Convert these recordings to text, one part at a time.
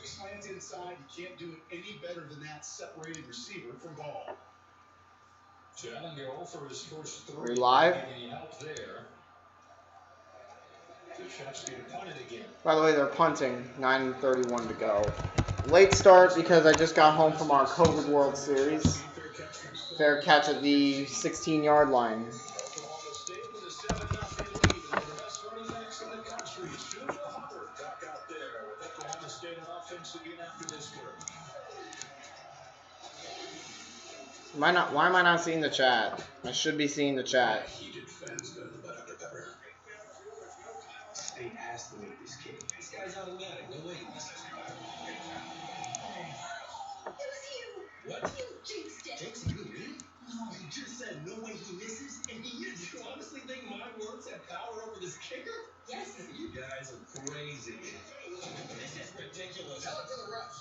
Slant inside. You can't do it any better than that separated receiver from ball. Challenger for his first throw. Are we live? By the way, they're punting. 9:31 to go. Late start because I just got home from our COVID World Series. Fair catch at the 16-yard line. Why am I not seeing the chat? I should be seeing the chat. State has to make this kick. This guy's automatic. No way. What? You jinxed it. Jinxed you, me? No, you just said no way he misses, and he is. You honestly think my words have power over this kicker? Yes. You guys are crazy. This is ridiculous. Tell it to the refs.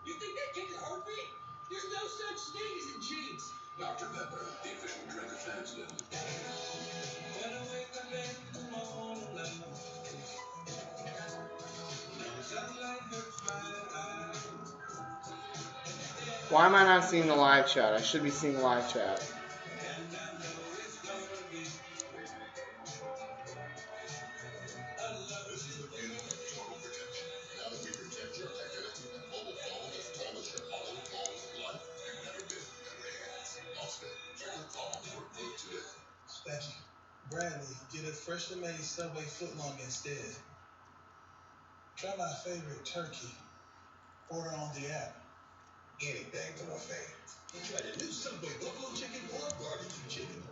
You think that kicker hurt me? There's no such thing as a jinx. Dr. Pepper, the official drink of Fansden. Why am I not seeing the live chat? I should be seeing the live chat. Bradley, get a freshly made Subway footlong instead. Try my favorite turkey. Order on the app. Anything for my fans. Try the new Subway buffalo chicken or barbecue chicken.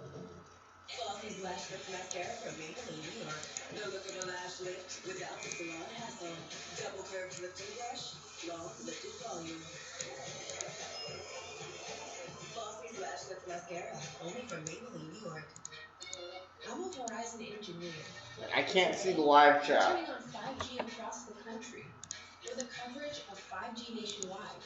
Flossy's Lash Lift Mascara from Maybelline, New York. No look at a lash lift without the salon hassle. Double curved lifting brush, long lifted volume. Flossy's Lash Lift Mascara, only from Maybelline, New York. I'm a Verizon engineer. I can't see the live chat. Turning on 5G across the country with a coverage of 5G nationwide.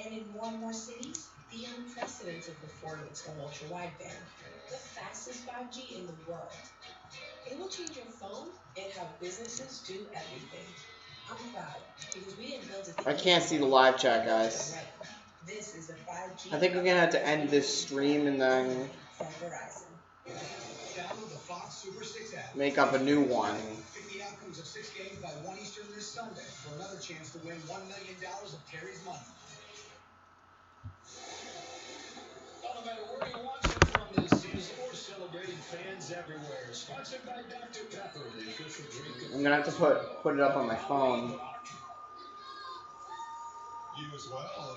And in more and more cities, the unprecedented performance of ultra-wideband, the fastest 5G in the world. It will change your phone and how businesses do everything. I'm proud because we didn't build it. I can't see the live chat, guys. This is a 5G. I think we're gonna have to end this stream and then make up a new one. Pick the outcomes of 6 games by 1 Eastern this Sunday for another chance to win $1 million of Terry's money. No matter where you watch it from this season, we're celebrating fans everywhere. Sponsored by Dr. Pepper, the official drink. I'm gonna have to put it up on my phone. You as well.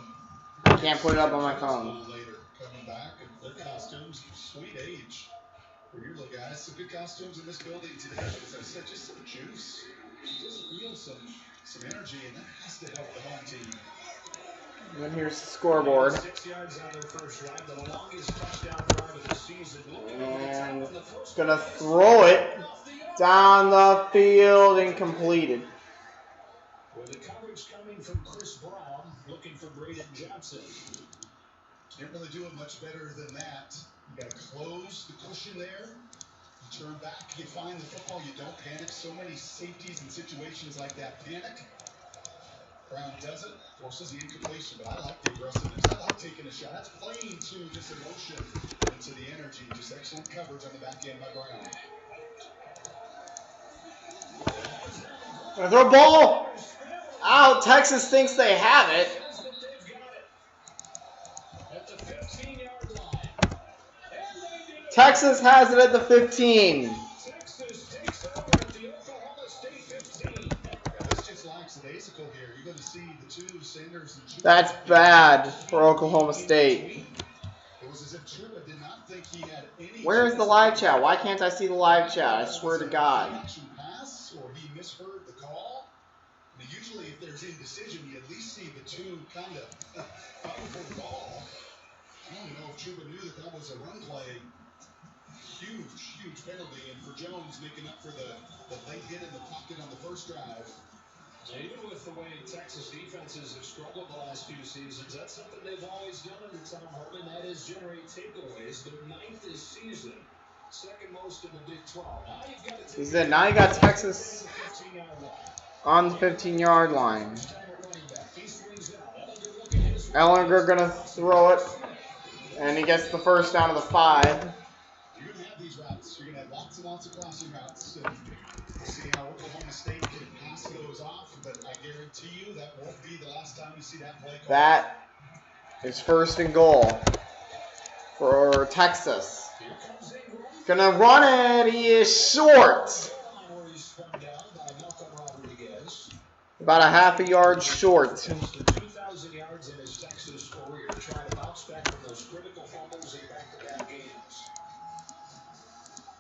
I can't put it up on my phone. Later, coming back and their costumes, sweet age. For you little guys, some good costumes in this building today. As I said, just some juice. Just feel some energy, and that has to help the home team. And then here's the scoreboard. 6 yards on their first drive, the longest touchdown drive of the season. And gonna throw it down the field and completed. With the coverage coming from Chris Brown, looking for Braden Johnson. Can't really do it much better than that. You got to close the cushion there. You turn back, you find the football, you don't panic. So many safeties in situations like that panic. Brown does it, forces the incompletion, but I like the aggressiveness. I like taking a shot. That's playing to just emotion into the energy. Just excellent coverage on the back end by Brown. Gonna throw a ball out. Texas thinks they have it. Texas has it at the 15. Texas takes over at the Oklahoma State 15. This just lackadaisical here. You're going to see the two Sanders and That's bad for Oklahoma State. It was as if Chuba did not think he had any. Where is the live chat? Why can't I see the live chat? I swear to God. Pass or he misheard the call. I mean, usually if there's indecision, you at least see the two kind of fighting for the ball. I don't know if Chuba knew that was a run play. Huge penalty, and for Jones making up for the late hit in the pocket on the first drive. Even with the way Texas defenses have struggled the last few seasons, that's something they've always done under Tom Herman. That is generate takeaways. They're 9th this season, second most in the Big 12. Now you got Texas on the 15-yard line. Ellinger gonna throw it, and he gets the first down of the 5. You're going to have these routes. You're going to have lots and lots of crossing routes. And we'll see how Oklahoma State can pass those off. But I guarantee you that won't be the last time you see that play called. That is first and goal for Texas. Gonna run it. He is short. About a half a yard short. 2,000 yards in his Texas career, trying to bounce back from those critical fumbles in back-to-back games.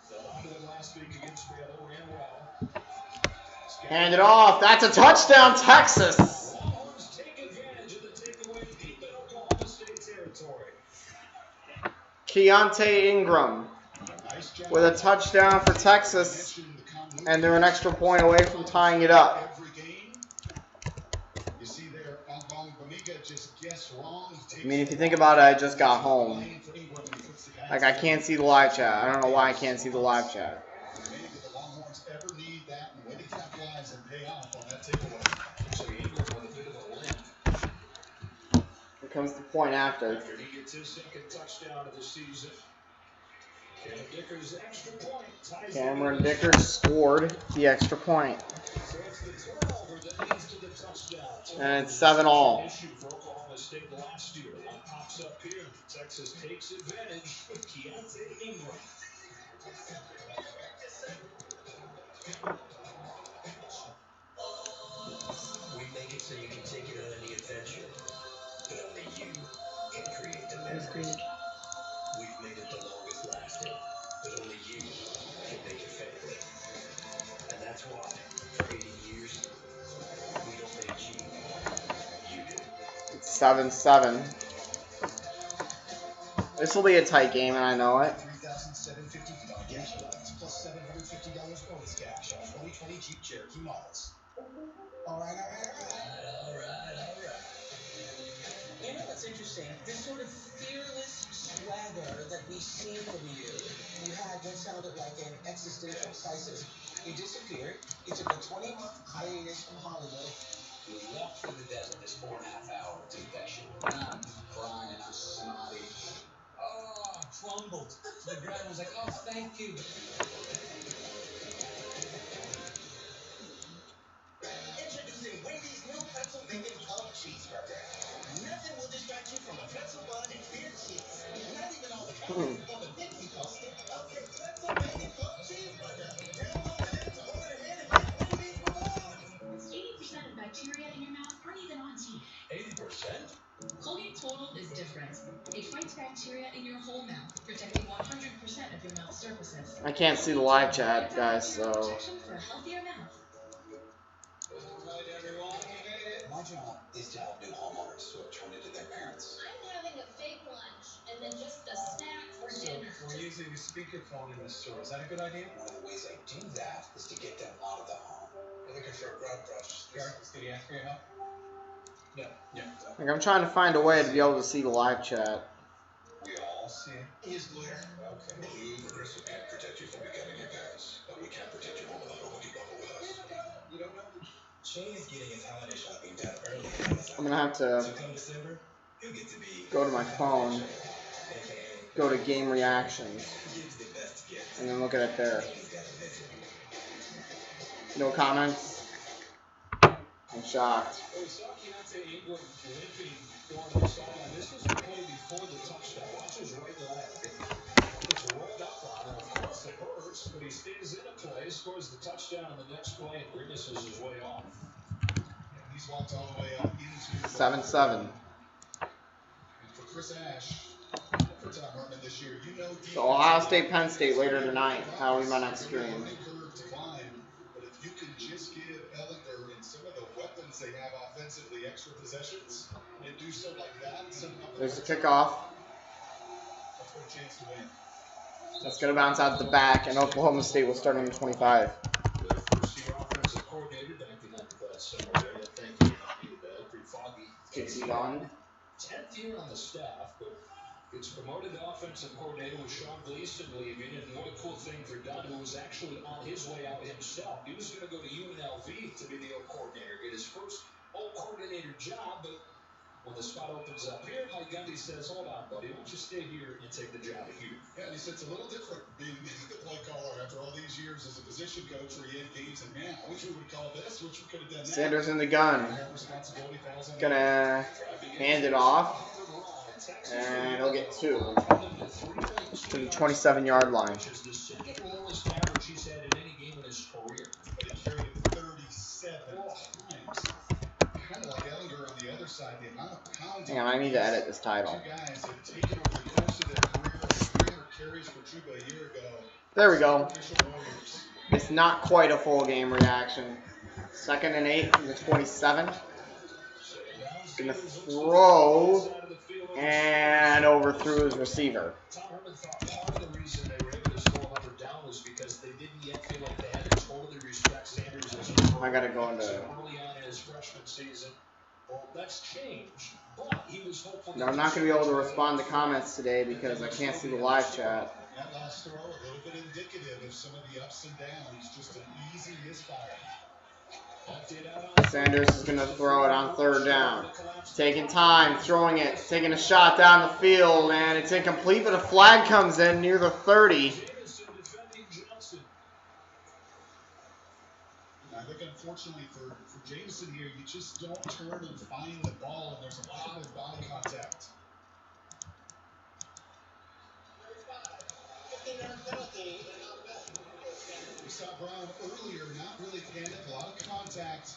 Held on to it last week against Baylor, ran well. Hand it off. That's a touchdown, Texas. Longhorns take advantage of the takeaway deep in Oklahoma State territory. Keontae Ingram with a touchdown for Texas, and they're an extra point away from tying it up. I mean, if you think about it, I just got home. Like, I can't see the live chat. I don't know why I can't see the live chat. Here comes the point after. After he gets his second touchdown of the season. Cameron Dickers' extra point ties Cameron Dickers scored the extra point. So it's the turnover that leads to the touchdown. And it's 7-all. Issue for Oklahoma State last year. One pops up here. Texas takes advantage with Keontae Ingram. We make it so you can take it on any adventure, but only you can create the memories. We've made it the longest lasting, but only you can make it fade. And that's why, for 80 years, we don't make cheap. You do. It's 7-7. This will be a tight game, and I know it. $3,750 cash allowance plus $750 bonus cash on 2020 Jeep Cherokee models. All right. You know what's interesting? This sort of fearless swagger that we see from you. You had what sounded like an existential crisis. You disappeared. You took a 20-month hiatus from Hollywood. You walked through the desert this 4.5-hour confession. I'm crying, I'm snotty. Oh, I crumbled. The ground was like, oh, thank you. Introducing Wendy's new pretzel bacon club cheeseburger. Nothing will distract you from a pretzel bun and clear cheese. Not even all the calories on the Dixie poster of your pretzel bacon club cheeseburger. Download it to order ahead and get Wendy's rewards. 80% of bacteria in your mouth aren't even on teeth. 80%? Colgate Total is different. It fights bacteria in your whole mouth, protecting 100% of your mouth surfaces. I can't see the live chat, guys, so... Protection for a healthier mouth. Alright, everyone, we made it. My job is to help new homeowners switch from it to their parents. I'm having a fake lunch and then just a snack for dinner. We're using a speakerphone in the store. Is that a good idea? One of the ways I do that is to get them out of the home. We're looking for a grub brush. Gareth, did he ask for your help? No. Yeah. Like, I'm trying to find a way to be able to see the live chat. We all see it. He's lawyer. Okay. Blue Progressive can't protect you from becoming your parents, but we can protect your home without a bubble with us. You don't know? Shane is getting his holiday shopping done early. I'm gonna have to So come December, he'll get to be go to my phone, aka go to game reactions, gives the best gifts. and then look at it there. He's got a visit. No comments? I'm shocked. We saw Keontae Ingram limping going to the sideline. This was the play before the touchdown. Watch his right leg. It's rolled up on him. Of course, it hurts, but he stays in a play, scores the touchdown on the next play, and grimaces his way off. He's walked all the way up into 7-7. for Chris Ash. For Tom Herman this year, you know. So Ohio State, Penn State later tonight. That will be my next stream. But if you can just give Ellinger and some of the weapons they have offensively extra possessions and do something like that, There's the kickoff. that's what a chance to win. That's going to bounce out the back, and Oklahoma State will start on the 25. The first-year offensive coordinator back in that summer there. Thank you. Pretty foggy. Gets he gone. 10th year on the staff, but gets promoted to offensive coordinator with Sean Gleason leaving. And what a cool thing for Dunn, who was actually on his way out himself. He was going to go to UNLV to be the O coordinator, get his first O coordinator job, but When the spot opens up here, Mike Gundy says, hold on, buddy, why don't you stay here and take the job here? Yeah, and he said it's a little different being the play caller after all these years as a position coach where he had games and, man, I wish we would call this, wish we could have done that. Sanders in the gun. Gonna hand it off. And he'll get 2 to the 27-yard line. Which is the second lowest average he's had in any game in his career. But he carried it 37 times. Kind of like Ellinger on the other side. The amount of pounds. Hang on, I need to edit this title. Two guys have taken over the course of their career 300 carries for Chuba a year ago. There we go. It's not quite a full game reaction. 2nd and 8 from the 27. Gonna throw and overthrew his receiver. Tom Herman thought part of the reason they were able to score Hubbard down was because they didn't yet feel like they had to totally respect Sanders as a I gotta go into. early on in his freshman season. Well, that's changed, but he was hopeful. Now, I'm not gonna be able to respond to comments today because I can't see the live chat. That last throw, a little bit indicative of some of the ups and downs. Just an easy misfire. Sanders is going to throw it on 3rd down. Taking time, throwing it, taking a shot down the field, and it's incomplete, but a flag comes in near the 30. I think, unfortunately, for Jameson here, you just don't turn and find the ball, and there's a lot of body contact. We saw Brown earlier, not really panic, a lot of contact.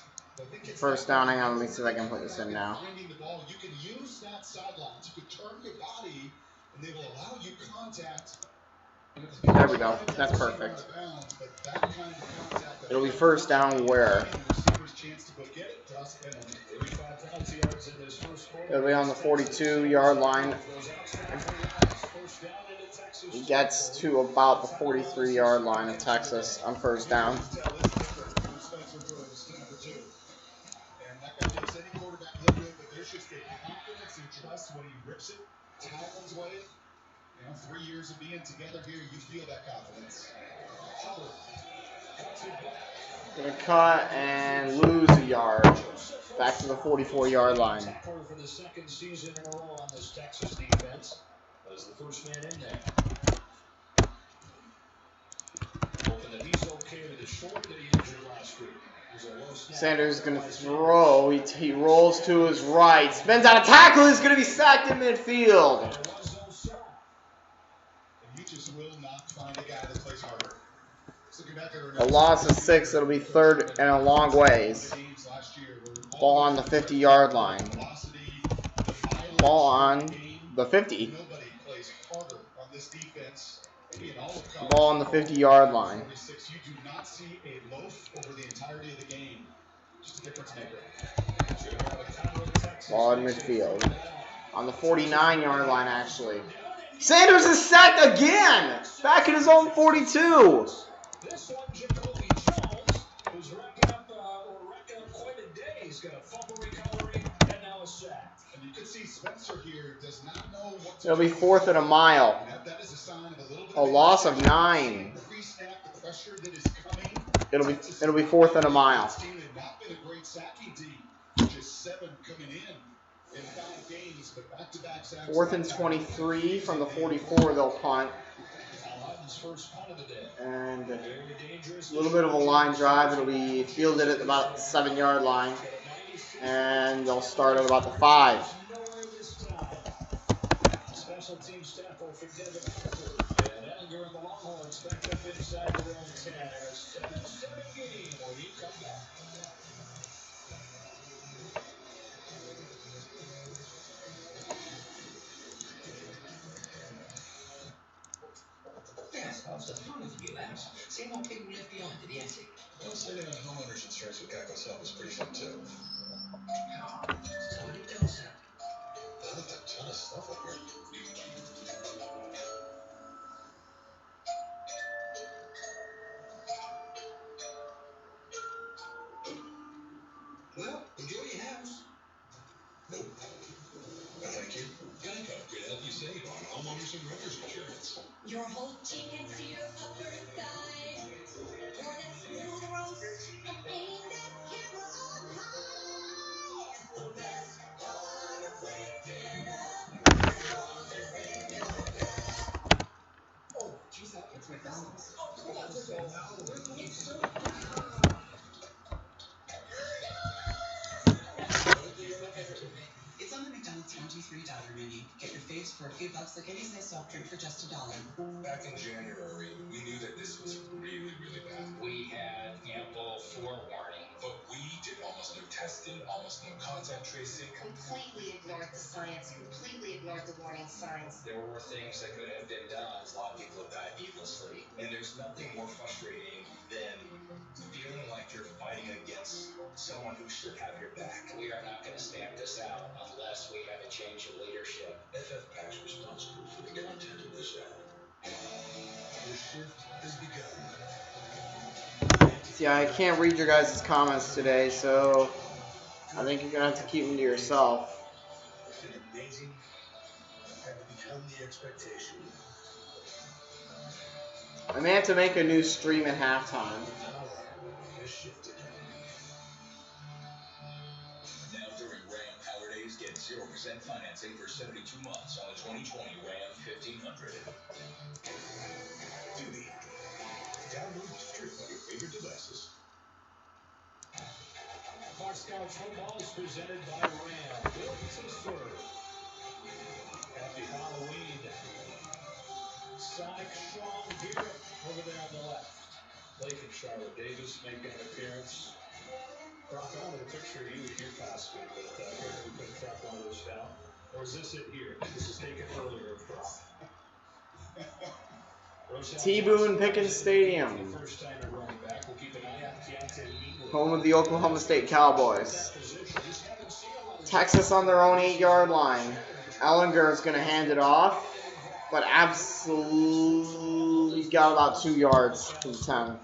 First down, hang on, let me see if I can put this in now. Finding the ball, you can use that sideline. You can turn your body, and they will allow you contact. There we go. That's perfect. It'll be first down where? It'll be on the 42-yard line. He gets to about the 43-yard line of Texas on first down. When he rips it, Talon's way. 3 years of being together here, you feel that confidence. Gonna cut and lose a yard. Back to the 44-yard line. For the second season in a row on this Texas defense, as the first man in there. Hoping that he's okay with the short that he injured last week. Sanders is going to throw. He rolls to his right. Spins out of tackle. He's going to be sacked in midfield. A loss of 6. It'll be 3rd and a long ways. Ball on the 50-yard line. Ball on the 50. Ball on the 50-yard line. You do not see a loaf over the entirety of the game. Just a difference maker. Ball in midfield. On the 49-yard line, actually. Sanders is sacked again! Back in his own 42. This one, Jacoby Jones, who's racking up quite a day. He's got a fumble recovery and now a sack. And you can see Spencer here does not know what to It'll be 4th and a mile. That is a sign of a little bit A loss of 9. It'll be 4th and a mile. This team had not been a great sacking team. Just 7 coming in 5 games, but back-to-back sacks. 4th and 23 from the 44. They'll punt. And a little bit of a line drive. It'll be fielded at about the 7-yard line. And they'll start at about the 5. Special team staff will forget it. And Ellinger and the Longhorns back up inside their own 10. A 7-7 game when you come back. Yes, I'll stop talking to you, Alex. Same old thing we left behind to the attic. Well, saving on homeowners insurance with Geico's help is pretty fun, too. Somebody tells her. I looked a ton of stuff up here. Well, enjoy your house. Nope. No, thank you. Geico could help you save on homeowners and renters insurance. Your whole chicken to your upper thigh. Pour that smooth roast and aim that camera on high. The best part of Rudy. Get your faves for a few bucks like any size soft drink for just $1. Back in January, we knew that this was really, really bad. We had ample forewarning. But we did almost no testing, almost no contact tracing. Completely ignored the science, completely ignored the warning signs. There were things that could have been done. A lot of people have died needlessly, and there's nothing more frustrating than feeling like you're fighting against someone who should have your back. We are not going to stamp this out unless we have a change in leadership. FFPAC's responsible for the content of this ad. The shift has begun. Yeah, I can't read your guys' comments today, so I think you're gonna have to keep them to yourself. And amazing had to become the expectation. I may have to make a new stream at halftime. Has shifted. Now during Ram Power Days, get 0% financing for 72 months on the 2020 Ram 1500. Doobie. Download the strip on your favorite devices. Fox College football is presented by Ram. Built to serve. Happy Halloween. Sonic Strong here over there on the left. Blake and Charlotte Davis making an appearance. Brock, I wanted a picture of you with your costume, but we couldn't track one of those down. Or is this it here? This is taken earlier, Brock. T-Boone Pickens Stadium, home of the Oklahoma State Cowboys. Texas on their own 8-yard line. Ellinger is going to hand it off, but absolutely got about 2 yards from 10.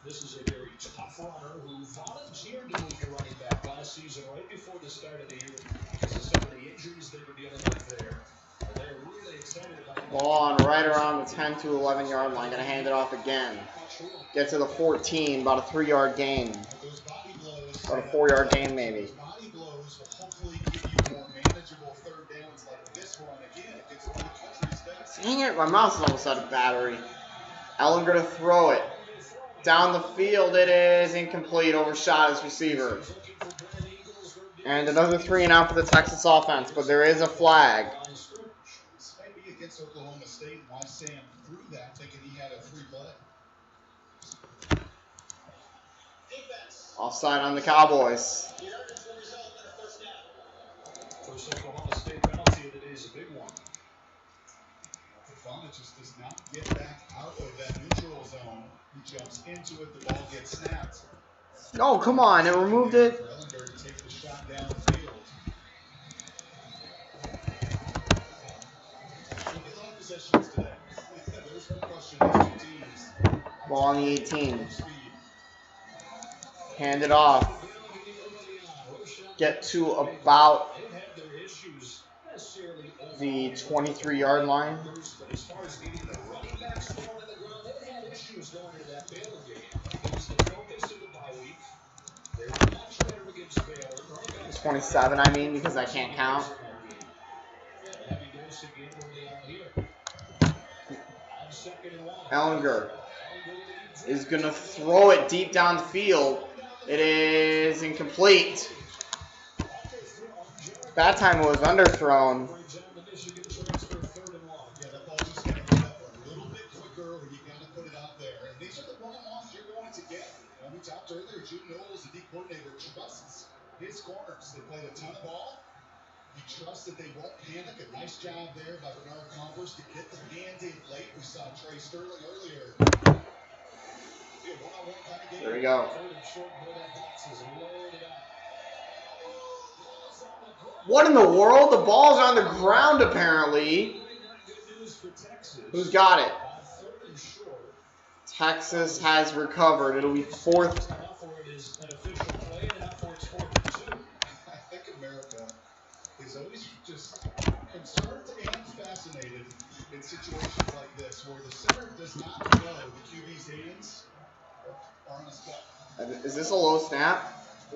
This is a very tough runner who volunteered to move to running back last season right before the start of the year because of some of the injuries they were dealing with there. They're really excited about Ball on right around the 10 to 11 yard line. Going to hand it off again. Get to the 14, about a 3-yard gain. About a 4-yard gain maybe. Body blows will hopefully give you more manageable third downs like this one again against one of the country's best. Dang it, my mouse is almost out of battery. Ellinger to throw it. Down the field, it is incomplete, overshot his receiver. And another 3 and out for the Texas offense, but there is a flag. This might be against Oklahoma State. Why Sam threw that, thinking he had a free play. Offside on the Cowboys. First Oklahoma State penalty of the day is a big one. Fana just does not get back out of that neutral zone. He jumps into it, the ball gets snapped. Oh, come on, it removed it. Ellinger to take the shot down the field. Look at a lot of possessions today. There's no question these two teams. Ball on the 18. Hand it off. Get to about the 23-yard line. But as far as getting the running backs thrown in the ground, they had issues going into that Baylor game. It was the focus of the bye week. They were much better against Baylor. 27, I mean, because I can't count. Ellinger is going to throw it deep down the field. It is incomplete. That time it was underthrown. His corners, they played a ton of ball. He trusts that they won't panic. A nice job there by Bernard Converse to get the hands in late. We saw Trey Sterling earlier. There we go. What in the world? The ball's on the ground apparently. Who's got it? Texas has recovered. It'll be 4th. Always just concerned and fascinated in situations like this where the center does not know the QB's hands are on a spot. Is this a low snap?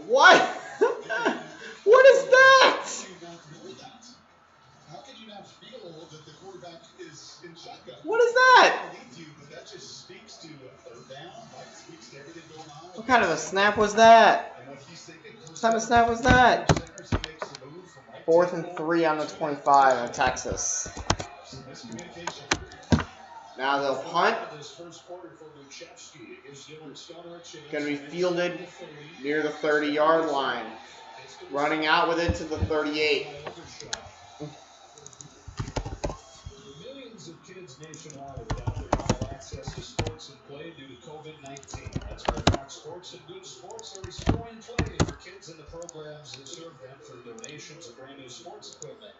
What? What is that? How could you not feel that the quarterback is in shotgun? What is that? But that just speaks to a third down. Like speaks to everything going on. What kind of a snap was that? And what he's thinking, What kind of snap was that? 4th and 3 on the 25 of Texas. Now they'll punt. Going to be fielded near the 30-yard line. Running out with it to the 38. Millions of kids nationwide without their normal access to sports and play due to COVID-19. That's why Fox Sports and Good Sports are restoring play for kids in the programs that serve them for donations of brand new sports equipment.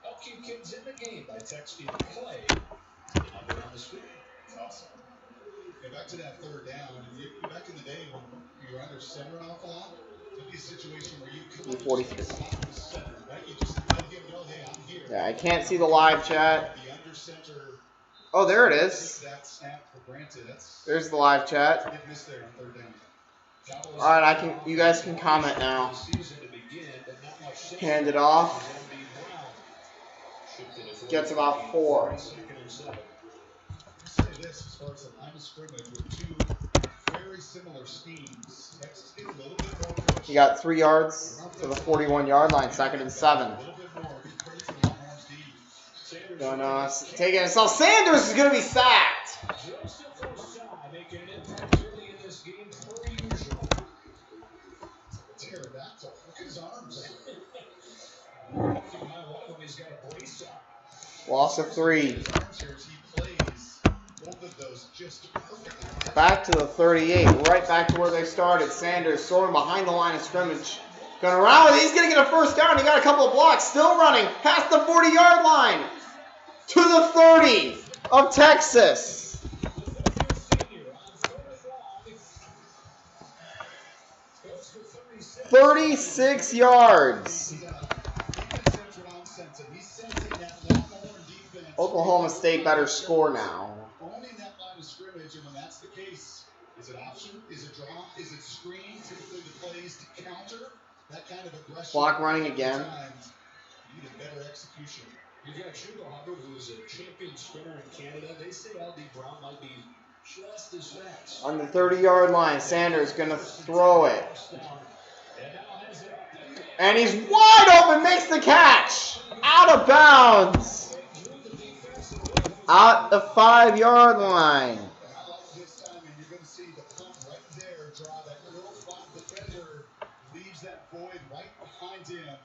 Help keep kids in the game by texting play to the number on the screen. Awesome. Yeah, back to that third down. Back in the day when you were under center an awful lot, there'd be a situation where you could 43. center, right? You just let him know, hey, I'm here. Yeah, I can't see the live chat. The under center. Oh, there it is. That snap for granted. There's the live chat. Did miss there on third down. All right, you guys can comment now. Hand it off. Gets about 4. Say this as far as the line of scrimmage with two very similar schemes. Texas gets a little bit more push. You got 3 yards to the 41-yard line, 2nd and 7. A little bit more. Be credit for Longhorns D. Gonna take it himself. Sanders is gonna be sacked. Making an impact early in this game per usual. Pterodactyl. Look at his arms. He's got a brace on. Loss of 3. His arms here as he plays both of those just perfectly. Back to the 38, right back to where they started. Sanders throwing behind the line of scrimmage. Going around with it. He's going to get a first down. He got a couple of blocks. Still running past the 40-yard line to the 30 of Texas. 36 yards. Oklahoma State better score now. Owning that line of scrimmage, and when that's the case, is it option? Is it drop? Is it screen? Typically the plays to counter that kind of aggression. Clock running again. You need a better execution. You've got Chuba Hubbard, who's a champion sprinter in Canada. They say L.D. Brown might be just as fast. On the 30-yard line, Sanders going to throw it. And he's wide open, makes the catch. Out of bounds. Out the 5-yard line. I like this time, and you're going to see the pump right there draw that little flat defender, leaves that void right behind him.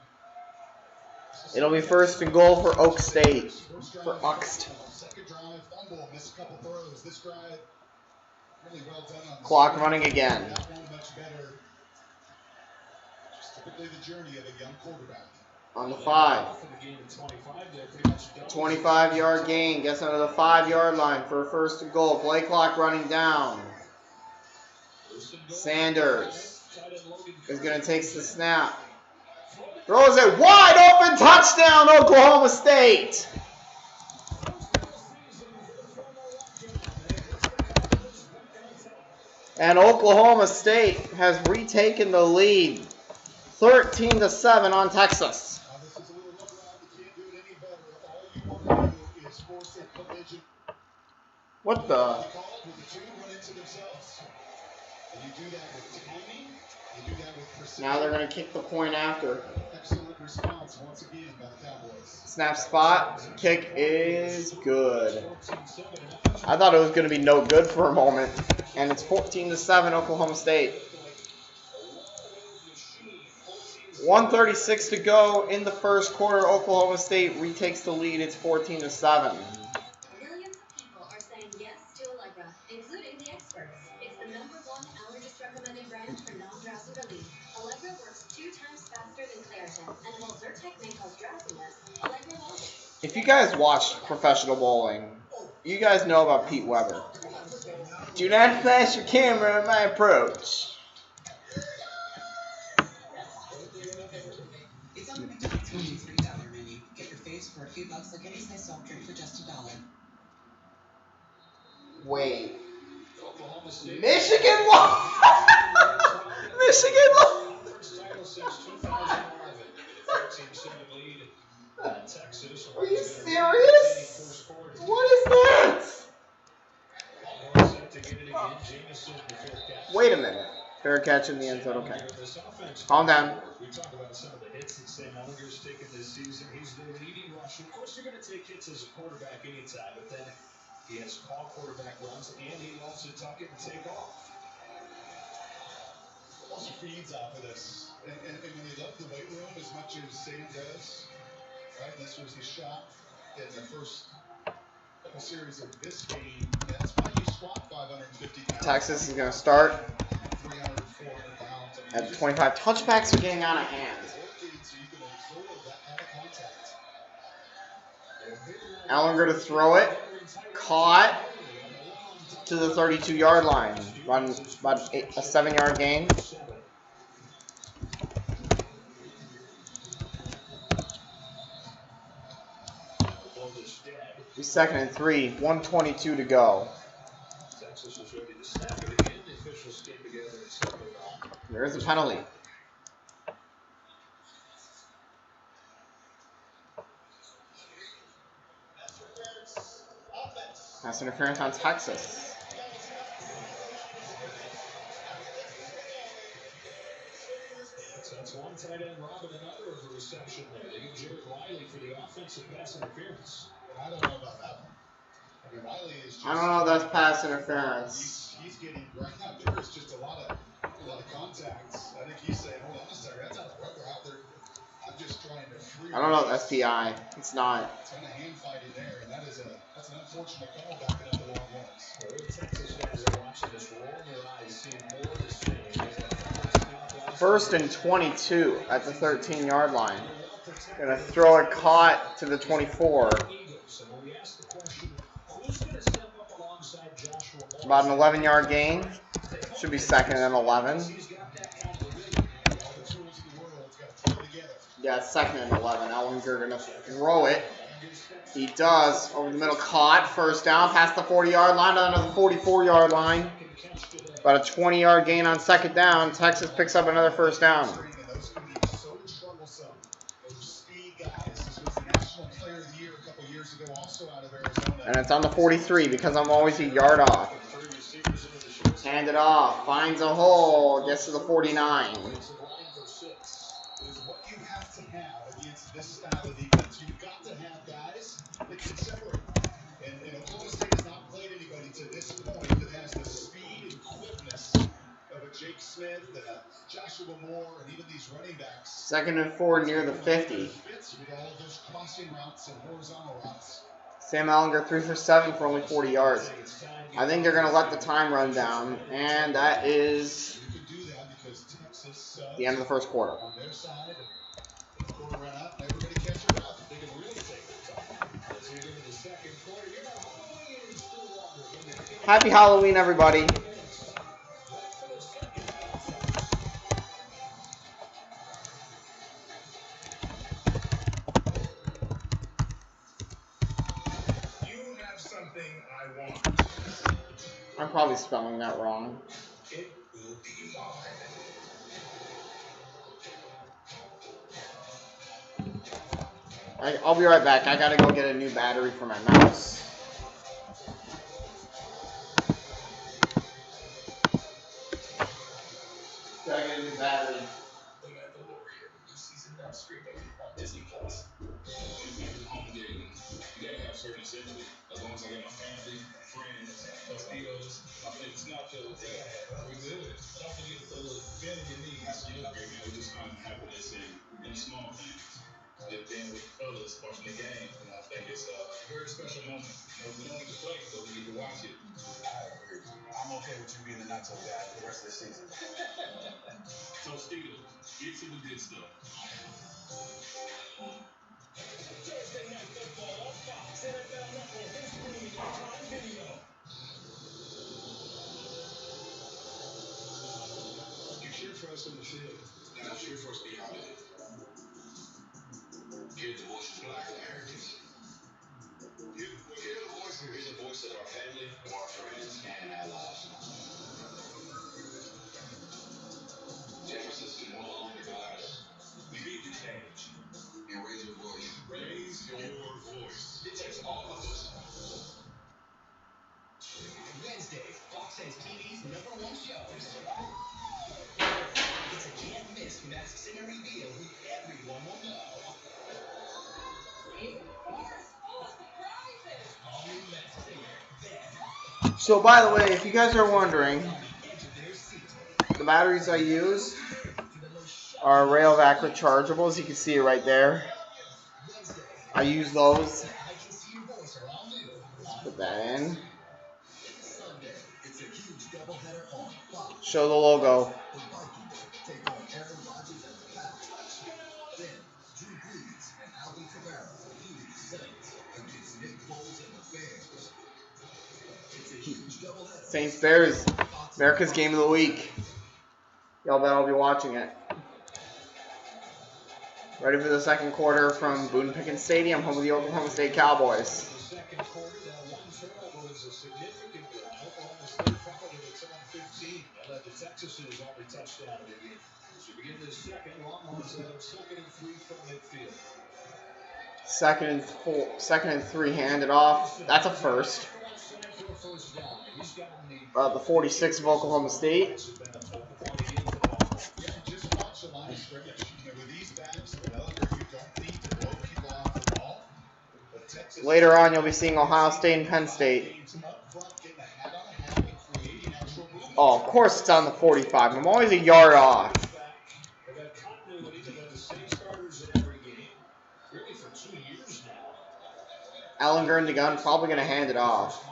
It'll be 1st and goal for Oak State. For Uxt. Second drive, fumble, missed a couple throws. This drive, really well done on the Clock running again. That one much better. Just typically the journey of a young quarterback. On the 5. 25-yard gain. Gets under the 5-yard line for a 1st and goal. Play clock running down. Sanders is going to take the snap. Throws it wide open. Touchdown, Oklahoma State. And Oklahoma State has retaken the lead. 13-7 on Texas. This is a little run around. You can't do it any better. All you want to do is force a collision. What the? With the two run into themselves. And you do that with timing. You do that with precision. Now they're going to kick the point after. Excellent response once again by the Cowboys. Snap spot. Kick is good. I thought it was going to be no good for a moment. And it's 14-7 Oklahoma State. 1:36 to go in the first quarter. Oklahoma State retakes the lead. It's 14-7. Millions of people are saying yes to Allegra, including the experts. It's the #1 allergist recommended brand for non-drowsy relief. Allegra works 2 times faster than Claritin, and while Zyrtec may cause drowsiness, Allegra won't. If you guys watch professional bowling, you guys know about Pete Weber. Do not flash your camera at my approach. It's on the McDonald's $23 menu. Get your face for a few bucks like any size soft drink for just $1. Wait. Michigan won! Michigan won! Are you serious? What is that? Wait a minute. Fair catch in the end zone. Okay. Calm down. We talk about some of the hits that Sam Ellinger's taken this season. He's the leading rusher. Of course, you're going to take hits as a quarterback anytime, but then he has call quarterback runs, and he loves to tuck it and take off. Also feeds off of this. And when they love the weight room as much as Sam does, right? This was the shot in the first couple series of this game. That's why you squat 550 pounds. Texas is going to start 300, 400 pounds. at the 25. Touchbacks are getting out of hand. Ellinger to throw it. Caught to the 32-yard line. Run about a 7-yard gain. Be second and 3. 1:22 to go. There's a penalty. Pass interference on Texas. That's one tight end, Robin, another of the reception there. They give Jared Riley for the offensive pass interference. I don't know about that one. I mean, Riley is just, I don't know if that's pass interference. He's getting right out there. It's just a lot of contacts. I think he's saying, hold on a second, that's not a rubber out there. I'm just trying to free. I don't know if that's PI. It's not. It's kind of hand fighting there, and that's an unfortunate call backing up the long ones. Texas fans are watching this, rolling their eyes, seeing more of the same. First and 22 at the 13-yard line. Gonna throw it caught to the 24. It's about an 11-yard gain. Should be second and 11. Yeah, it's second and 11. Ellinger gonna throw it. He does. Over the middle, caught. First down, past the 40-yard line, to another 44-yard line. About a 20-yard gain on second down. Texas picks up another first down. And it's on the 43 because I'm always a yard off. Hand it off. Finds a hole. Gets to the 49. This style of defense, you've got to have guys that can separate. And Oklahoma State has not played anybody to this point that has the speed and quickness of a Jake Smith, Joshua Moore, and even these running backs. Second and 4 near the 50. With all those crossing routes and horizontal routes. Sam Ellinger 3 for 7 for only 40 yards. I think they're going to let the time run down, and that is the end of the first quarter. On their side, the quarter run up, and everybody catch it up. They can really take their time. Let's get into the second quarter. You're not going still longer. Happy Halloween, everybody. I'm probably spelling that wrong. It will be mine. I'll be right back. I gotta go get a new battery for my mouse. Gotta get a new battery. The Mandalorian, new season now streaming on Disney Plus. Home games, you gotta have certain essentials. As long as I got my family, friends, Tostitos, my favorite nachos, we good. Don't forget to throw a bend in your knees. You know, we just find happiness in small things. Just being with fellas watching the game, and I think it's a very special moment. You know, we don't get to play, but we get to watch it. I agree. I'm okay with you being the not so bad for the rest of the season. Tostitos, get to the good stuff. Thursday Night Football on Fox, NFL Network, and streaming on Prime Video. You cheer for us on the field, and I cheer for us beyond it. Hear the voices of Black Americans. Hear the voices. Hear the voice of our family, our friends, and allies. Differences can no longer divide us. We need to change. And raise your voice. Raise your voice. It takes all of us. Wednesday, Fox has TV's #1 shows. So, by the way, if you guys are wondering, the batteries I use are Rayovac rechargeables. You can see it right there. I use those. Let's put that in. Show the logo. Saints Bears, America's game of the week. Y'all bet I'll be watching it. Ready for the second quarter from Boone Pickens Stadium, home of the Oklahoma State Cowboys. Second and 3 handed off. That's a first. The 46 of Oklahoma State. Later on, you'll be seeing Ohio State and Penn State. Oh, of course it's on the 45. I'm always a yard off. Ellinger in the gun, probably going to hand it off.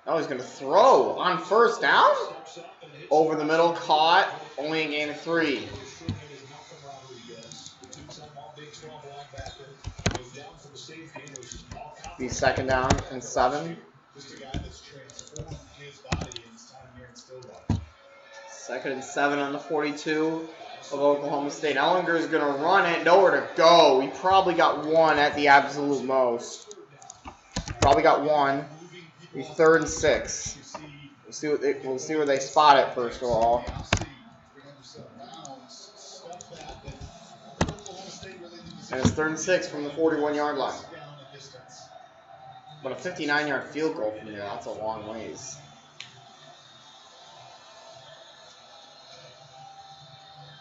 Oh, he's going to throw on first down? Over the middle, caught, only a gain of 3. Be second down and 7. Second and 7 on the 42 of Oklahoma State. Ellinger is going to run it, nowhere to go. He probably got 1 at the absolute most. Probably got 1. Be 3rd and 6. We'll see where they spot it first of all. And it's 3rd and 6 from the 41-yard line. But a 59-yard field goal from there, that's a long ways.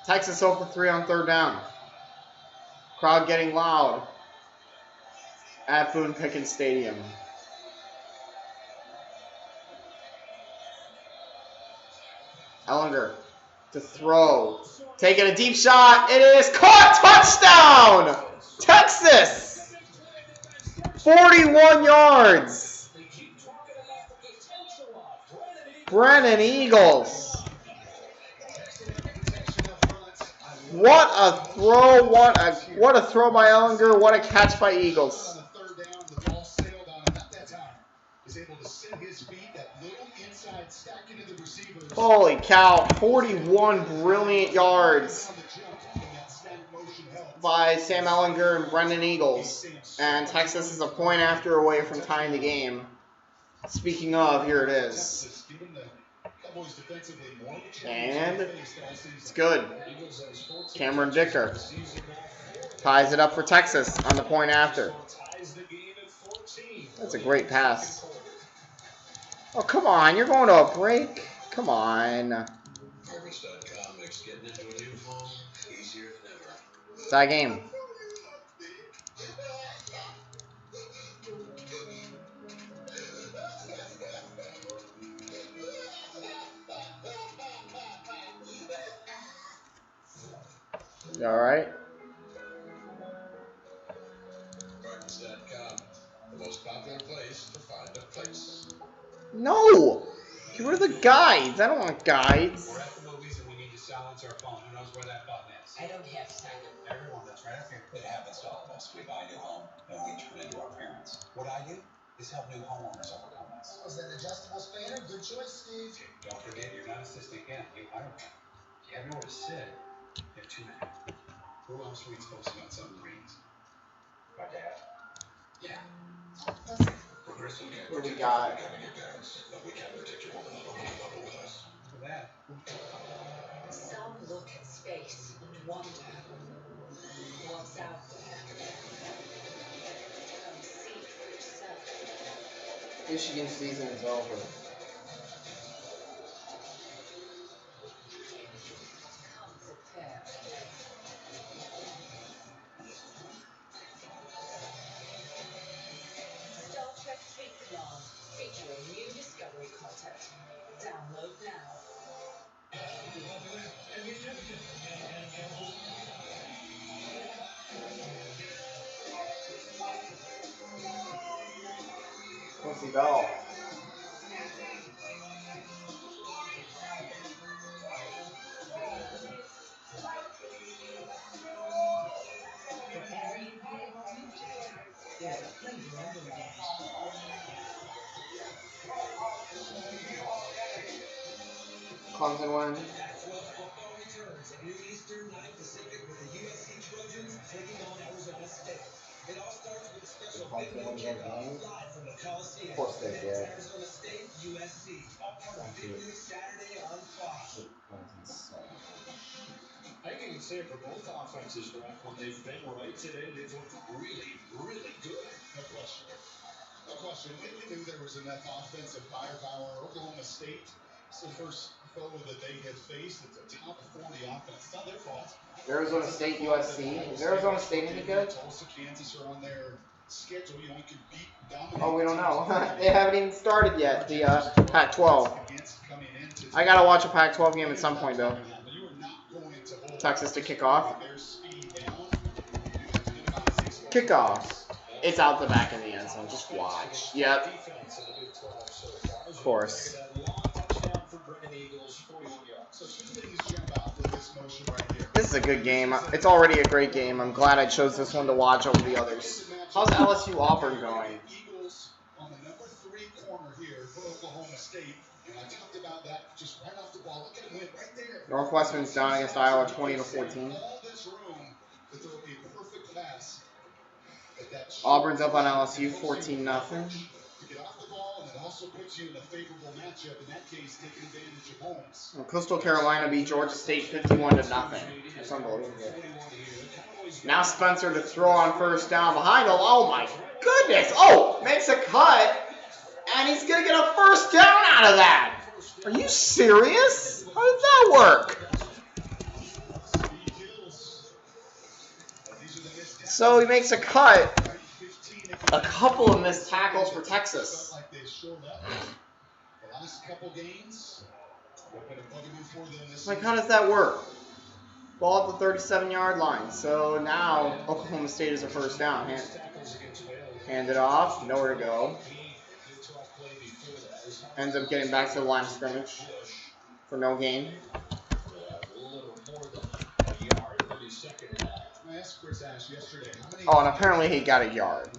Texas 0 for 3 on 3rd down. Crowd getting loud at Boone Pickens Stadium. Ellinger to throw. Taking a deep shot. It is caught. Touchdown! Texas! 41 yards. Brennan Eagles. What a throw. What a throw by Ellinger. What a catch by Eagles. Holy cow, 41 brilliant yards by Sam Ellinger and Brendan Eagles. And Texas is a point after away from tying the game. Speaking of, here it is. And it's good. Cameron Dicker ties it up for Texas on the point after. That's a great pass. Oh, come on. You're going to a break? Come on. Tie game. You all right? The most popular place to find a place. No! Get rid of the guides. I don't want guides. We're at the movies and we need to silence our phone. Who knows where that button is? I don't have silent. Everyone that's right up here. It happens to all of us. We buy a new home and we turn into our parents. What I do is help new homeowners overcome this. Was that adjustable spanner? Good choice, Steve. Don't forget, you're not assisting him. You hire him. If you have nowhere to sit, you have 2 minutes. Who else are we supposed to about submarines? My dad. Yeah. Listen, What do we got? For that. some look at space and wonder what's out there. Come see for yourself. Michigan season is over. Come prepared. Star Trek Space Club, featuring new go. There's a flavor in DoorDash. Clemson win. Football returns at noon Eastern, 9 Pacific with the USC Trojans taking on Arizona State. It all starts with a special big noon kickoff live from the Coliseum. Of course they did. Arizona State, USC. Big noon Saturday on Fox. I think you can say it for both offenses, Brett. When they've been right today, they've looked really, really good. No question. No question. We knew there was enough offensive firepower. Oklahoma State, it's the first foe that they have faced. It's a top 40 offense. It's not their fault. Arizona State, USC. Is Arizona State any good? Tulsa, Kansas are on their schedule. You know, you can beat dominate. Oh, we don't know. They haven't even started yet, the Pac-12. I gotta watch a Pac-12 game at some point, though. Texas to kick off. Kickoff. It's out the back in the end zone. Just watch. Yep. Of course. This is a good game. It's already a great game. I'm glad I chose this one to watch over the others. How's LSU Auburn going? Eagles on the number 3 corner here for Oklahoma State. And I talked about that just right off the ball. Look at him win right there. Northwestern's down against Iowa 20-14. All this room to throw a perfect pass. Auburn's up on LSU 14-0. To get off the ball, and it also puts you in a favorable matchup. In that case, taking advantage of Holmes. Well, Coastal Carolina beat Georgia State 51-0. That's unbelievable. Now Spencer to throw on first down behind him. Oh my goodness! Oh, makes a cut, and he's gonna get a first down out of that. Are you serious? How did that work? So he makes a cut. A couple of missed tackles for Texas. Like, how does that work? Ball at the 37-yard line. So now Oklahoma State is a first down. Hand it off. Nowhere to go. Ends up getting back to the line of scrimmage for no gain. Oh, and apparently he got a yard.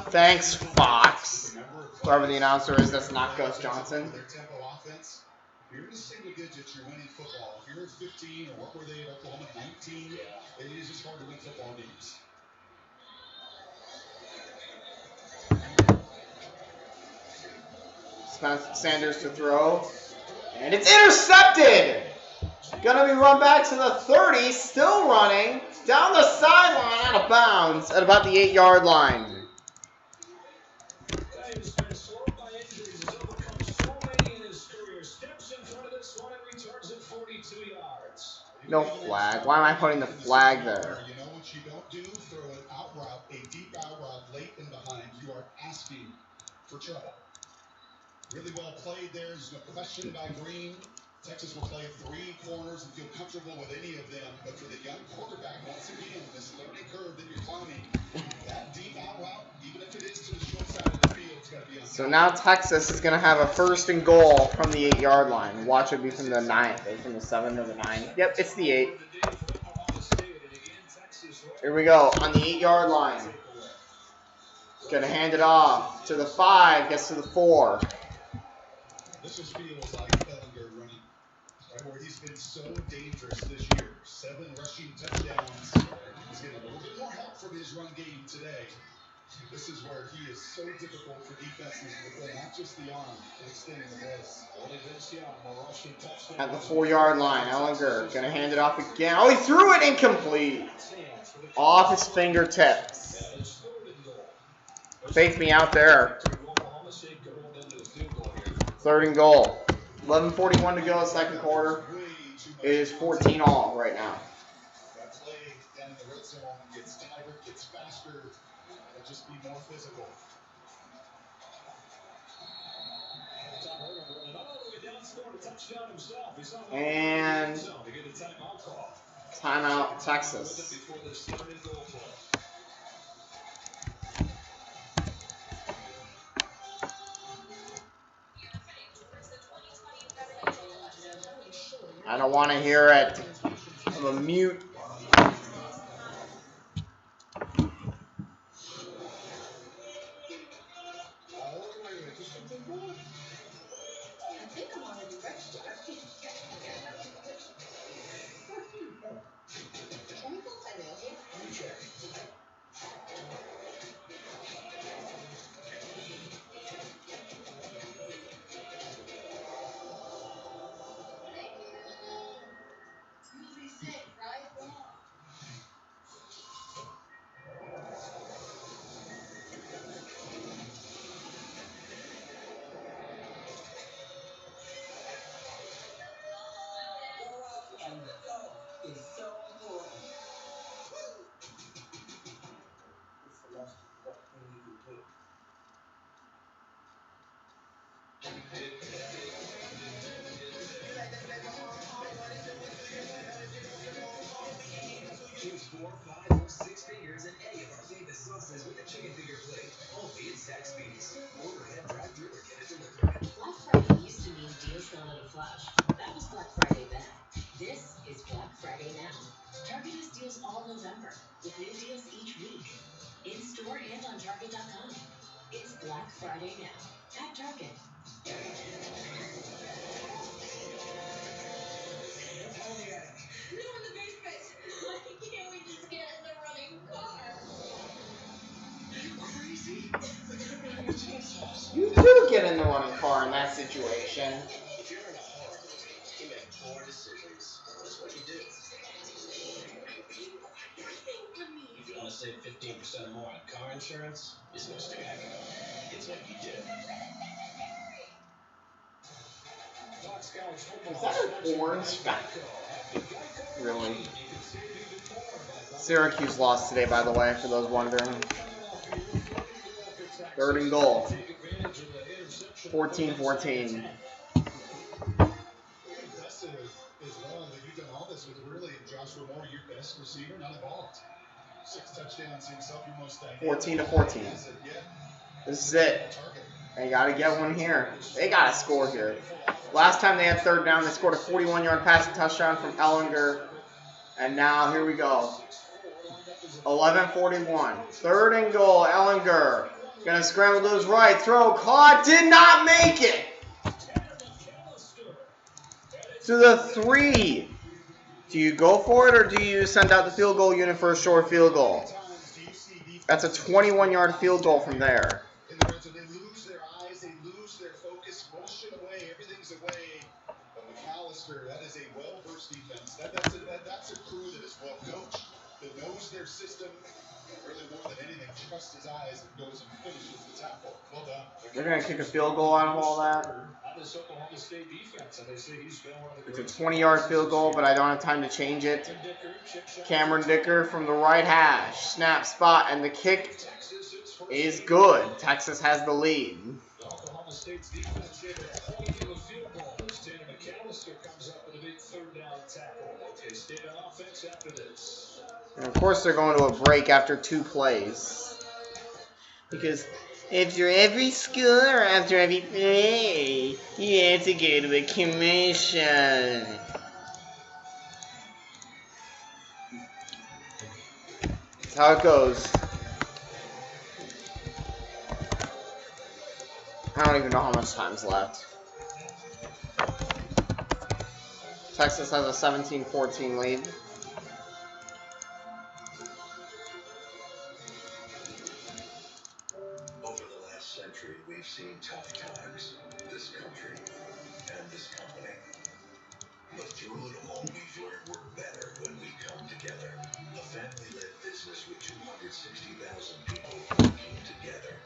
Thanks, Fox. Whoever the announcer is, that's not Gus Johnson. If you're in the single digits, you're winning football. If you're at 15, or what were they at Oklahoma, 19, it is just hard to win football games. Sanders to throw. And it's intercepted! Gonna be run back to the 30, still running. Down the sideline, out of bounds, at about the 8-yard line. No flag. Why am I putting the flag there? You know what you don't do? Throw an out route, a deep out route late and behind. You are asking for trouble. Really well played there. There's no question by Green. Texas will play 3 corners and feel comfortable with any of them. But for the young quarterback, once again, this learning curve that you're climbing, that deep out route, even if it is to the short side of the field, it's got to be on. So now Texas is going to have a first and goal from the 8-yard line. Watch it be from the 9, from the 7 to the 9. Yep, it's the 8. Here we go, on the 8-yard line. Going to hand it off to the 5, gets to the 4. This just feels like Ellinger running, right, where he's been so dangerous this year. 7 rushing touchdowns. He's getting a little bit more help from his run game today. This is where he is so difficult for defenses with not just the arm, but extending the legs. At the 4-yard line, Ellinger going to hand it off again. Oh, he threw it incomplete. Off his fingertips. Faked me out there. 3rd and goal. 11:41 to go, second quarter. It is 14-all right now. That play down in the red zone gets tighter, gets faster, and just be more physical. And timeout, Texas. don't want to hear it. I'm a mute. I think I'm already registered. Can we go by mail here? Let me check. You'll be safe, right? And go is so important. It's the most important thing you can do. Choose 4, 5, or 6 figures in any of our famous sauces with a chicken finger plate. Only at Zaxby's. Order ahead, drive through, or get it delivered. Black Friday used to mean deals gone in a flash. That was Black Friday then. This is Black Friday now. Target has deals all November, with new deals each week. In store and on Target.com. It's Black Friday now at Target. No, in the basement. Why can't we just get in the running car? You do get in the running car in that situation. If you're in a horror movie, you make poor decisions. That's what you do. If you want to save 15% or more on car insurance, it's no stick. It's what you do. Is that an orange? Really? Syracuse lost today, by the way, for those wondering. 3rd and goal. 14-14. Impressive as well that you've done all this with really Joshua Moore, your best receiver, not involved. 6 touchdowns himself, your most dynamic. 14-14. This is it. They got to get one here. They got to score here. Last time they had 3rd down, they scored a 41-yard passing touchdown from Ellinger. And now, here we go. 11:41. 3rd and goal, Ellinger. Gonna scramble to his right. Throw caught. Did not make it. To the 3. Do you go for it or do you send out the field goal unit for a short field goal? That's a 21-yard field goal from there. They lose their eyes, they lose their focus, motion away, everything's away. But McAllister, that is a well-versed defense. That's a crew that is well coached, that knows their system, really more than anything, trusts his eyes and goes and finishes the tackle. Well done. They're going to kick a field goal out of all that. It's a 20-yard field goal, but I don't have time to change it. Cameron Dicker from the right hash. Snap spot, and the kick is good. Texas has the lead. Oklahoma State's defense able to hold to the field goal as Tanner McAllister comes up with a big 3rd down tackle. Okay, State on offense after this. And of course, they're going to a break after 2 plays. Because after every score or after every play, you have to go to a commission. That's how it goes. I don't even know how much time's left. Texas has a 17-14 lead. Over the last century, we've seen tough times. This country and this company. But through it all, we've learned we're better when we come together. A family-led business with 260,000 people working together.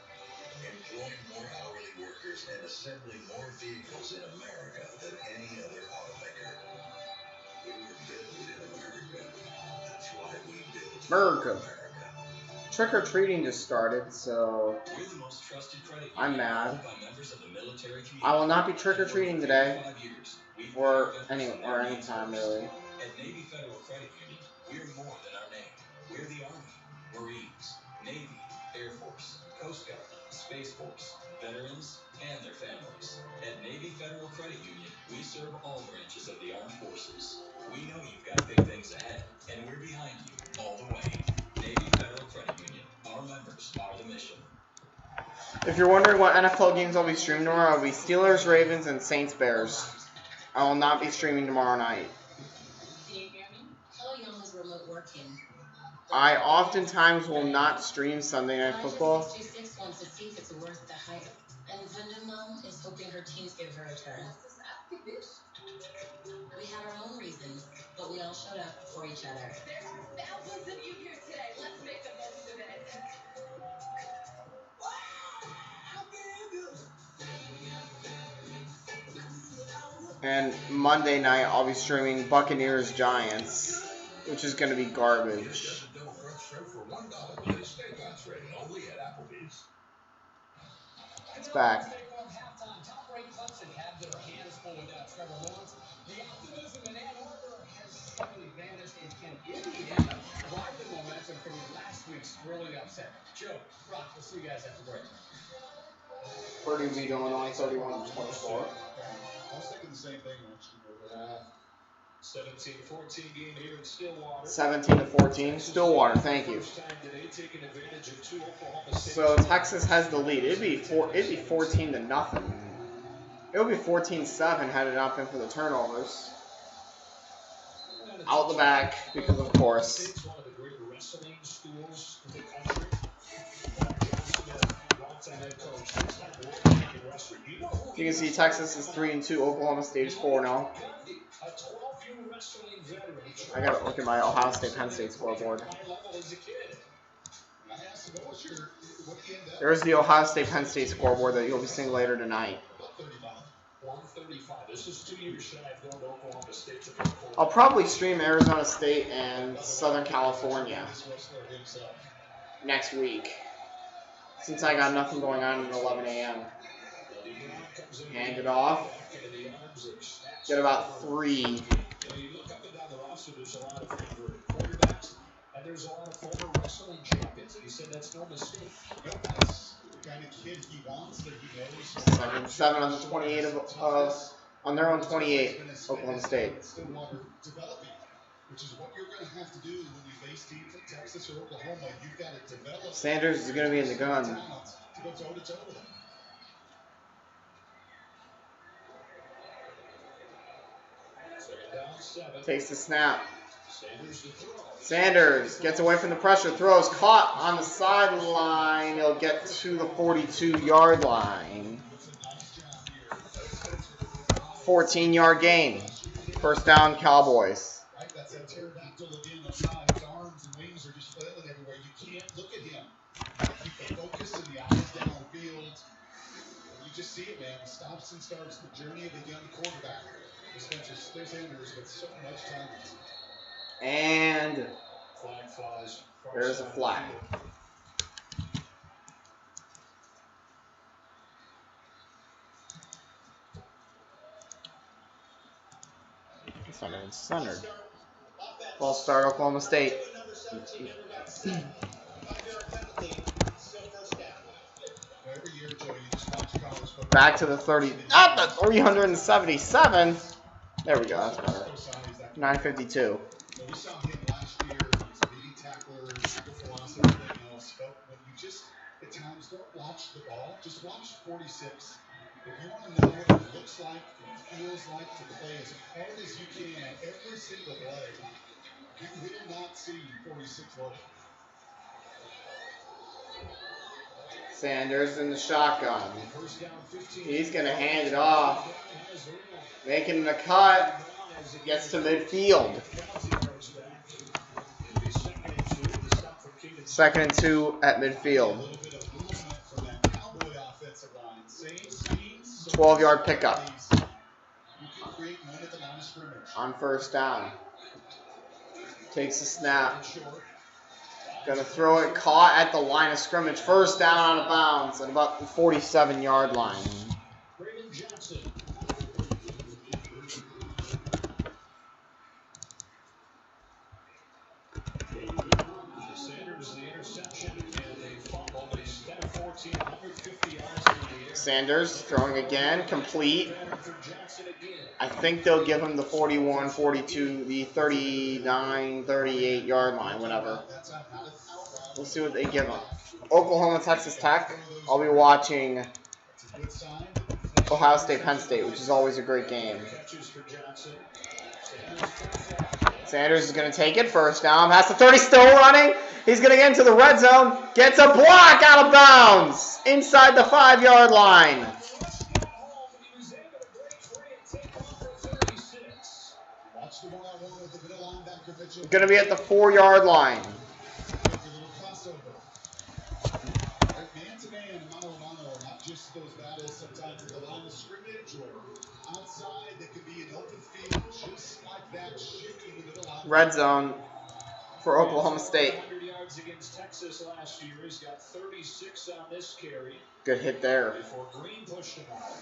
Employing more hourly workers and assembling more vehicles in America than any other automaker. We were built in America. That's why we built America. America. Trick-or-treating just started, so We're the most trusted credit I'm union mad. by members of the military community. I will not be trick-or-treating today, 5 years. We've or worked with any time really. At Navy Federal Credit Union, we're more than our name. We're the Army, Marines, Navy, Air Force, Coast Guard, Space Force, veterans, and their families. At Navy Federal Credit Union, we serve all branches of the armed forces. We know you've got big things ahead, and we're behind you all the way. Navy Federal Credit Union. Our members are the mission. If you're wondering what NFL games I'll be streaming tomorrow, I'll be Steelers, Ravens, and Saints, Bears. I will not be streaming tomorrow night. Can you hear me? How young is remote working? I oftentimes will not stream Sunday Night Football. 626 wants to see if it's worth the hype. And Mom is hoping her teams give her a turn. We had our own reasons, but we all showed up for each other. There are thousands of you here today. Let's make the most of it. And Monday night, I'll be streaming Buccaneers Giants, which is going to be garbage. It's back. The optimism in Ann Arbor has suddenly vanished, and can Indiana ride the momentum from last week's thrilling upset? Joe, Brock, we'll see you guys after break. Purdue beat Illinois 31-24. I was thinking the same thing, actually. 17-14 game here in Stillwater. 17-14, Stillwater. Thank you. So Texas has the lead. It'd be 14-0. It would be 14-7 had it not been for the turnovers. Out the back, because of course. You can see Texas is 3-2. Oklahoma State is 4-0. I gotta look at my Ohio State Penn State scoreboard. There's the Ohio State Penn State scoreboard that you'll be seeing later tonight. I'll probably stream Arizona State and Southern California next week, since I got nothing going on at 11 a.m. Hand it off. Get about 3. And there's a lot of former wrestling champions, and he said that's no mistake. That's the kind of kid he wants, that he knows. 7 on the 28 on their own 28, Oklahoma State. Developing, which is what you're going to have to do when you face teams like Texas or Oklahoma. You've got to develop. Sanders is going to be in the gun. To go toe-to-toe with them. Takes the snap. Sanders gets away from the pressure, throws, caught on the sideline. He'll get to the 42-yard line. 14-yard gain. First down, Cowboys. That's that pterodactyl again on side. His arms and wings are just flailing everywhere. You can't look at him. Keep the focus and the eyes downfield. You just see it, man. He stops and starts the journey of a young quarterback. Spencer Sanders with so much talent. And Flag flies. there's a flag. It's not even centered. False start, Oklahoma State. Back to the 30. At the 377. There we go. That's better. 952. We saw him last year. He's a leading tackler, tackle philosophy, everything else. But when you just, at times, don't watch the ball, just watch 46. If you want to know what it looks like and feels like to play as hard as you can every single play, you will not see 46 low. Sanders in the shotgun. He's going to hand it off. Making the cut. Gets to midfield. 2nd and 2 at midfield. 12-yard pickup. On first down. Takes the snap. Gonna throw it, caught at the line of scrimmage. First down out of bounds at about the 47-yard line. Sanders throwing again, complete. I think they'll give him the 41, 42, the 39, 38 yard line, whatever. We'll see what they give him. Oklahoma, Texas Tech. I'll be watching Ohio State, Penn State, which is always a great game. Sanders is going to take it first down. Past the 30, still running. He's going to get into the red zone. Gets a block out of bounds inside the 5-yard line. Going to be at the 4-yard line. Just those battles sometimes at the line of scrimmage or outside that could be an open field, just like that, shifting the middle line. Red zone for Oklahoma State. 100 yards against Texas last year. He's got 36 on this carry. Good hit there. Before Green pushed him out.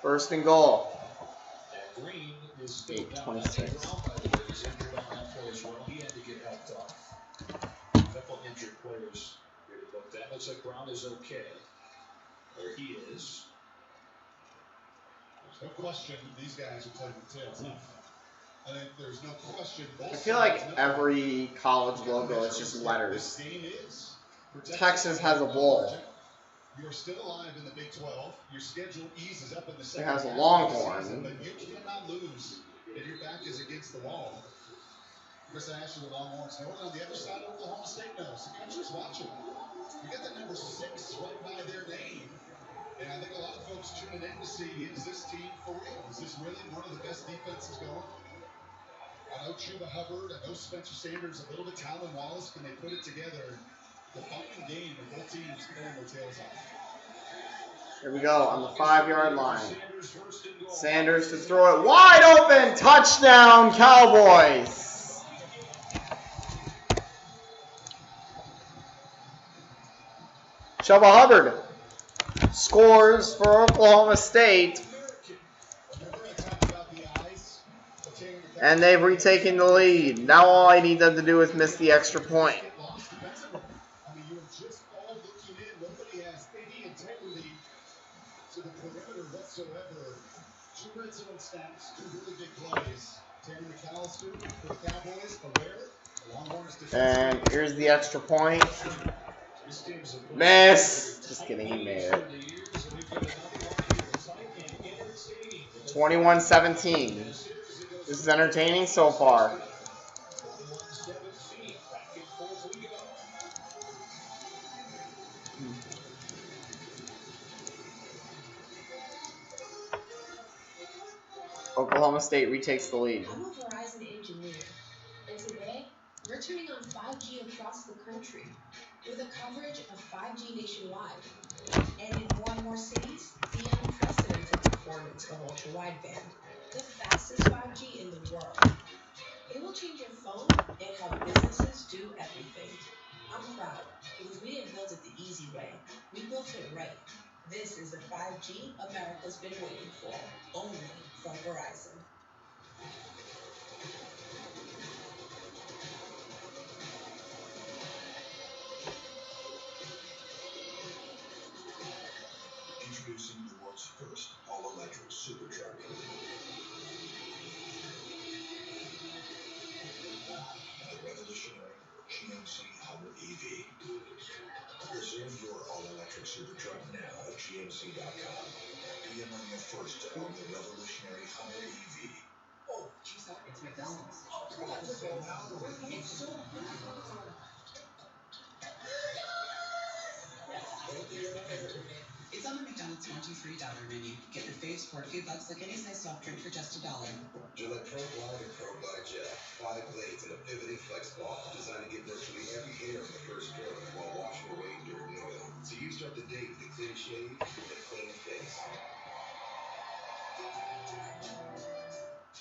First and goal. And Green is still 8:26. He's injured on that play as well. He had to get helped off. A couple injured players here to look at. Looks like Brown is okay. There he is. There's no question these guys are playing the tails off. I think there's no question. I feel like every college logo is just letters. Texas has a bowl. You're still alive in the Big 12. Your schedule eases up in the second It has a half Longhorn. of the season, but you cannot lose if your back is against the wall. Chris Ashley, the Longhorns know it. On the other side, Oklahoma State knows. The country's watching. You got the number 6 right by their name. And I think a lot of folks tuning in to see, is this team for real? Is this really one of the best defenses going? I know Chuba Hubbard, I know Spencer Sanders, a little bit Talon Wallace. Can they put it together? The final game of both teams pulling their tails off. Here we go on the 5-yard line. Sanders to throw it wide open. Touchdown, Cowboys. Chuba Hubbard scores for Oklahoma State. And they've retaken the lead. Now all I need them to do is miss the extra point. I mean, you're just all looking in. Nobody has any integrity to the perimeter whatsoever. 2 red zone snaps, 2 really big plays. Terry McAllister for the Cowboys, aware. Longhorns defense. And here's the extra point. Miss. Just kidding, he made it. 21-17. This is entertaining so far. Oklahoma State retakes the lead. I'm a Verizon engineer, and today we're turning on 5G across the country with a coverage of 5G nationwide, and in more and more cities, the unprecedented performance of ultra-wideband, the fastest 5G in the world. It will change your phone and how businesses do everything. I'm proud because we didn't build it the easy way. We built it right. This is the 5G America's been waiting for, only from Verizon. Introducing the world's first all-electric super truck. The revolutionary GMC Hummer EV. Reserve your all-electric super truck now at GMC.com. Be among the first to own the revolutionary Hummer EV. Oh, geez, it's McDonald's. It's so It's on the McDonald's $1, $2, $3 menu. Get your faves for a few bucks like any size soft drink for just $1. Gillette Pro Glide and Pro Glide Gel. 5 blades and a pivoting flex ball designed to get virtually every hair in the first stroke while washing away dirt and oil. So you start the day with a clean shave and a clean face.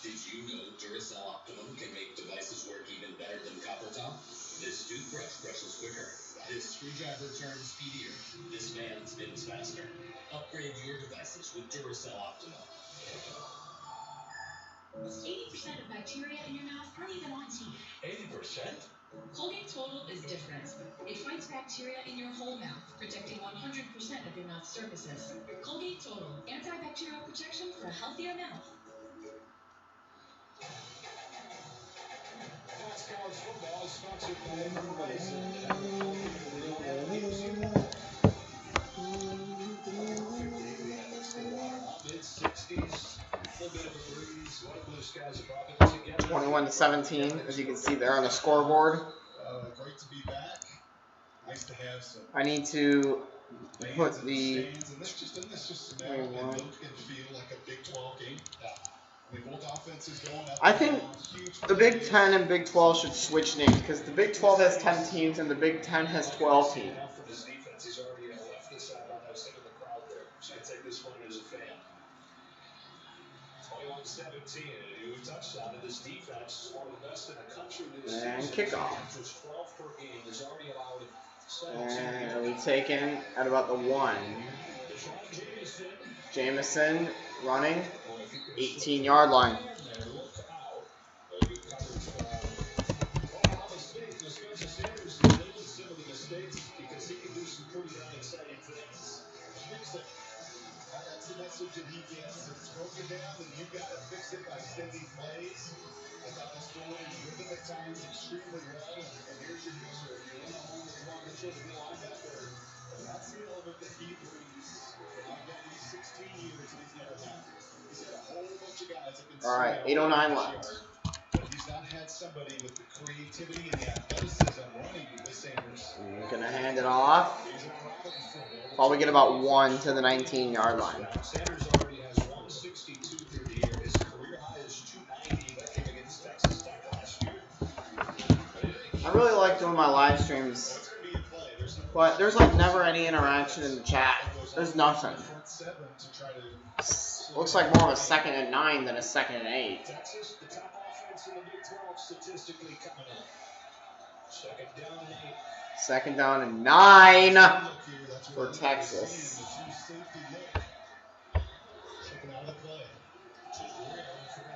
Did you know Duracell Optimum can make devices work even better than copper top? This toothbrush brushes quicker. This screwdriver turns speedier. This fan spins faster. Upgrade your devices with Duracell Optimum. 80% of bacteria in your mouth aren't even on teeth. 80%? Colgate Total is different. It fights bacteria in your whole mouth, protecting 100% of your mouth surfaces. Colgate Total, antibacterial protection for a healthier mouth. Fox College Football is sponsored by mid-60s, a little bit of a breeze, a lot of blue skies above it together. 21-17, as you can see there on the scoreboard. Great to be back. Nice to have some. I need to put the. And this just look and feel like a Big 12 game. I mean, both offenses going up. I think the Big 10 and Big 12 should switch names because the Big 12 has 10 teams and the Big 10 has 12 teams. He's already left the sideline. I was thinking the crowd there. So I take this one as a fan. 21-17, a new touchdown in this defense, one of the best in the country this season. And kickoff. 12 per game is already allowed. And it'll be taken at about the 1. Jameson running, 18-yard line. That's the message that he gets. If it's broken down, then you got to fix it by extending plays. I thought this one rhythm at times extremely well. And here's your user. You're in the home with one to the linebacker. And that's the element that he brings. Again, he's 16 years and he's never had. He's had a whole bunch of guys that can. All right, 8:09 left. But he's not had somebody with the creativity and the athleticism running with Sanders. I'm going to hand it off. Probably get about 1 to the 19-yard line. Sanders already has 162 through the year. His career high is 290. That came against Texas Tech last year. I really like doing my live streams, but there's like never any interaction in the chat. There's nothing. Looks like more of a 2nd and 9 than a 2nd and 8. Texas, the top offense in the Big 12 statistically coming up. 2nd down and 8. 2nd down and 9 for Texas.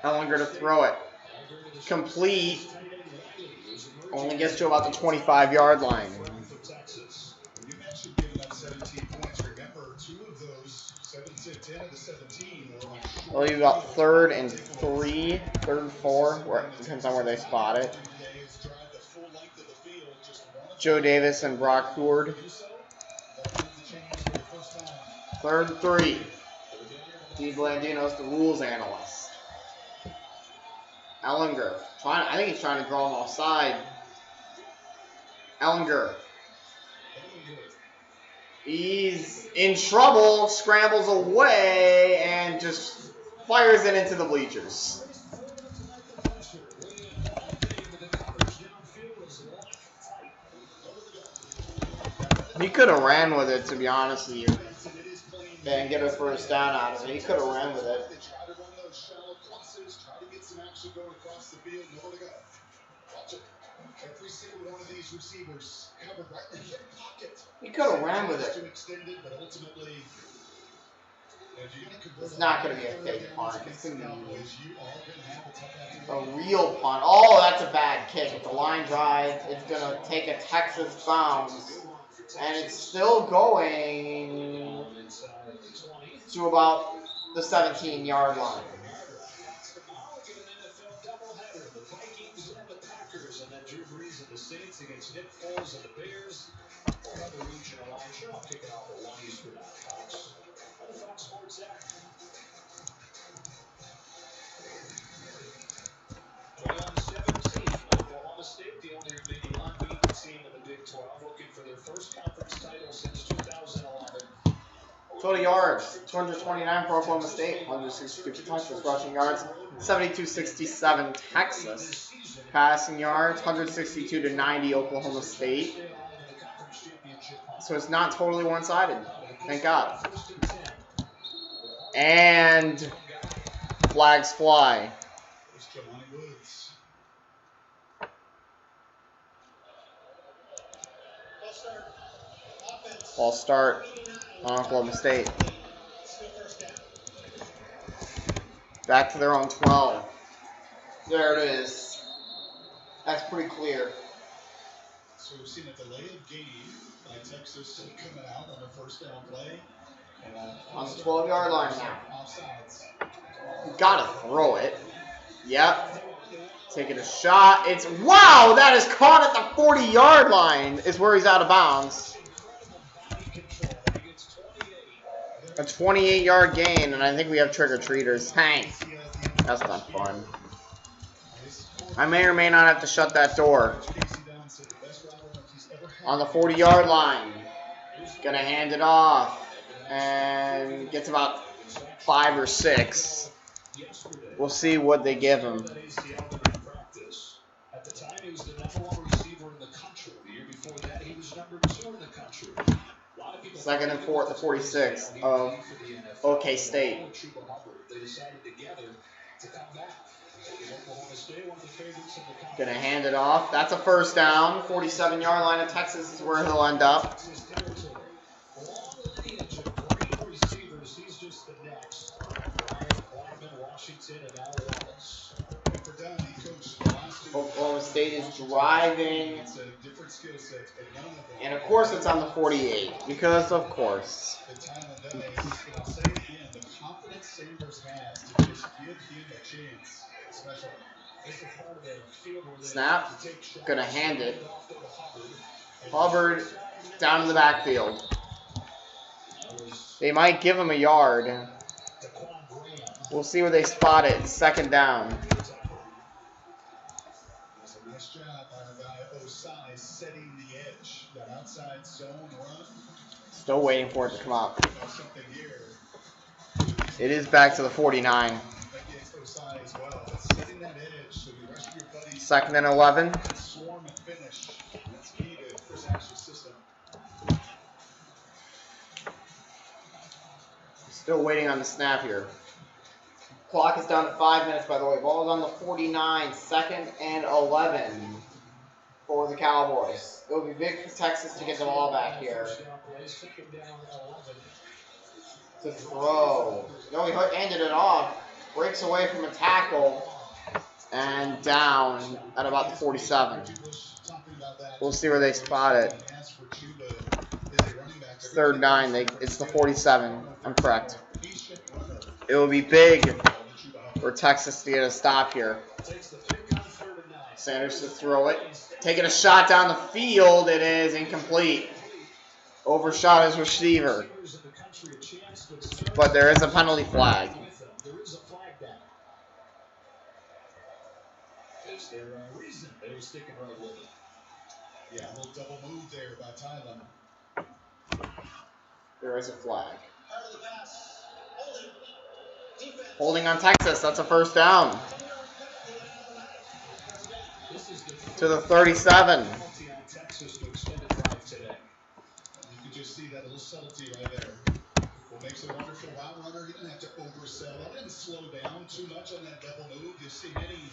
Ellinger to throw it. Complete. Only gets to about the 25-yard line. You mentioned giving up 17 points. Remember, 2 of those, 10 of the 17 were like. Well, you got 3rd and 3, 3rd and 4. Where, depends on where they spot it. Joe Davis and Brock Howard. 3rd and 3. Steve Blandino's the rules analyst. Ellinger. I think he's trying to draw him offside. Ellinger. He's in trouble, scrambles away, and just fires it into the bleachers. He could have ran with it, to be honest with you, and get a 1st down out of it. He could have ran with it. Every single one of these receivers covered right in the hip pocket. He could have ran with it. It's not going to be a fake punt. It's going to be a real punt. Oh, that's a bad kick. It's a line drive. It's going to take a Texas bounce. And it's still going to about the 17-yard line. Saints against Nick Foles and the Bears. Another regional action. I'll kick it off at 1 Eastern on Fox. On the Fox Sports app. 21-17. Oklahoma State, the only remaining unbeaten team in the Big 12, looking for their first conference title since 2011. Total yards, 229 for Oklahoma State, 162 touchdowns, rushing yards, 72-67 Texas. Passing yards, 162 to 90 Oklahoma State. So it's not totally one-sided. Thank God. And flags fly. False start on Oklahoma State. Back to their own 12. There it is. That's pretty clear. So we've seen a delay of game by Texas coming out on the first down play. On the 12-yard line now. Offsides. Gotta throw it. Yep. Taking a shot. It's, wow, that is caught at the 40-yard line is where he's out of bounds. A 28-yard gain, and I think we have trick-or-treaters. Hank. That's not fun. I may or may not have to shut that door. On the 40-yard line. Gonna hand it off. And gets about 5 or 6. We'll see what they give him. At the time, he was the #1 receiver in the country. The year before that, he was #2 in the country. Second and 4 at the 46 of OK State. They decided together to come back. Oklahoma State, one of the favorites of the country. Gonna hand it off. That's a first down. 47-yard line of Texas is where he'll end up. Long lineage of great receivers. He's just the next. Washington and Al Wallace. Oklahoma State is driving. And of course it's on the 48. Because of course. The confidence Sanders has to just give him a chance. Special. Snap. Gonna hand it. Hubbard down in the backfield. They might give him a yard. We'll see where they spot it. Second down. That's a nice job by our guy Osai setting the edge. That outside zone run. Still waiting for it to come up. It is back to the 49. Second and 11. Still waiting on the snap here. Clock is down to 5 minutes, by the way. Ball is on the 49. Second and 11 for the Cowboys. It will be big for Texas to get the ball back here. To throw. No, he handed it off. Breaks away from a tackle. And down at about the 47. We'll see where they spot it. It's third down. It's the 47. I'm correct. It will be big for Texas to get a stop here. Sanders to throw it. Taking a shot down the field. It is incomplete. Overshot his receiver. But there is a penalty flag. Is there a reason they were sticking right with it? Yeah, a little double move there by Tyler. There is a flag. Holding on Texas. That's a first down. To the 37. Texas to extend a drive today. You can just see that little subtlety right there. What makes it wonderful route runner, he didn't have to oversell. He didn't slow down too much on that double move. You see many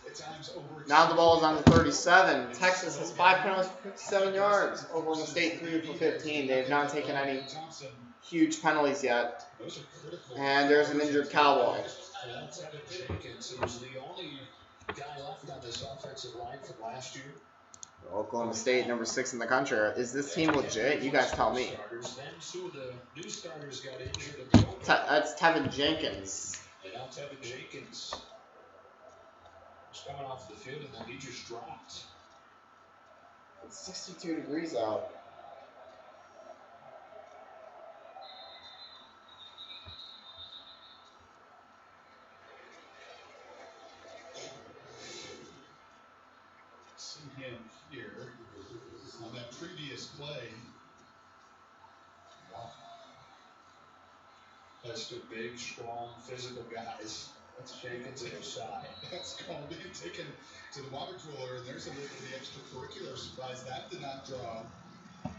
at times over. Now the ball is on the 37. Texas has 5 penalties for 57 yards. Oklahoma State 3 for 15. They have not taken any huge penalties yet. And there's an injured Cowboy. Jenkins was the only guy left on this offensive line from last year. Oklahoma State, number 6 in the country. Is this team legit? You guys tell me. That's Tevin Jenkins. And now Tevin Jenkins was coming off the field, and then he just dropped. It's 62 degrees out. See him here on that previous play. Wow. That's two big, strong, physical guys. That's Jenkins and Osai. That's called being taken to the water cooler, and there's a little bit of the extracurricular surprise. That did not draw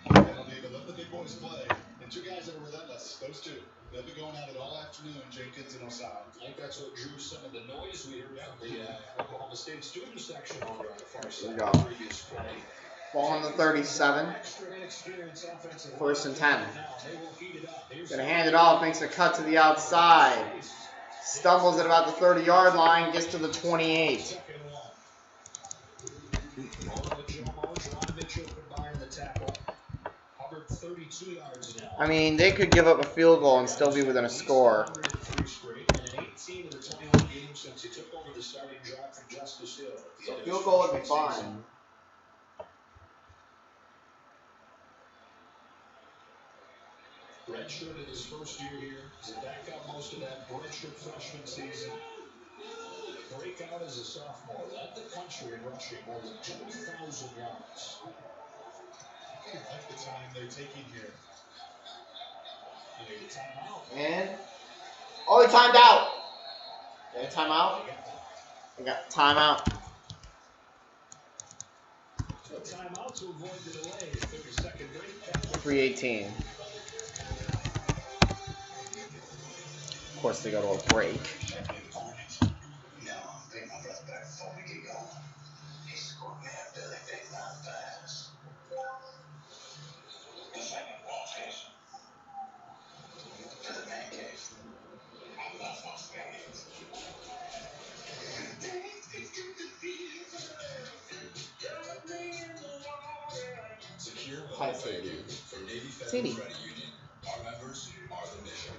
penalty, but let the big boys play. And two guys that are relentless, those two. They'll be going at it all afternoon, Jenkins and Osai. I think that's what drew some of the noise we heard from the Oklahoma State student section over on the far side. There you go. Ball on the 37. First and 10. Gonna hand it off, makes a cut to the outside. Stumbles at about the 30-yard line, gets to the 28. 2 yards now. I mean, they could give up a field goal and still be within a score. And in 18 of the 21 games since he took over the starting job from Justice Hill. So field goal would be fine. Redshirt in his first year here. He's back up most of that redshirt freshman season. Breakout as a sophomore. Led the country in rushing more than 2,000 yards. I like the time they're taking here. You need a timeout. And oh, he timed out. They had timeout. They got timeout. A timeout to avoid the delay. 30-second break. 3:18. Of course, they go to a break. No, bring my brother back before we get going. He scored me a Billy Big Mouth pass. This ain't a ball case. To the man cave. I love those games. Secure Hi, home Sadie. banking from Navy Federal Sadie. Credit Union. Our members are the mission.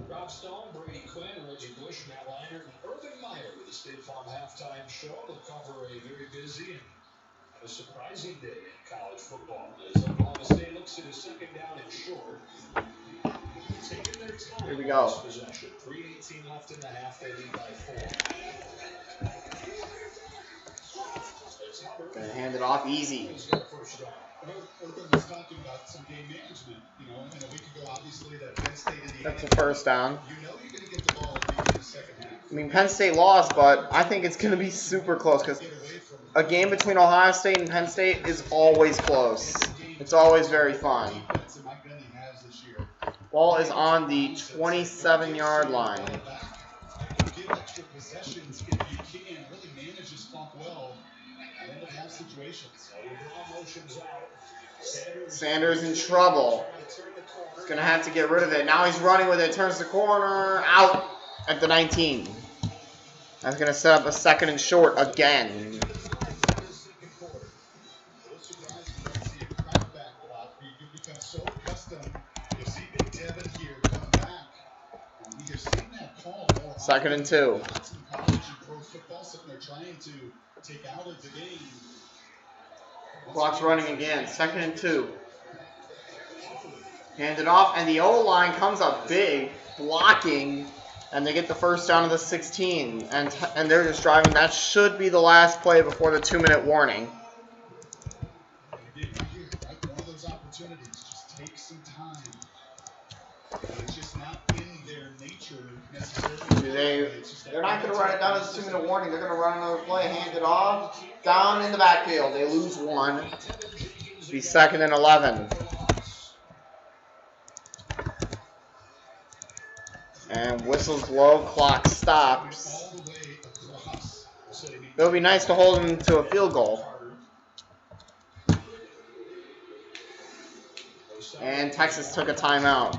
Rob Stone, Brady Quinn, Reggie Bush, Matt Leinart, and Irvin Meyer with the State Farm halftime show. They'll cover a very busy and a surprising day in college football. As Oklahoma State looks at a second down and short. Taking their time. Here we go. Possession. 3:18 left in the half. They lead by 4. Gonna hand it off easy. He's got a first down. Urban was talking about some game management. You know, and a week ago, obviously, that Penn State Indiana. That's the first down. You know you're going to get the ball in the second half. I mean, Penn State lost, but I think it's going to be super close because a game between Ohio State and Penn State is always close. It's always very fun. Ball is on the 27-yard line. Give extra possessions if you can. Really manage his clock well. And then have situations. Sanders in trouble. He's going to have to get rid of it. Now he's running with it. Turns the corner. Out at the 19. That's going to set up a second and short again. Second and 2. Clock's running again. Second and 2. Hand it off, and the O-line comes up big, blocking, and they get the first down of the 16. And they're just driving. That should be the last play before the 2-minute warning. One of those opportunities. Just take some time. It's just not in their nature necessarily. They're not going to run it down as a 2-minute warning. They're going to run another play, hand it off, down in the backfield. They lose one. Be second and 11. And whistles low, clock stops. It would be nice to hold them to a field goal. And Texas took a timeout.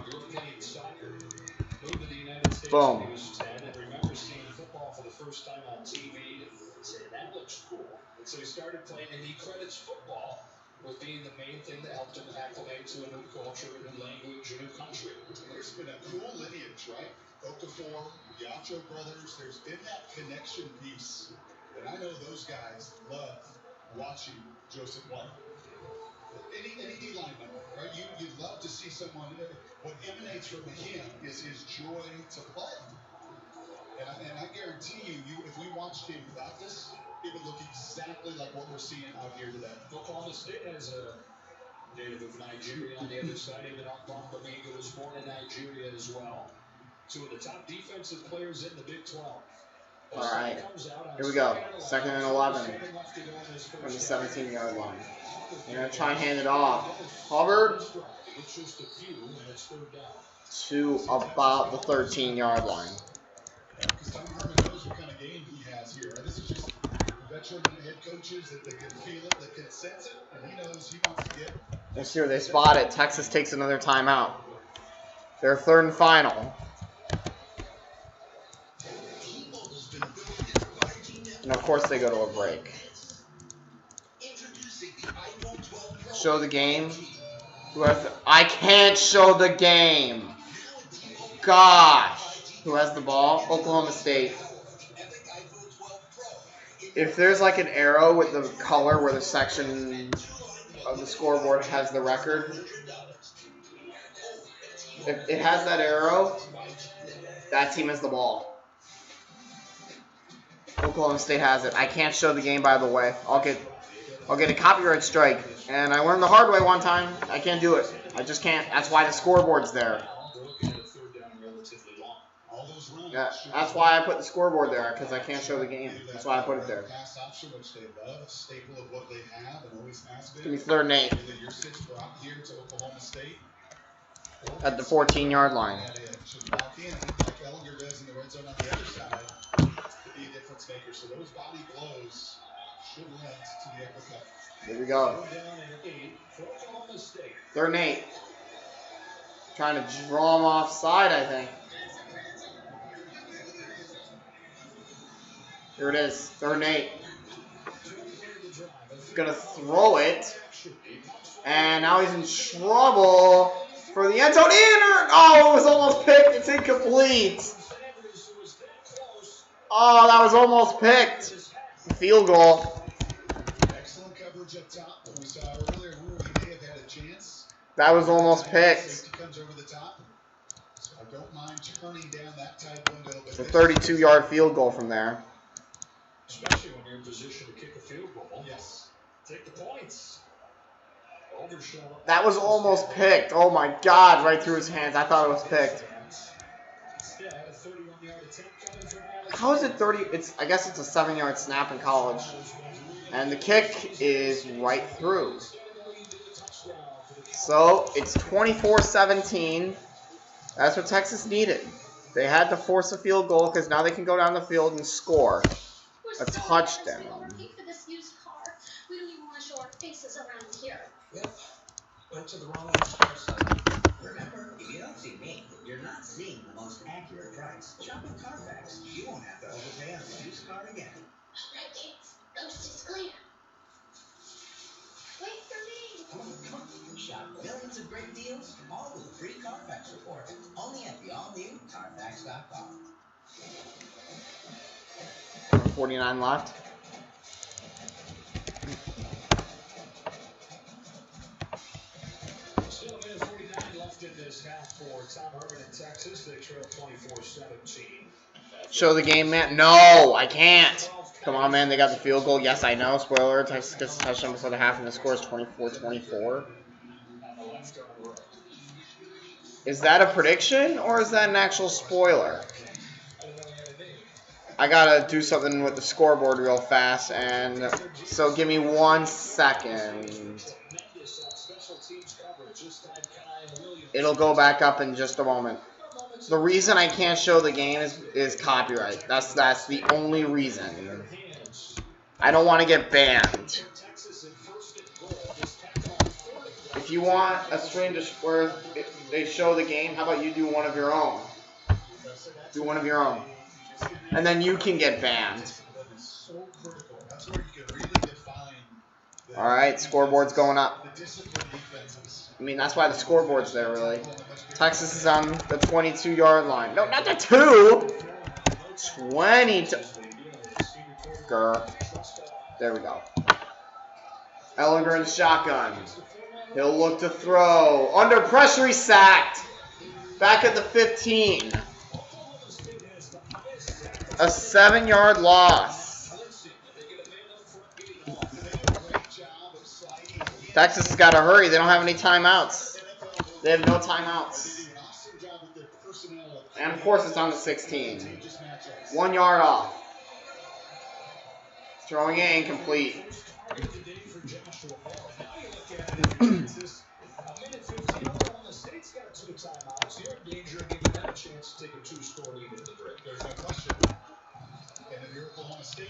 Boom. So he started playing, and he credits football with being the main thing that helped him acclimate to a new culture, a new language, a new country. There's been a cool lineage, right? Okafor, Yacho brothers. There's been that connection piece. And I know those guys love watching Joseph White. Any D-lineman, right? You'd love to see someone. What emanates from him is his joy to play. And I guarantee you, if we watched him practice, it would look exactly like what we're seeing out here today. Oklahoma State has a native of Nigeria on the other side. Even Bamiga was born in Nigeria as well. Two of the top defensive players in the Big 12. All right, here we go. Second and 11 from the 17-yard line. They're going to try and hand it off. Hubbard to about the 13-yard line. Because Tom Herman knows what kind of game he has here. This is just veteran head coaches that can feel it, that can sense it, and he knows he wants to get. Let's see where they spot it. Texas takes another timeout. They're third and final. And of course they go to a break. Show the game. I can't show the game. Gosh. Who has the ball? Oklahoma State. If there's like an arrow with the color where the section of the scoreboard has the record, if it has that arrow, that team has the ball. Oklahoma State has it. I can't show the game, by the way. I'll get a copyright strike. And I learned the hard way one time. I can't do it. I just can't. That's why the scoreboard's there. Yeah, that's why I put the scoreboard there, because I can't show the game. That's why I put it there. Give me 3rd and 8. At the 14-yard line. Here we go. 3rd and 8. Trying to draw him offside, I think. Here it is. 3rd and 8. Gonna throw it. And now he's in trouble for the end zone. Oh, it was almost picked. It's incomplete. Oh, that was almost picked. Field goal. Excellent coverage up top. We saw earlier where we may have had a chance. That was almost picked. Comes over the top. So I don't mind turning down that tight window. It's a 32-yard field goal from there. Especially when you're in position to kick a field goal. Yes. Take the points. Overshot. That was almost picked. Oh my God, right through his hands. I thought it was picked. How is it 30? I guess it's a 7-yard snap in college. And the kick is right through. So it's 24-17. That's what Texas needed. They had to force a field goal because now they can go down the field and score a touchdown. We don't even want to show our faces around here. Yep. Went to the wrong car site. Remember, if you don't see me, you're not seeing the most accurate price. Shop with Carfax. You won't have to overpay on a used car again. All right, kids. Coast is clear. Wait for me. Come on. Shop millions of great deals, all with a free Carfax report. Only at the all-new Carfax.com. 49 left. Still a minute 49 left in this half for Tom Herman in Texas. They trail 24-17. Show the game, man. No, I can't. Come on, man. They got the field goal. Yes, I know. Spoiler. Texas gets a touchdown before the half, and the score is 24-24. Is that a prediction, or is that an actual spoiler? I gotta do something with the scoreboard real fast, and so give me 1 second. It'll go back up in just a moment. The reason I can't show the game is copyright. That's the only reason. I don't want to get banned. If you want a stream where they show the game, how about you do one of your own? Do one of your own. And then you can get banned. Alright, scoreboard's going up. I mean, that's why the scoreboard's there, really. Texas is on the 22-yard line. No, not the 2! 22. Grr. There we go. Ellinger in shotgun. He'll look to throw. Under pressure, he's sacked. Back at the 15. A 7-yard loss. Texas has got to hurry. They don't have any timeouts. They have no timeouts. And of course it's on the 16. 1 yard off. Throwing it incomplete.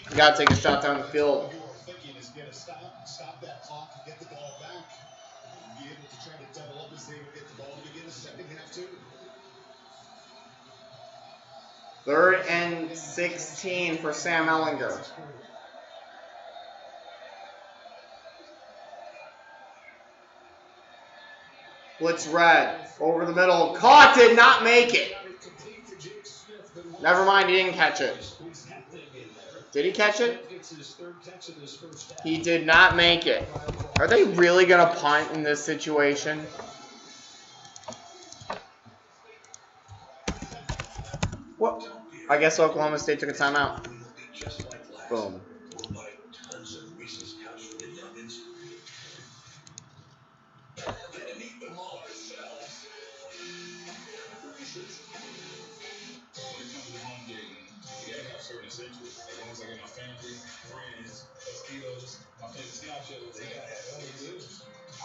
You gotta take a shot down the field. Stop that clock and get the ball back. And be able to try to double up as they would get the ball to begin the second half too. 3rd and 16 for Sam Ellinger. Blitz red. Over the middle. Caught, did not make it. Never mind, he didn't catch it. Did he catch it? He did not make it. Are they really going to punt in this situation? What? I guess Oklahoma State took a timeout. Boom.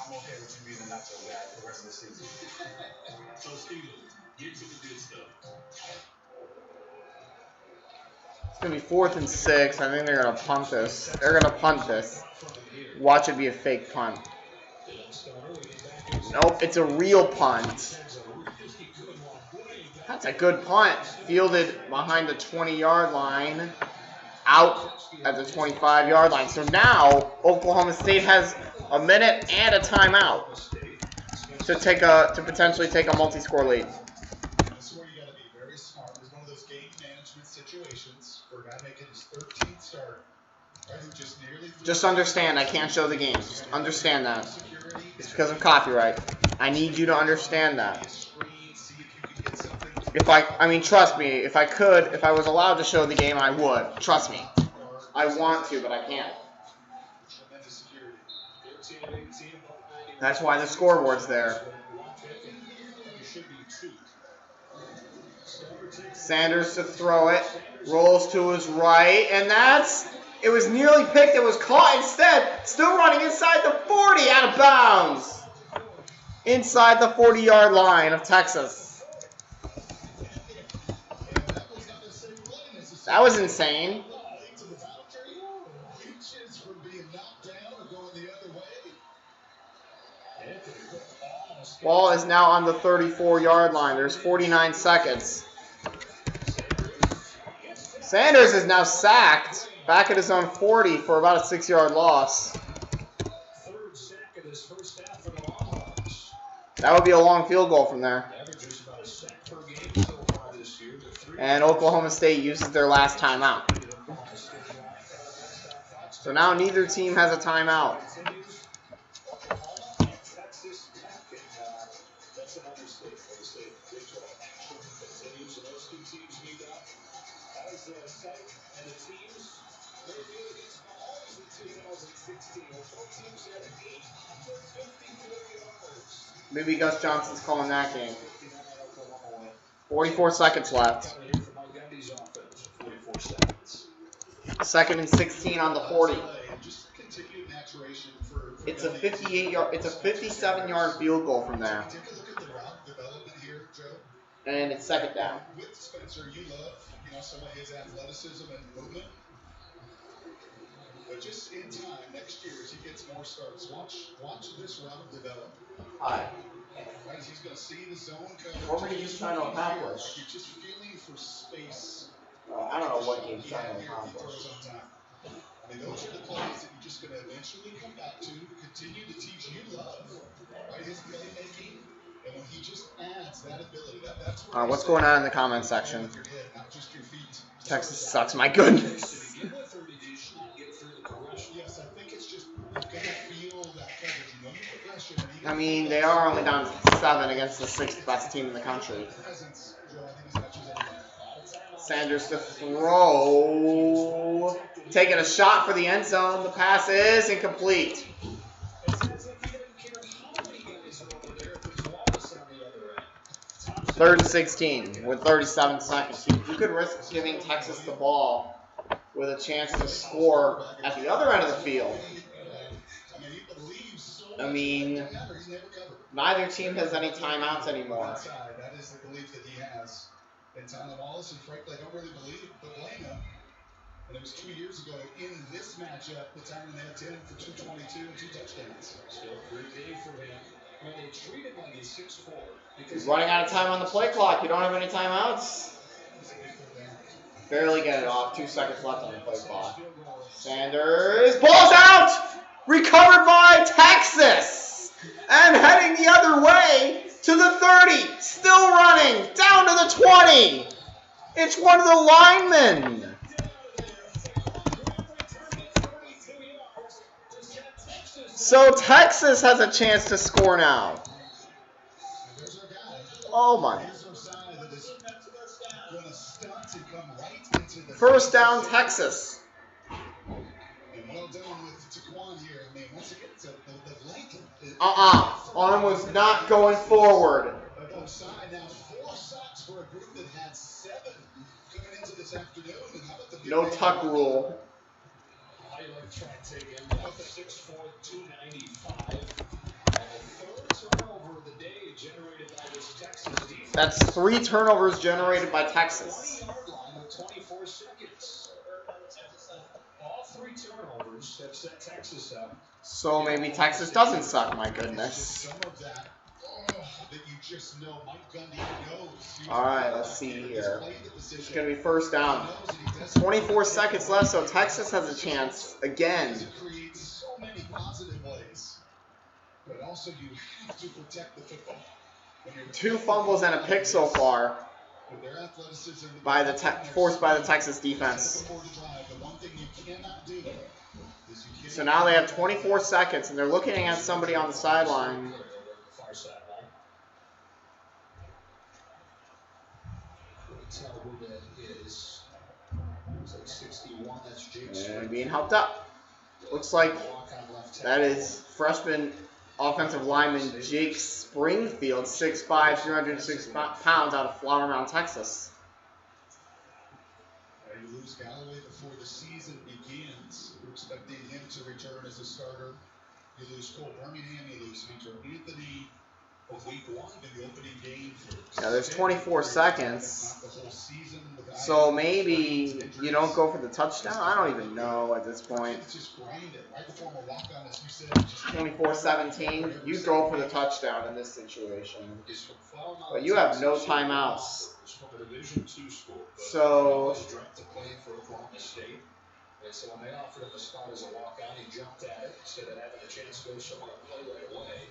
I'm okay with you being a not so guy for the rest of the season. So, Steven, get to the good stuff. It's going to be 4th and 6. I think they're going to punt this. They're going to punt this. Watch it be a fake punt. Nope, it's a real punt. That's a good punt. Fielded behind the 20-yard line. Out at the 25-yard line. So now Oklahoma State has a minute and a timeout to potentially take a multi-score lead. That's where you got to be very smart. It's one of those game management situations where a guy making his 13th start, right, who just nearly. Just understand, I can't show the games. Just understand that. It's because of copyright. I need you to understand that. I mean, trust me, if I was allowed to show the game, I would. Trust me. I want to, but I can't. That's why the scoreboard's there. Sanders to throw it. Rolls to his right, and it was nearly picked. It was caught instead. Still running inside the 40, out of bounds. Inside the 40-yard line of Texas. That was insane. Ball is now on the 34-yard line. There's 49 seconds. Sanders is now sacked. Back at his own 40 for about a 6-yard loss. That would be a long field goal from there. And Oklahoma State uses their last timeout. So now neither team has a timeout. Maybe Gus Johnson's calling that game. 44 seconds left. 2nd and 16 on the 40. It's a 57-yard field goal from there. And it's 2nd down. With Spencer, you love, some of his athleticism and movement. But just in time, next year, as he gets more starts, watch this route develop. Hi. Right, he's going to see the zone coverage. What were you just trying to accomplish? You're just feeling for space. I don't know what he was trying to accomplish. I mean, those are the plays that you're just going to eventually come back to, continue to teach you love, right? His playmaking, and when he just adds that ability, that's where. What's going on in the comment section? Texas sucks, my goodness. Yes, I think it's just you've got to feel that coverage. I mean, they are only down 7 against the 6th best team in the country. Sanders to throw. Taking a shot for the end zone. The pass is incomplete. 3rd and 16 with 37 seconds. You could risk giving Texas the ball with a chance to score at the other end of the field. I mean, neither team has any timeouts anymore. That is the belief that he has. And Tyler Wallace, and frankly, I don't really blame him. And it was 2 years ago in this matchup, the time when they had 10 for 222 and 2 touchdowns. Still a great day for him. When they treat him like he's 6'4". He's running out of time on the play clock. You don't have any timeouts? Barely get it off. 2 seconds left on the play clock. Sanders. Ball's out! Recovered by Texas! And heading the other way 30. Still running. Down to the 20. It's one of the linemen. So Texas has a chance to score now. Oh my. First down, Texas. Arm was not going forward. No tuck rule. That's 3 turnovers generated by Texas. So maybe Texas doesn't suck, my goodness. Alright, let's see here. It's going to be first down. 24 seconds left, so Texas has a chance again. But also you have to protect the football. 2 fumbles and a pick so far by the forced by the Texas defense. So now they have 24 seconds, and they're looking at somebody on the sideline. And being helped up. Looks like that is freshman offensive lineman Jake Springfield, 6'5", 306 pounds, out of Flower Mound, Texas. You lose Galloway before the season begins. We're expecting him to return as a starter. You lose Cole Birmingham, you lose Hunter Anthony of week 1 in the opening game. Now there's 24 seconds. So maybe you don't go for the touchdown? I don't even know at this point. 24-17. You go for the touchdown in this situation. But you have no timeouts. So so when they offered him a spot as a walk-on, he jumped at it instead of having a chance to go somewhere and play right away.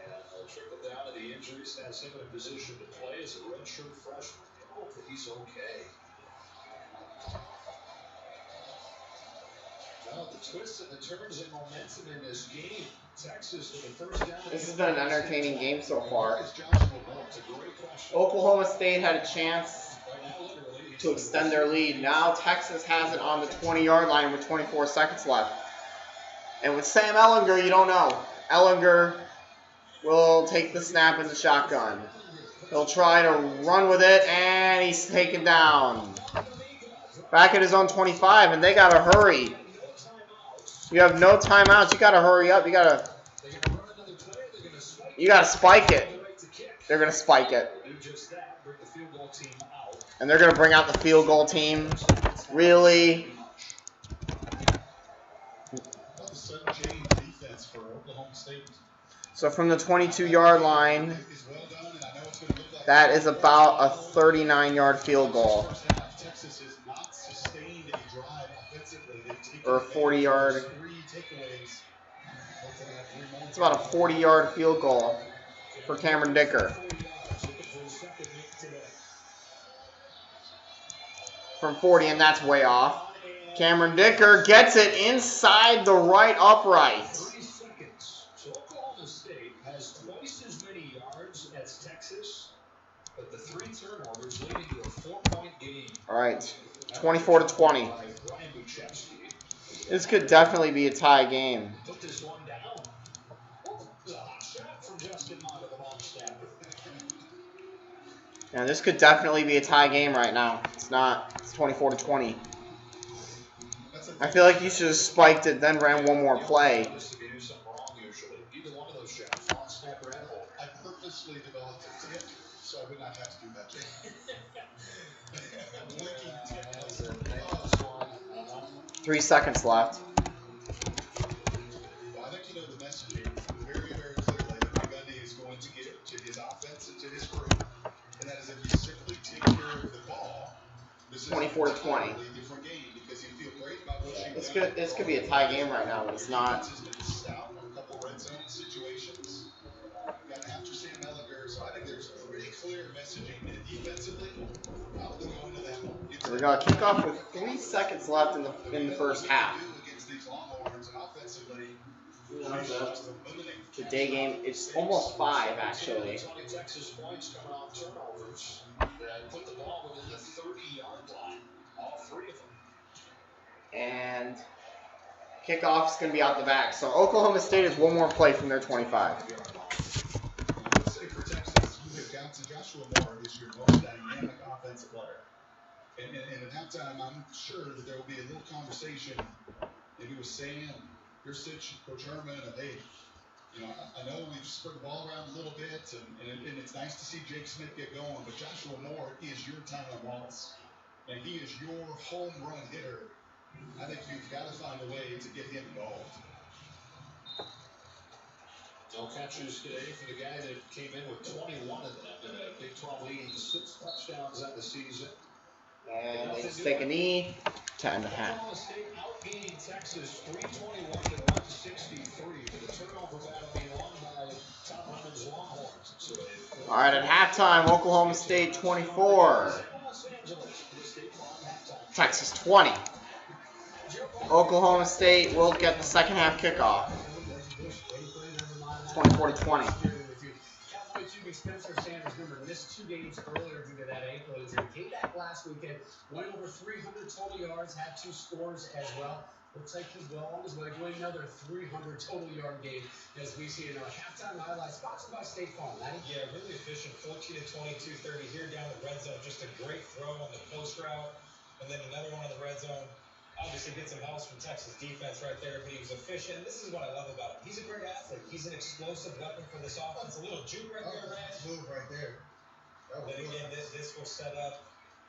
And trickle down to the injuries has him in a position to play as a redshirt freshman. I hope that he's okay. Well, the twists and the turns and momentum in this game. Texas with the first down. This has been an entertaining game so far. Oklahoma State had a chance to extend their lead. Now Texas has it on the 20-yard line with 24 seconds left. And with Sam Ehlinger, you don't know. Ehlinger will take the snap in the shotgun. He'll try to run with it, and he's taken down. Back at his own 25, and they got to hurry. You have no timeouts. You got to hurry up. You got to spike it. They're going to spike it. And they're going to bring out the field goal team. Really? So from the 22-yard line, that is about a 39-yard field goal. Or a 40-yard. It's about a 40-yard field goal for Cameron Dicker. From 40, and that's way off. Cameron Dicker gets it inside the right upright. So Oklahoma State has twice as many yards as Texas, but the 3 turnovers leading to a 4-point game. All right, 24-20. This could definitely be a tie game. Put this one down. A hot shot from Justin Mott of the long snapper. Yeah, this could definitely be a tie game right now. It's not. It's 24-20. I feel like you should have spiked it, then ran one more play. I purposely developed a tip so I would not have to do that. 3 seconds left. Well, I think you know the messaging very, very clearly that Gundy is going to give to his offense and to his group. And that is if you simply take care of the ball, this is 24-20. different game because you feel great about what you've This done. could be a tie game right now, but it's not. Has been stout on a couple red zone situations. Got after Sam Ehlinger, so I think there's clear messaging. And defensively, I'll go into that. Here we go. Kickoff with 3 seconds left in the first half. Against these Longhorns, and offensively, The day game, it's almost 5 actually. Texas points coming off turnovers that put the ball within the 30-yard line. All 3 of them. And kickoff's going to be out the back. So Oklahoma State is 1 more play from their 25. Let's say for Texas, you've got to Joshua Moore is your most dynamic offensive player. And at halftime, I'm sure that there will be a little conversation, maybe with Sam, Yursich, Coach Herman, and hey, I know we've spread the ball around a little bit, and it's nice to see Jake Smith get going, but Joshua Moore is your Tyler Wallace, and he is your home run hitter. I think you've got to find a way to get him involved. No catches today for the guy that came in with 21 of them in a Big 12 lead, 6 touchdowns on the season. And they just take a knee, 10.5. Oklahoma State outgaining Texas 321 to 163, but the turnover battle being won by Tom Herman's Longhorns. So all right, at halftime, Oklahoma State 24, Texas 20. Oklahoma State will get the second half kickoff. 24-20. Spencer Sanders, remember, missed 2 games earlier due to that ankle injury. Came back last weekend, went over 300 total yards, had 2 scores as well. Looks like he's well on his way to another 300 total yard game as we see in our halftime highlights sponsored by State Farm. Yeah, really efficient. 14 to 22, 30 here down the red zone. Just a great throw on the post route, and then another one on the red zone. Obviously, get some help from Texas defense right there, but he was efficient. And this is what I love about him. He's a great athlete. He's an explosive weapon for this offense. A little juke right there, Rand. Move right there. Then again, this will set up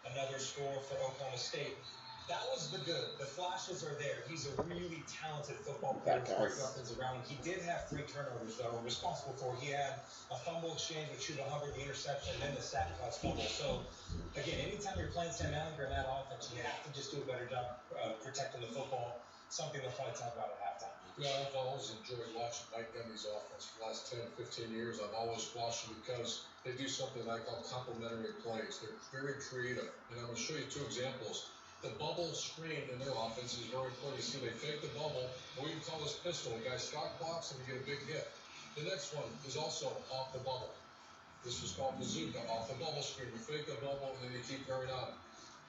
another score for Oklahoma State. That was the good. The flashes are there. He's a really talented football player with great weapons around him. He did have 3 turnovers, though, responsible for. He had a fumble exchange with Chuba Hubbard, the interception, and then the sack plus fumble. So, again, anytime you're playing Sam Ehlinger in that offense, you have to just do a better job protecting the football, something they'll probably talk about at halftime. Yeah, I've always enjoyed watching Mike Gundy's offense for the last 10, 15 years. I've always watched them because they do something I call complementary plays. They're very creative. And I'm going to show you 2 examples. The bubble screen in their offense is very important. You see, they fake the bubble, or you call this pistol. The guy stock blocks and you get a big hit. The next one is also off the bubble. This was called bazooka, off the bubble screen. You fake the bubble, and then you keep going on.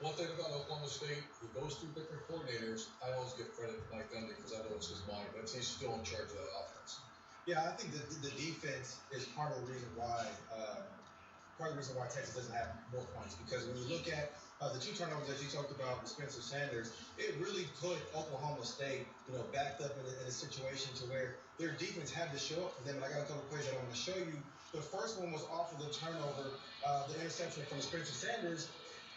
One thing about Oklahoma State, he goes through different coordinators. I always give credit to Mike Gundy because I know it's his mind, but he's still in charge of that offense. Yeah, I think that the defense is part of the reason why Texas doesn't have more points. Because when you look at the 2 turnovers that you talked about with Spencer Sanders, it really put Oklahoma State, backed up in a situation to where their defense had to show up for them. And I got a couple plays that I want to show you. The first one was off of the turnover, the interception from Spencer Sanders.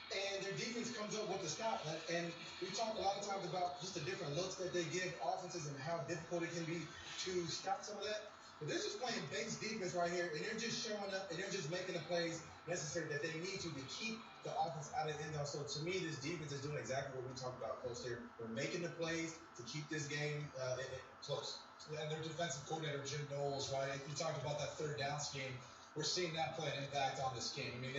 And their defense comes up with the stop. And we talk a lot of times about just the different looks that they give offenses and how difficult it can be to stop some of that. But they're just playing base defense right here, and they're just showing up, and they're just making the plays necessary that they need to keep the offense out of the end zone. So to me, this defense is doing exactly what we talked about close here. We're making the plays to keep this game close. And their defensive coordinator, Jim Knowles, right? You talked about that 3rd down scheme. We're seeing that play an impact on this game. I mean,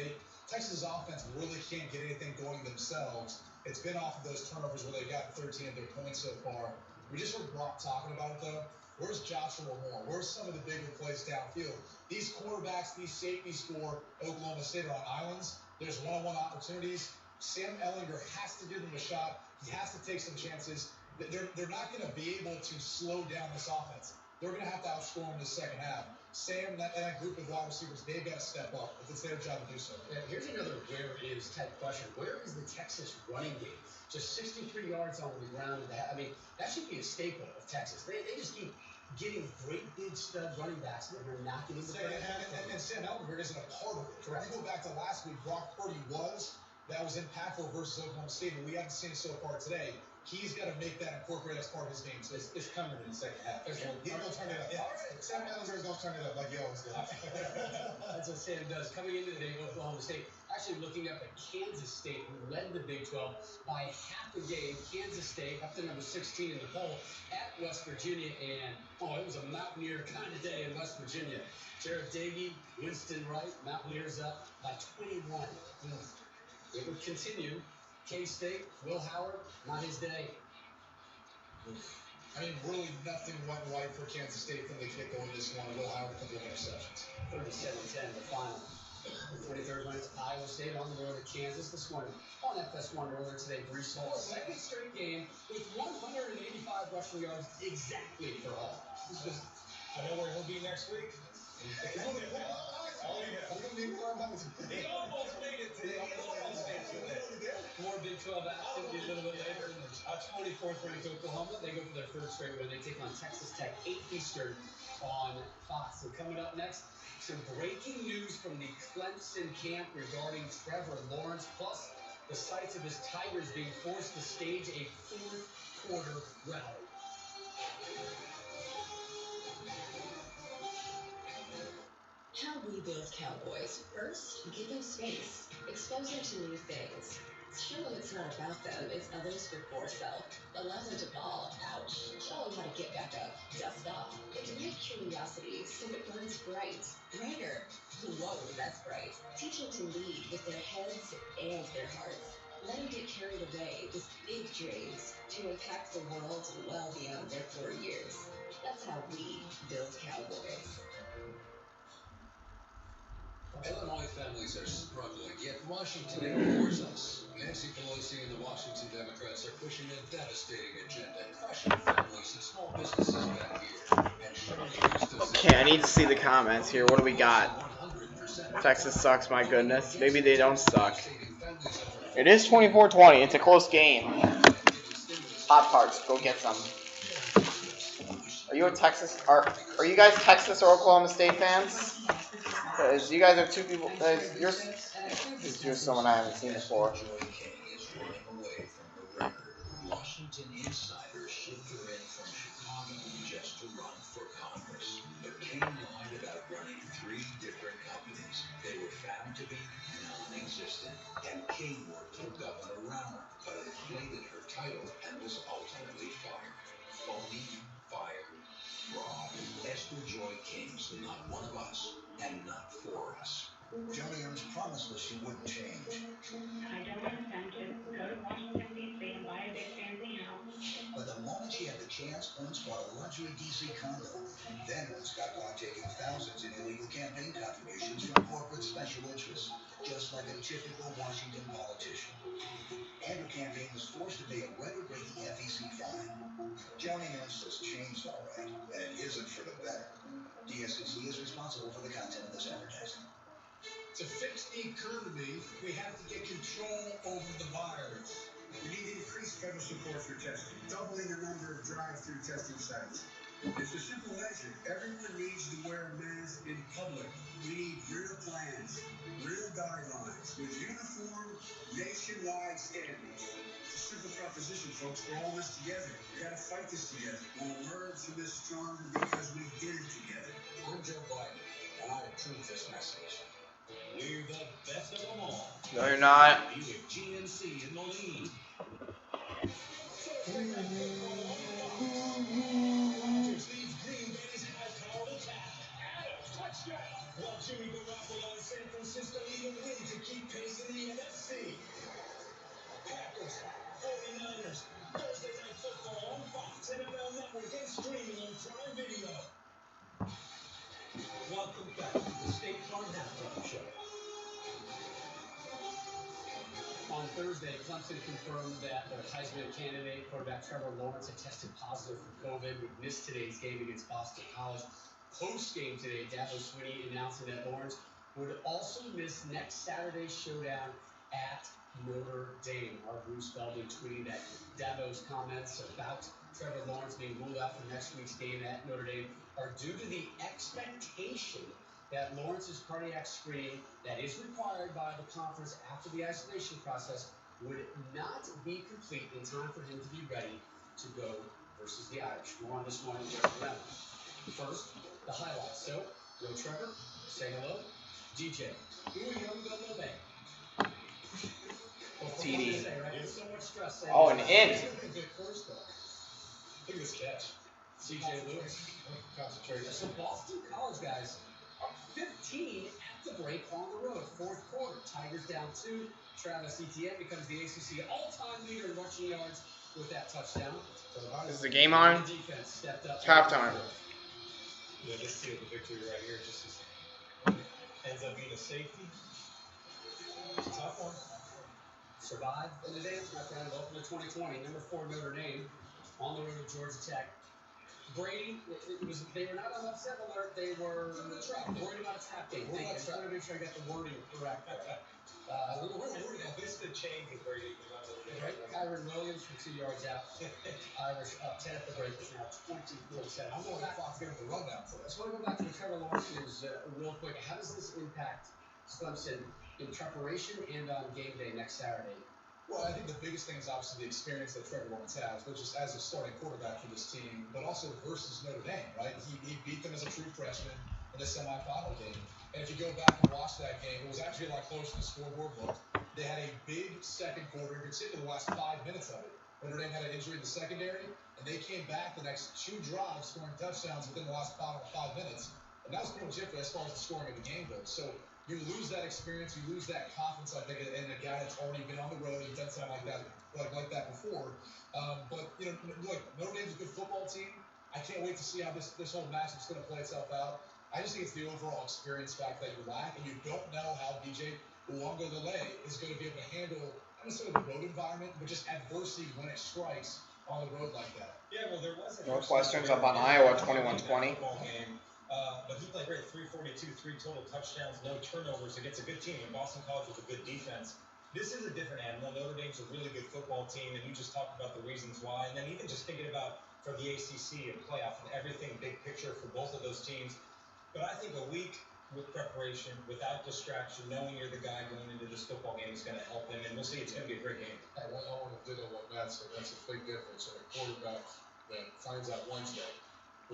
Texas offense really can't get anything going themselves. It's been off of those turnovers where they've got 13 of their points so far. We just heard Brock talking about it, though. Where's Joshua Moore? Where's some of the bigger plays downfield? These quarterbacks, these safeties for Oklahoma State are on islands. There's one-on-one opportunities. Sam Ehlinger has to give them a shot. He has to take some chances. They're not going to be able to slow down this offense. They're going to have to outscore them in the second half. Sam and that group of wide receivers, they've got to step up. It's their job to do so. Yeah, here's another where is type question. Where is the Texas running game? Just 63 yards on the ground. I mean, that should be a staple of Texas. They just keep getting great big stud running backs that are knocking into the and Sam Ehlinger isn't a part of it. Correct. You go back to last week, Brock Purdy that was impactful versus Oklahoma State, and we haven't seen it so far today. He's got to make that incorporate as part of his game. So it's coming in the second half. He's going to turn it up. Yeah. Sam Ellinger's going to turn it up like he always does. That's what Sam does. Coming into the day, Oklahoma State actually looking up at Kansas State, who led the Big 12 by half a game. Kansas State up to number 16 in the poll at West Virginia, and it was a Mountaineer kind of day in West Virginia. Jared Davey, Winston Wright, Mountaineers up by 21. It would continue. K-State, Will Howard, not his day. I mean, really nothing went right for Kansas State from the get-go in this one. Will Howard, a couple of interceptions. 37-10, the final. The 43rd ranked Iowa State on the road at Kansas this morning. On FS1 earlier today, Brees Hall, second straight game with 185 rushing yards exactly for Hall. I know where he'll be next week. He almost made it today. More Big 12 activity a little bit later. 24th ranked Oklahoma. They go for their third straight win. They take on Texas Tech, 8 Eastern on Fox. So coming up next, some breaking news from the Clemson camp regarding Trevor Lawrence, plus the sights of his Tigers being forced to stage a fourth quarter rally. How we build cowboys. First, give them space. Expose them to new things. Show them it's not about them, it's others before self. Allow them to fall. Ouch. Show them how to get back up. Dust off. Ignite curiosity so it burns bright. Brighter. Whoa, that's bright. Teach them to lead with their heads and their hearts. Let them get carried away with big dreams to impact the world well beyond their 4 years. That's how we build cowboys. Illinois families are struggling, yet Washington ignores us. Nancy Pelosi and the Washington Democrats are pushing a devastating agenda, crushing families and small businesses back here. And surely Okay, I need to see the comments here. What do we got? Texas sucks, my goodness. Maybe they don't suck. It is 24-20. It's a close game. Pop Tarts, go get some. Are you a Texas? Are you guys Texas or Oklahoma State fans? Because you guys are two people. You're someone I haven't seen before. Washington insiders shipped her in from Chicago just to run for Congress. But King lied about running 3 different companies. They were found to be non-existent. And King worked for Governor Rauner, but inflated her title and was ultimately fired. Phony, fired, fraud. Esther Joy King's not one of us, and not for us. Joni Ernst promised us she wouldn't change. I don't intend to go to Washington, D.C. and buy a big fancy house. But the moment she had the chance, Ernst bought a luxury D.C. condo. Then Ernst got caught taking thousands in illegal campaign contributions from corporate special interests, just like a typical Washington politician. And her campaign was forced to pay a record-breaking FEC fine. Joni Ernst has changed all right, and it isn't for the better. DSCC is responsible for the content of this advertising. To fix the economy, we have to get control over the virus. We need to increase federal support for testing, doubling the number of drive-through testing sites. It's a simple measure. Everyone needs to wear a mask in public. We need real plans, real guidelines, with uniform, nationwide standards. It's a simple proposition, folks. We're all in this together. We gotta fight this together. We'll emerge from this stronger because we did it together. I'm Joe Biden, and I approve this message. We're the best of them all. No, you're not. Buick GMC in the lead. Rodgers leads Green Bay's high-powered attack. Adams, touchdown. While Jimmy Garoppolo and San Francisco need a win to keep pace in the NFC. Packers, 49ers, Thursday Night Football on Fox, NFL Network, and streaming on Prime Video. Welcome back to the State Farm Halftime Show. On Thursday, Clemson confirmed that their Heisman candidate, quarterback Trevor Lawrence, had tested positive for COVID, would miss today's game against Boston College. Post-game today, Dabo Swinney announcing that Lawrence would also miss next Saturday's showdown at Notre Dame. Our Bruce Feldman tweeting that Dabo's comments about Trevor Lawrence being ruled out for next week's game at Notre Dame are due to the expectation that Lawrence's cardiac screening that is required by the conference after the isolation process would not be complete in time for him to be ready to go versus the Irish. More on this one in just a moment. First, the highlights. So, Will Trevor, say hello. DJ, TD. So much stress. Oh, an in. Look at this catch. CJ Lewis. Concentration. So Boston College guys up 15 at the break on the road. Fourth quarter. Tigers down 2. Travis Etienne becomes the ACC all-time leader in rushing yards with that touchdown. Is the game on? Defense stepped up. It's halftime. Yeah, this seal the victory right here. Just ends up being a safety. Tough one. Survive in advance, my friend. Welcome to 2020. Number 4 Notre Dame on the road to Georgia Tech. Brady, they were not on upset alert. They were worried about a tap game. I just want to make sure I got the wording correct. We're worried about this could change with Brady. Right? Kyron Williams from 2 yards out. Irish up 10 at the break. It's now 24-7. I'm going to Fox give the rundown for I us. just want to go back to the Trevor Lawrence news real quick. How does this impact Clemson in preparation and on game day next Saturday? Well, I think the biggest thing is obviously the experience that Trevor Lawrence has, which is as a starting quarterback for this team, but also versus Notre Dame, right? He beat them as a true freshman in the semifinal game. And if you go back and watch that game, it was actually a lot closer than the scoreboard looked. They had a big second quarter, in particular the last 5 minutes of it. Notre Dame had an injury in the secondary, and they came back the next 2 drives, scoring touchdowns within the last 5 minutes. And that was pretty much it as far as the scoring of the game goes. So you lose that experience, you lose that confidence, I think, in a guy that's already been on the road and done something like that before. But you know, look, Notre Dame's a good football team. I can't wait to see how this whole matchup's going to play itself out. I just think it's the overall experience factor that you lack, and you don't know how DJ Uwanga-Lele is going to be able to handle not necessarily the road environment, but just adversity when it strikes on the road like that. Yeah, well, there was a Northwestern's up on Iowa 21-20. But he played great, 342, 3 total touchdowns, no turnovers against a good team. And Boston College with a good defense. This is a different animal. Notre Dame's a really good football team, and you just talked about the reasons why. And then even just thinking about for the ACC and playoff and everything, big picture for both of those teams. But I think a week with preparation, without distraction, knowing you're the guy going into this football game is going to help him. And we'll see. It's going to be a great game. I want to ditto what Matt said. That's a big difference in a quarterback that finds out Wednesday.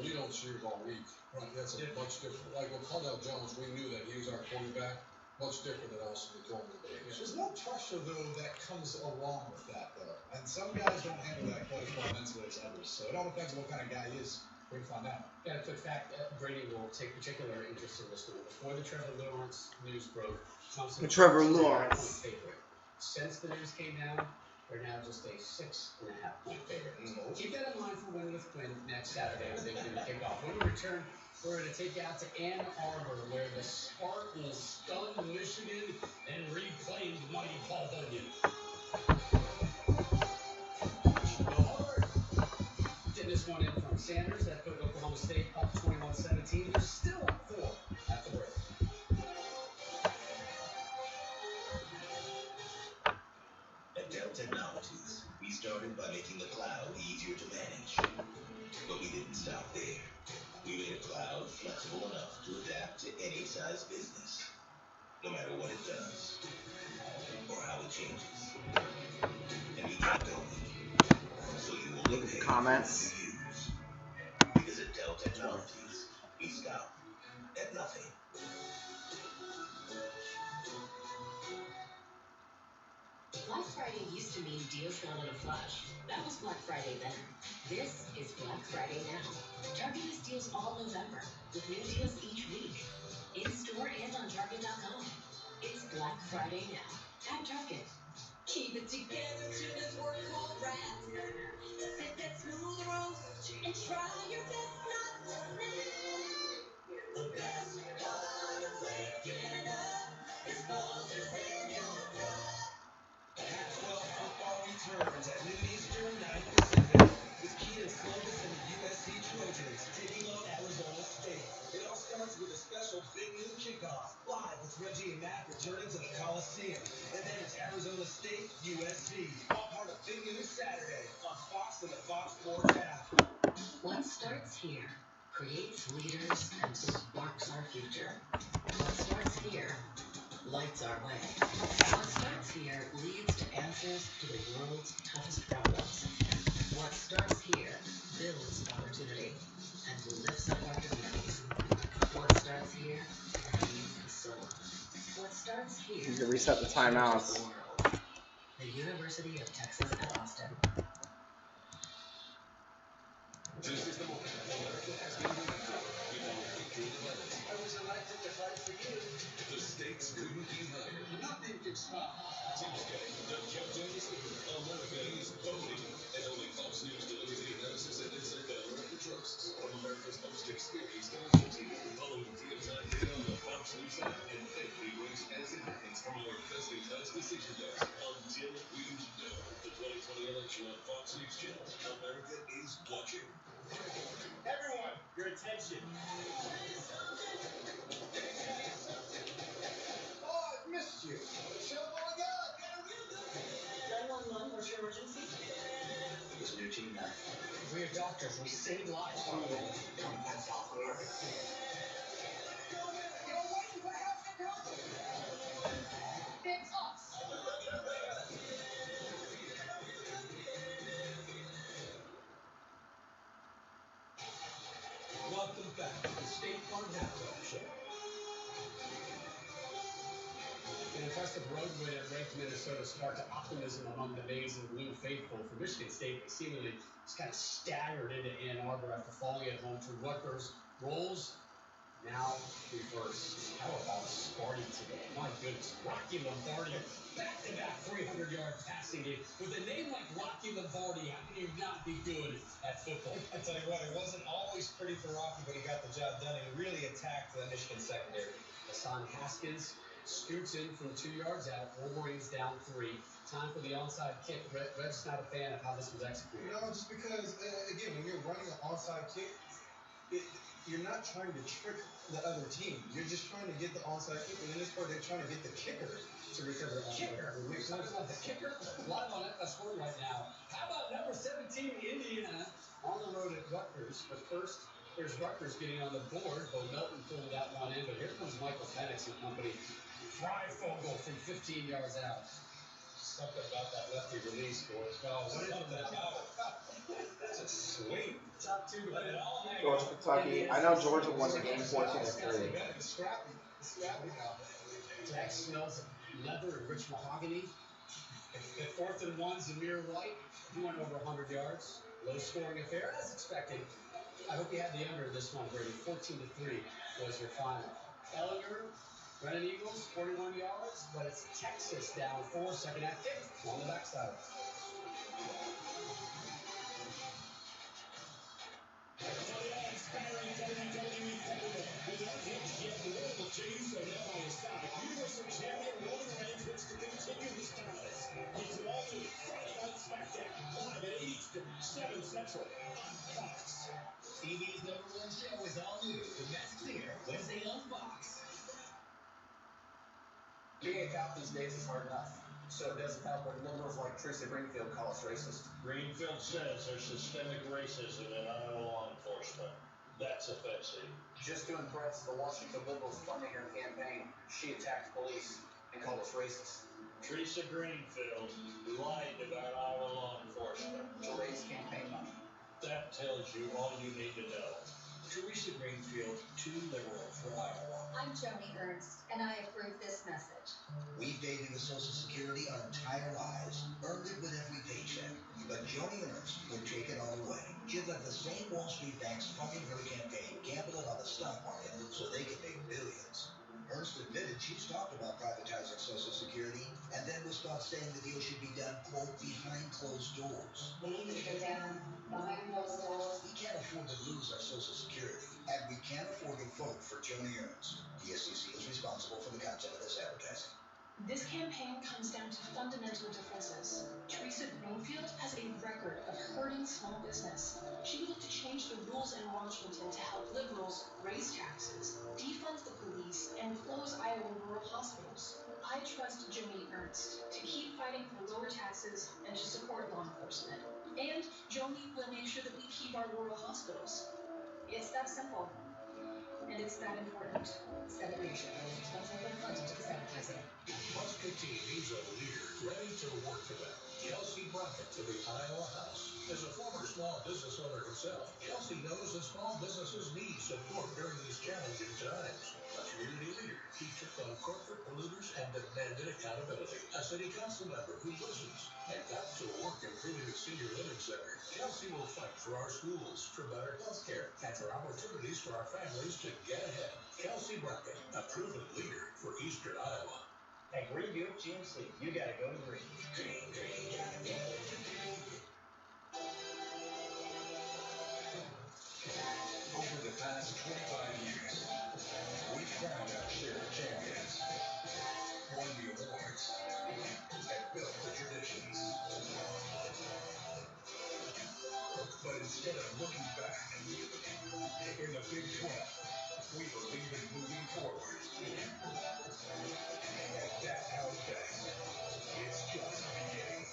We don't cheer all week. Right, that's a much different. Like with Cardell Jones, we knew that he was our quarterback. Much different than also the Jordan. There's no pressure though that comes along with that though, and some guys don't handle that quite as well mentally as others. So it all depends on what kind of guy he is. We can find out. Yeah, in fact, Brady will take particular interest in this one. Before the Trevor Lawrence news broke, Thompson The Trevor was a Lawrence. 5-point favorite. Since the news came down, they're now just a 6.5-point favorite. Keep that in mind for Win with Quinn next Saturday when they kick off. When we return, we're going to take you out to Ann Arbor, where the Spartans stunned Michigan and reclaimed mighty Paul Bunyan. Getting this one in from Sanders. That put Oklahoma State up 21-17. They're still up 4 at the break. At Dell Technologies, we started by making the cloud easier to manage. But we didn't stop there. We made a cloud flexible enough to adapt to any size business, no matter what it does or how it changes. And we kept going, so you will Look at the comments. because at Dell Technologies, we stop at nothing. Black Friday used to mean deals gone in a flash. That was Black Friday then. This is Black Friday now. Target has deals all November, with new deals each week. In store and on Target.com. It's Black Friday now at Target. Keep it together till it's work all right. Sip that smooth roast and try your best not to snap. The best part of waking up is Folgers in your cup. Pac-12 football returns at noon Eastern, 9 Pacific, with Keaton Slovis and the USC Trojans taking on Arizona State. It all starts with a special Big Noon kickoff, live with Reggie and Matt returning to the Coliseum. And then it's Arizona State, USC, all part of Big Noon Saturday on Fox and the Fox Sports app. What starts here creates leaders and sparks our future. What starts here lights our way. What starts here leads to answers to the world's toughest problems. What starts here builds opportunity and lifts up our communities. What starts here feeds the soul. What starts here You can reset the timeouts. changes the world. The University of Texas at Austin. This is the moment America has been waiting for. With our 1811, I was elected to fight for you. the stakes couldn't be higher. Nothing can stop. Tuesday, the countdown is over. America is voting. And only Fox News delivers the analysis and insight that America trusts. From America's most experienced television team, follow real-time data on the Fox News app and every race as it happens from our best-in-class decision desk. Until we know the 2020 election on Fox News Channel, America is watching. Everyone, your attention. Oh, I've missed you. Show what we got. 911, what's your emergency? There's a new team now. We are doctors. We save lives. You're waiting for help to come. It's us. Welcome back to the State Farm Halftime Show. An impressive road win at ranked Minnesota sparked optimism among the maize and blue faithful. For Michigan State, they seemingly just kind of staggered into Ann Arbor after falling at home to Rutgers. Roles now reversed. How about Sparty today? My goodness, Rocky Lombardi, back-to-back 300-yard passing game. With a name like Rocky Lombardi, how can you not be good at football? I tell you what, it wasn't always pretty for Rocky, but he got the job done. He really attacked the Michigan secondary. Hassan Haskins scoots in from 2 yards out. Wolverines down 3. Time for the onside kick. Red's not a fan of how this was executed. No, just because, again, when you're running an onside kick, you're not trying to trick the other team. You're just trying to get the onside kick, and in this part, they're trying to get the kicker to recover. Kicker. We're talking about the kicker live on FS4 right now. How about number 17, Indiana, on the road at Rutgers? But first, there's Rutgers getting on the board. Bo Melton pulled that one in, but here comes Michael Penix and company. Fry Fogel from 15 yards out. Something about that lefty release, boys. Oh, What is it about? That's a swing. Top 2 to win it all. Georgia, Kentucky. I know Georgia won the game 14-3. Scrappy now. Jack smells leather and rich mahogany. At 4th and 1, Zamir White, he went over 100 yards. Low scoring affair, as expected. I hope you had the under this one, Brady. 14-3 was your final. Ellinger, Brennan Eagles, 41 yards, but it's Texas down 4, second half kick on the backside. TV's #1 show is all new. The Mets Clear Wednesday on Fox. Being a cop these days is hard enough. So it doesn't help when liberals like Teresa Greenfield call us racist. Greenfield says there's systemic racism in Iowa law enforcement. That's offensive. Just to impress the Washington liberals funding her campaign, she attacked police and called us racist. Teresa Greenfield lied about Iowa law enforcement to raise campaign money. That tells you all you need to know. Teresa Greenfield, too liberal for Iowa. I'm Joni Ernst, and I approve this message. We've dated with Social Security our entire lives, earned it with every paycheck. But Joni Ernst would take it all away. She'd let the same Wall Street banks funding her campaign gamble it on the stock market so they could make billions. Ernst admitted she's talked about privatizing Social Security and then was caught saying the deal should be done, quote, behind closed doors. We need to go down behind those doors. We can't afford to lose our Social Security, and we can't afford to vote for Joni Ernst. The SEC is responsible for the content of this advertising. This campaign comes down to fundamental differences. Teresa Greenfield has a record of hurting small business. She would look to change the rules in Washington to help liberals raise taxes, defund the police, and close Iowa rural hospitals. I trust Joni Ernst to keep fighting for lower taxes and to support law enforcement. And Joni will make sure that we keep our rural hospitals. It's that simple. and it's that important. Senate leadership knows it's one step in front into the Senate, President. Muska team needs a leader ready to work for them. Kelsey Brockett to the Iowa House. As a former small business owner himself, Kelsey knows that small businesses need support during these challenging times. A community leader, he took on corporate polluters and demanded accountability. A city council member who listens and got to work improving the senior living center. Kelsey will fight for our schools, for better health care, and for opportunities for our families to get ahead. Kelsey Brockett, a proven leader for Eastern Iowa. At Greenville GMC, you gotta go to green. Green, green, gotta go to green. Over the past 25 years, we've crowned our share of champions, won the awards, and built the traditions. But instead of looking back, in the Big 12, we believe in moving forward. And that's how it's been. It's just beginning.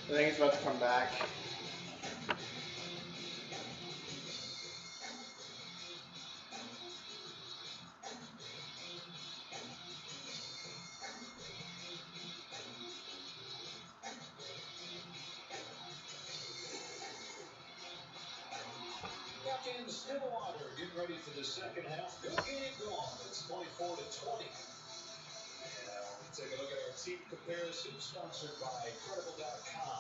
I think it's about to come back. Back in Stillwater, getting ready for the second half. Good game going. It's 24-20. Take a look at our team comparison, sponsored by Credible.com.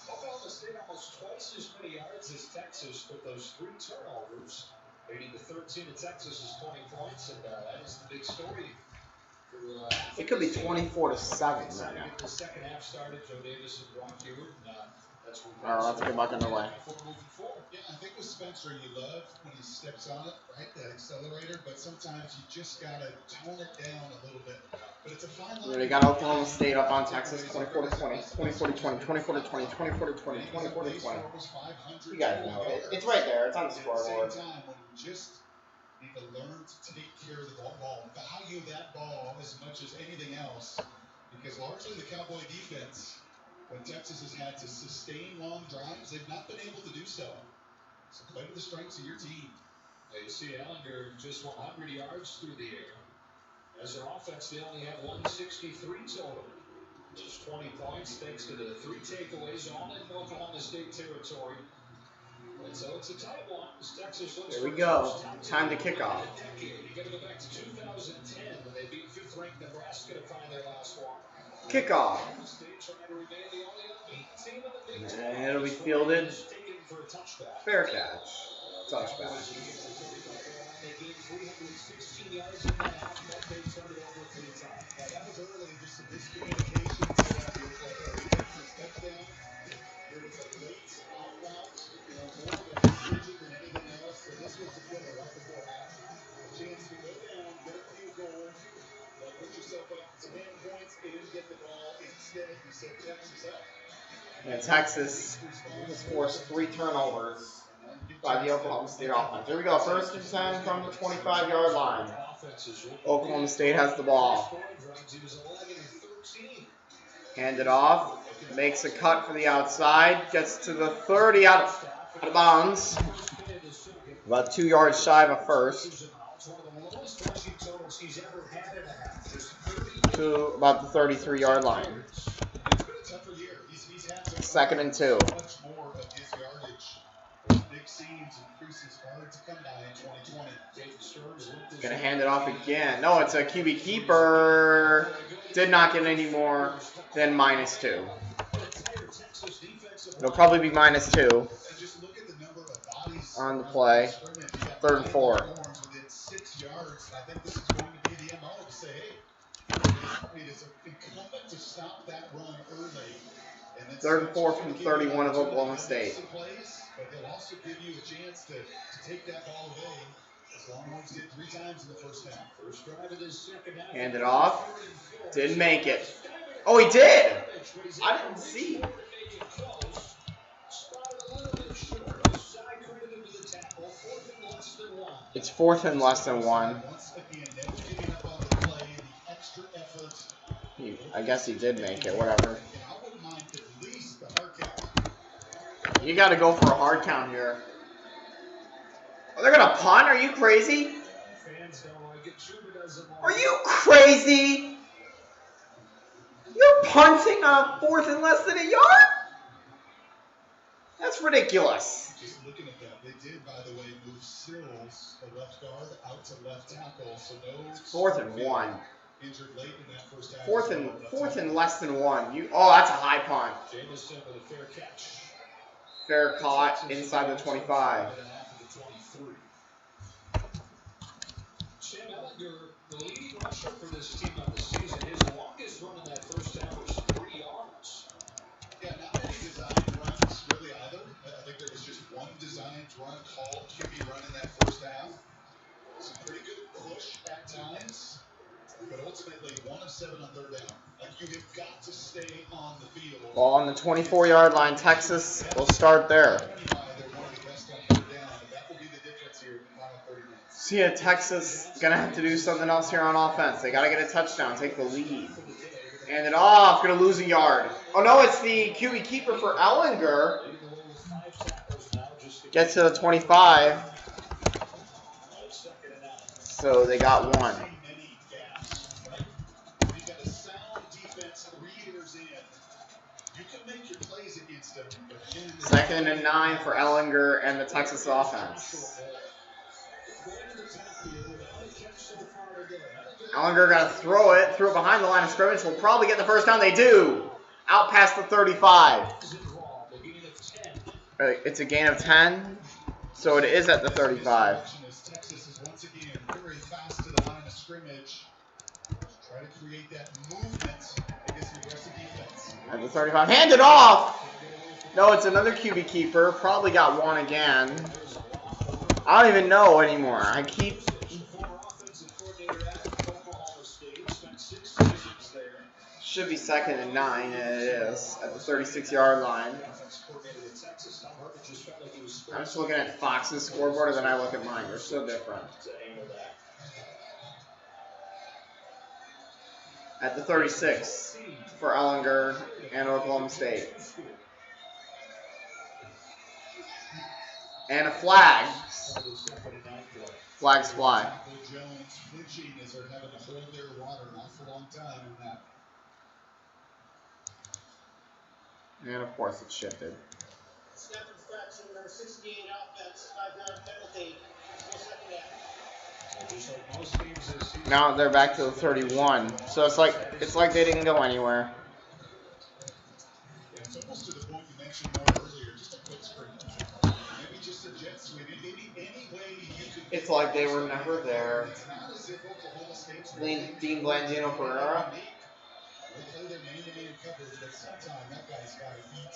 Oklahoma State almost twice as many yards as Texas, but those 3 turnovers, leading to 13 of Texas's 20 points, and that is the big story. It could be 24-7 right now. The second half started. Joe Davis and Brock Hewitt. That's let's get back underway. Yeah, I think with Spencer, you love when he steps on it, right? That accelerator, but sometimes you just gotta tone it down a little bit. But it's a fine line. They got Oklahoma State up on Texas 24-20, 24-20, 24-20, 24-20, 24-20. You guys know it. It's right there. It's on the scoreboard. At the same time, when you just need to learn to take care of the ball, value that ball as much as anything else, because largely the Cowboy defense, when Texas has had to sustain long drives, they've not been able to do so. So play to the strengths of your team. You see Ellinger just 100 yards through the air. As an offense, they only have 163 total. Just 20 points thanks to the 3 takeaways, all in Oklahoma State territory. And so it's a tight one. Texas looks Here we go. Time to kick off. You got to go back to 2010 when they beat 5th-ranked Nebraska to find their last one. Kickoff. And it'll be fielded. Fair catch. Touchback. And Texas has forced 3 turnovers by the Oklahoma State offense. Here we go. 1st and 10 from the 25-yard line. Oklahoma State has the ball. Hand it off. Makes a cut for the outside. Gets to the 30 out of bounds. About 2 yards shy of a first. To about the 33-yard line. 2nd and 2. Gonna hand it off again. No, it's a QB keeper. Did not get any more than -2. It'll probably be -2 on the play. 3rd and 4. Third and 4 from 31 of Oklahoma State. But he'll also give you a chance to take that ball away, as Longhorns did 3 times in the first half. First drive of this second half. Hand it off. Didn't make it. Oh, he did! I didn't see. It's 4th and less than 1. I guess he did make it, whatever. You got to go for a hard count here. Oh, they're going to punt? Are you crazy? Are you crazy? You're punting on 4th and less than a yard? That's ridiculous. Just looking at that, they did, by the way, move Sills, the left guard, out to left tackle. So no. 4th and 1. Injured late in that first half. 4th and less than 1. Oh, that's a high punt. Jameson with a fair catch. Fair caught inside the 25. Sam Ellinger, the leading rusher for this team on the season, his longest run in that first half was 3 yards. Yeah, not many designed runs really either. I think there was just one designed run called QB run in that first half. Some pretty good push at times, but ultimately 1 of 7 on 3rd down. Like, you have got to stay on the field. Ball on the 24-yard line. Texas will start there. See, Texas is going to have to do something else here on offense. They got to get a touchdown, take the lead. And then off, going to lose a yard. Oh, no, it's the QB keeper for Ellinger. Gets to the 25. So they got 1. Second and 9 for Ellinger and the Texas offense. Ellinger got to throw it behind the line of scrimmage. Will probably get the first down. They do. Out past the 35. It's a gain of 10, so it is at the 35. Texas is once again very fast to the line of scrimmage. Try to create that movement against the aggressive defense. At the 35. Hand it off. No, it's another QB keeper. Probably got 1 again. I don't even know anymore. I keep... Should be 2nd and 9, and it is at the 36-yard line. I'm just looking at Fox's scoreboard, and then I look at mine. They're so different. At the 36 for Ellinger and Oklahoma State. And a flag. Flags fly. Jones flinching as they're having to hold their water an awful long time in that. And of course it's shifted. Snap infraction, number 68 offense, 5-yard penalty. Now they're back to the 31. So it's like they didn't go anywhere. Yeah, it's almost to the point you mentioned more earlier, just a quick screen. Maybe just a jet sweep. Maybe any way you could. It's like they were never there. It's not as if Oklahoma State's Dean Blandino Pereira. They play their man-to-man coverage, but sometime that guy's got to eat.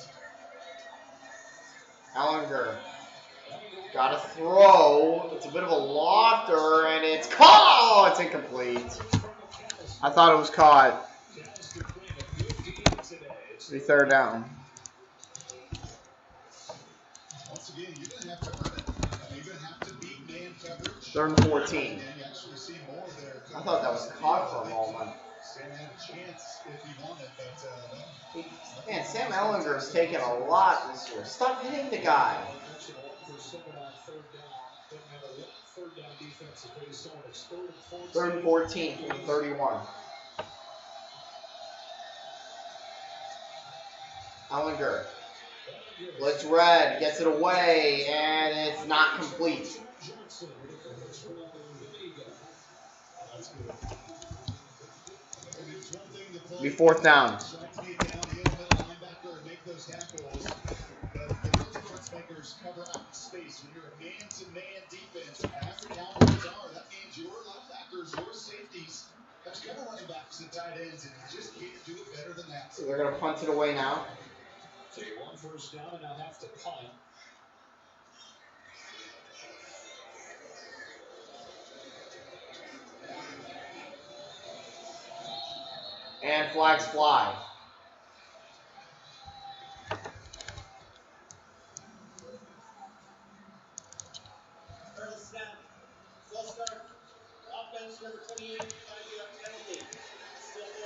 Ellinger got to throw. It's a bit of a lofter, and it's caught. Oh, it's incomplete. I thought it was caught. It's the 3rd down. Once again, you're going to have to earn it. You're going to have to beat man coverage. 3rd and 14. I thought that was caught for a moment. Sam had a chance if he wanted, but man, Sam Ellinger has taken a lot this year. Stop hitting the guy. 3rd and 14 from the 31. Ellinger. Blitz red, gets it away, and it's not complete. Be 4th down. Cover out space when you're a man-to-man defense. As the Cowboys are, that means your linebackers, your safeties, have to cover running backs and tight ends, and you just can't do it better than that. So they're going to punt it away now. So you're 1 first down, and now have to punt. And flags fly.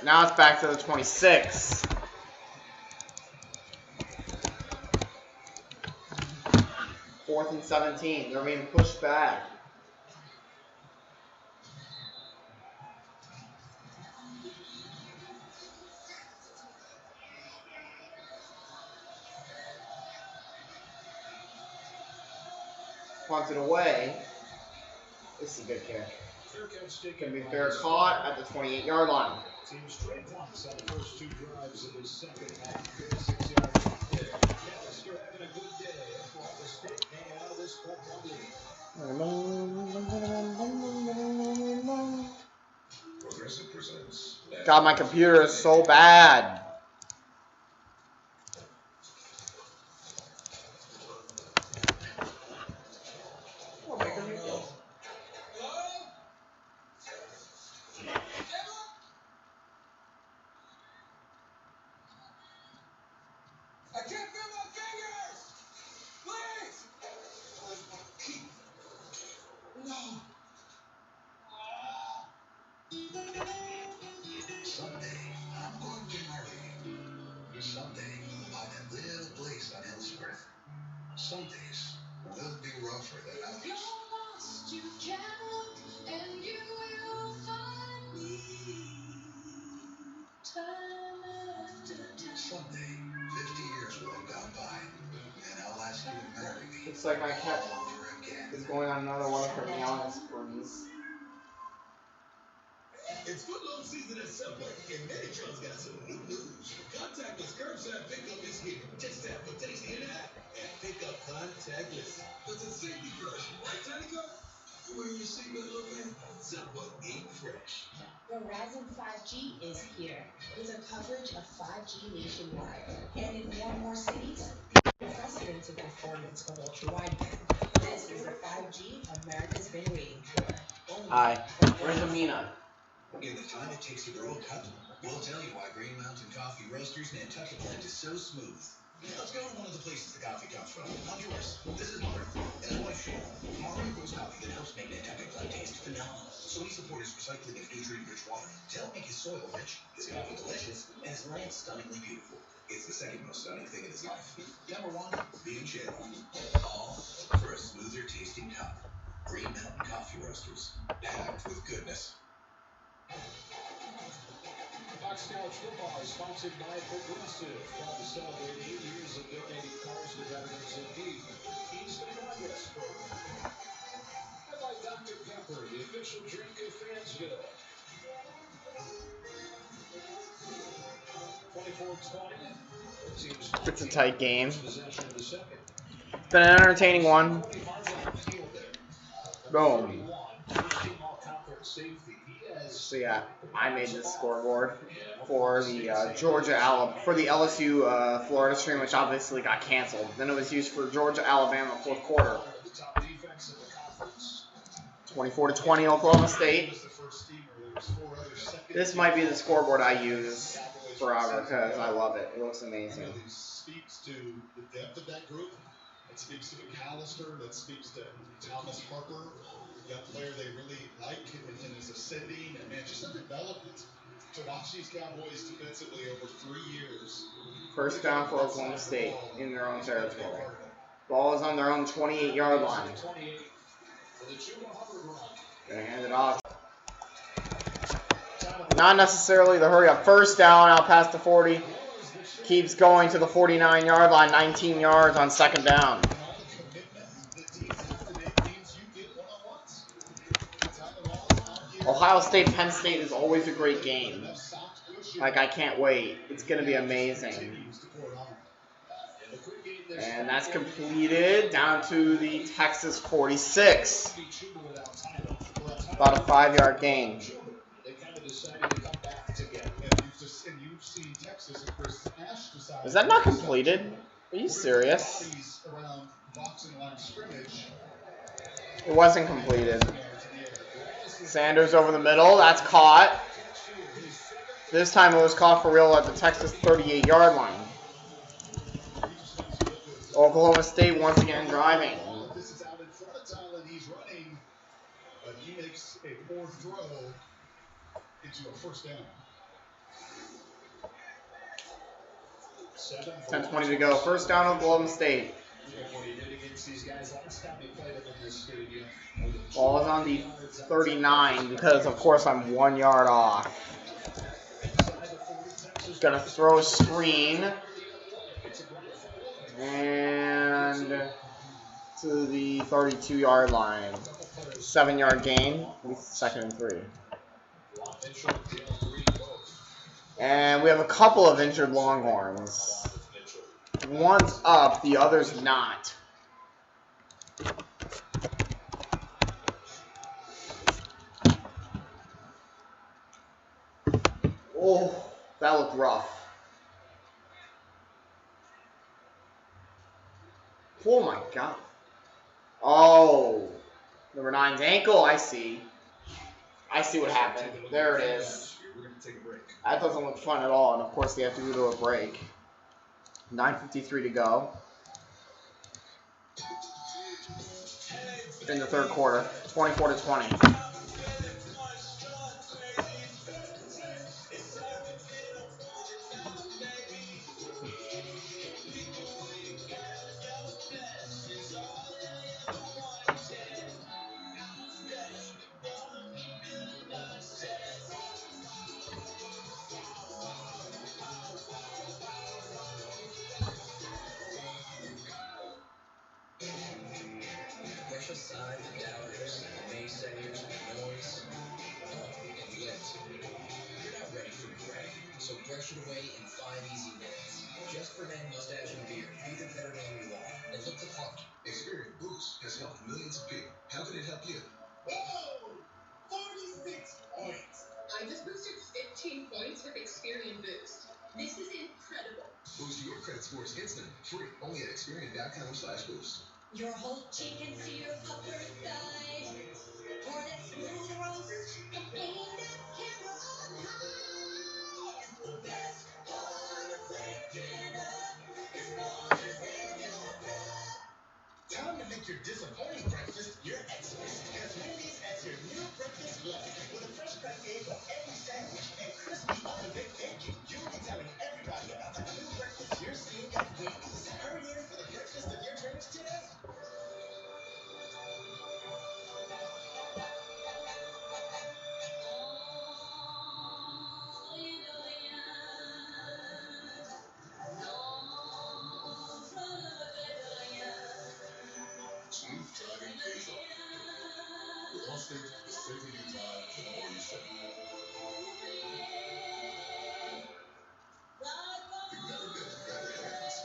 Now it's back to the 26. 4th and 17. They're being pushed back. Punted away. This is a good kick. Can be fair caught at the 28-yard line. Teams trade points on the first 2 drives of the second half. 56-yard punt there. Callister having a good day. Oklahoma State hanging out of this 4-point lead. Progressive presents. God, my computer is so bad. I can't feel my fingers! Please! No. Someday, I'm going to marry you. Someday, we'll buy that little place on Ellsworth. Some days will be rougher than others. You're lost, you jump, and you will find me time after time. Someday, 50 years will have gone by, and I'll ask you to marry me. Looks like my cat all over again. is going on another one of her meowing sprees. It's football season at Subway, and Megatron's got some new news. Contactless curbside pickup is here. Just tap the tasty app and pick up contactless. It's a safety first, right, Tiny Car? You wearing your seatbelt, little man? Subway ain't fresh. Verizon 5G is here with a coverage of 5G nationwide. And in more and more cities, the unprecedented performance of ultra-wideband. This is the 5G America's been waiting for. Hi. Where's Amina? In the time it takes to grow a cup, we'll tell you why Green Mountain Coffee Roasters Nantucket Blend is so smooth. Let's go to one of the places the coffee comes from. I'm yours. This is Mario and his wife Sheila. Mario grows coffee that helps make Nantucket Blend taste phenomenal. So we support his recycling of nutrient-rich water to help make his soil rich, his coffee delicious, and his land stunningly beautiful. It's the second most stunning thing in his life. Number 1, being Sheila. All for a smoother tasting cup. Green Mountain Coffee Roasters, packed with goodness. Fox College Football is sponsored by Progressive. Proud to celebrate 8 years of donating cars to veterans in need. Keys to Progress program. And by Dr. Pepper, the official drink of Fansville. 24-20. It's a tight game. Been an entertaining one. Boom. So yeah, I made this scoreboard for the LSU Florida stream, which obviously got canceled. Then it was used for Georgia Alabama 4th quarter. 24-20 Oklahoma State. This might be the scoreboard I use forever because I love it. It looks amazing. It speaks to the depth of that group. It speaks to McAllister. That speaks to Thomas Harper. Got a player they really like and is ascending, and man, just a development to watch these Cowboys defensively over 3 years. First down for Oklahoma State in their own territory. Ball is on their own 28-yard line. Gonna hand it off. Not necessarily the hurry up. First down out past the 40. Keeps going to the 49-yard line. 19 yards on second down. Ohio State, Penn State is always a great game. Like, I can't wait. It's going to be amazing. And that's completed down to the Texas 46. About a 5-yard gain. Is that not completed? Are you serious? It wasn't completed. Sanders over the middle. That's caught. This time it was caught for real at the Texas 38-yard line. Oklahoma State once again driving. This is out in front of Tylen. He's running, but he makes a poor throw into a first down. 10:20 to go. First down Oklahoma State. What he did against these guys last time he played them in this stadium. Ball is on the 39 because, of course, I'm 1 yard off. Gonna throw a screen. And to the 32-yard line. 7-yard gain with 2nd and 3. And we have a couple of injured Longhorns. One's up, the other's not. Oh, that looked rough. Oh my god. Oh, number 9's ankle, I see. I see what happened. There it is. That doesn't look fun at all, and of course they have to go to a break. 9:53 to go. In the 3rd quarter, 24-20. Brush aside the doubters, naysayers, noise, and lit. You're not ready for gray, so brush it away in 5 easy minutes. Just for men, mustache, and beard. Be the better man you are, and look the part. Experience Boost has helped millions of people. How can it help you? Whoa! 46 points. I just boosted 15 points with Experian Boost. This is incredible. Boost your credit scores instant, free, only at Experian.com/boost. Your whole chicken sear upper thigh. Pour that smooth roast. Aim that camera up high. It's the best part of waking up. It's Folgers in your cup. Time to make your disappointing breakfast your Xmas. Because Wendy's has your new breakfast love. With a fresh cut egg on every sandwich and crispy oven-baked bacon, you'll be telling everybody about the new breakfast you're seeing at Wendy's. Hurry in for the breakfast of your dreams today. Smooth driving pays off. With Allstate, the safer you drive, the more you save. You've never been in better hands.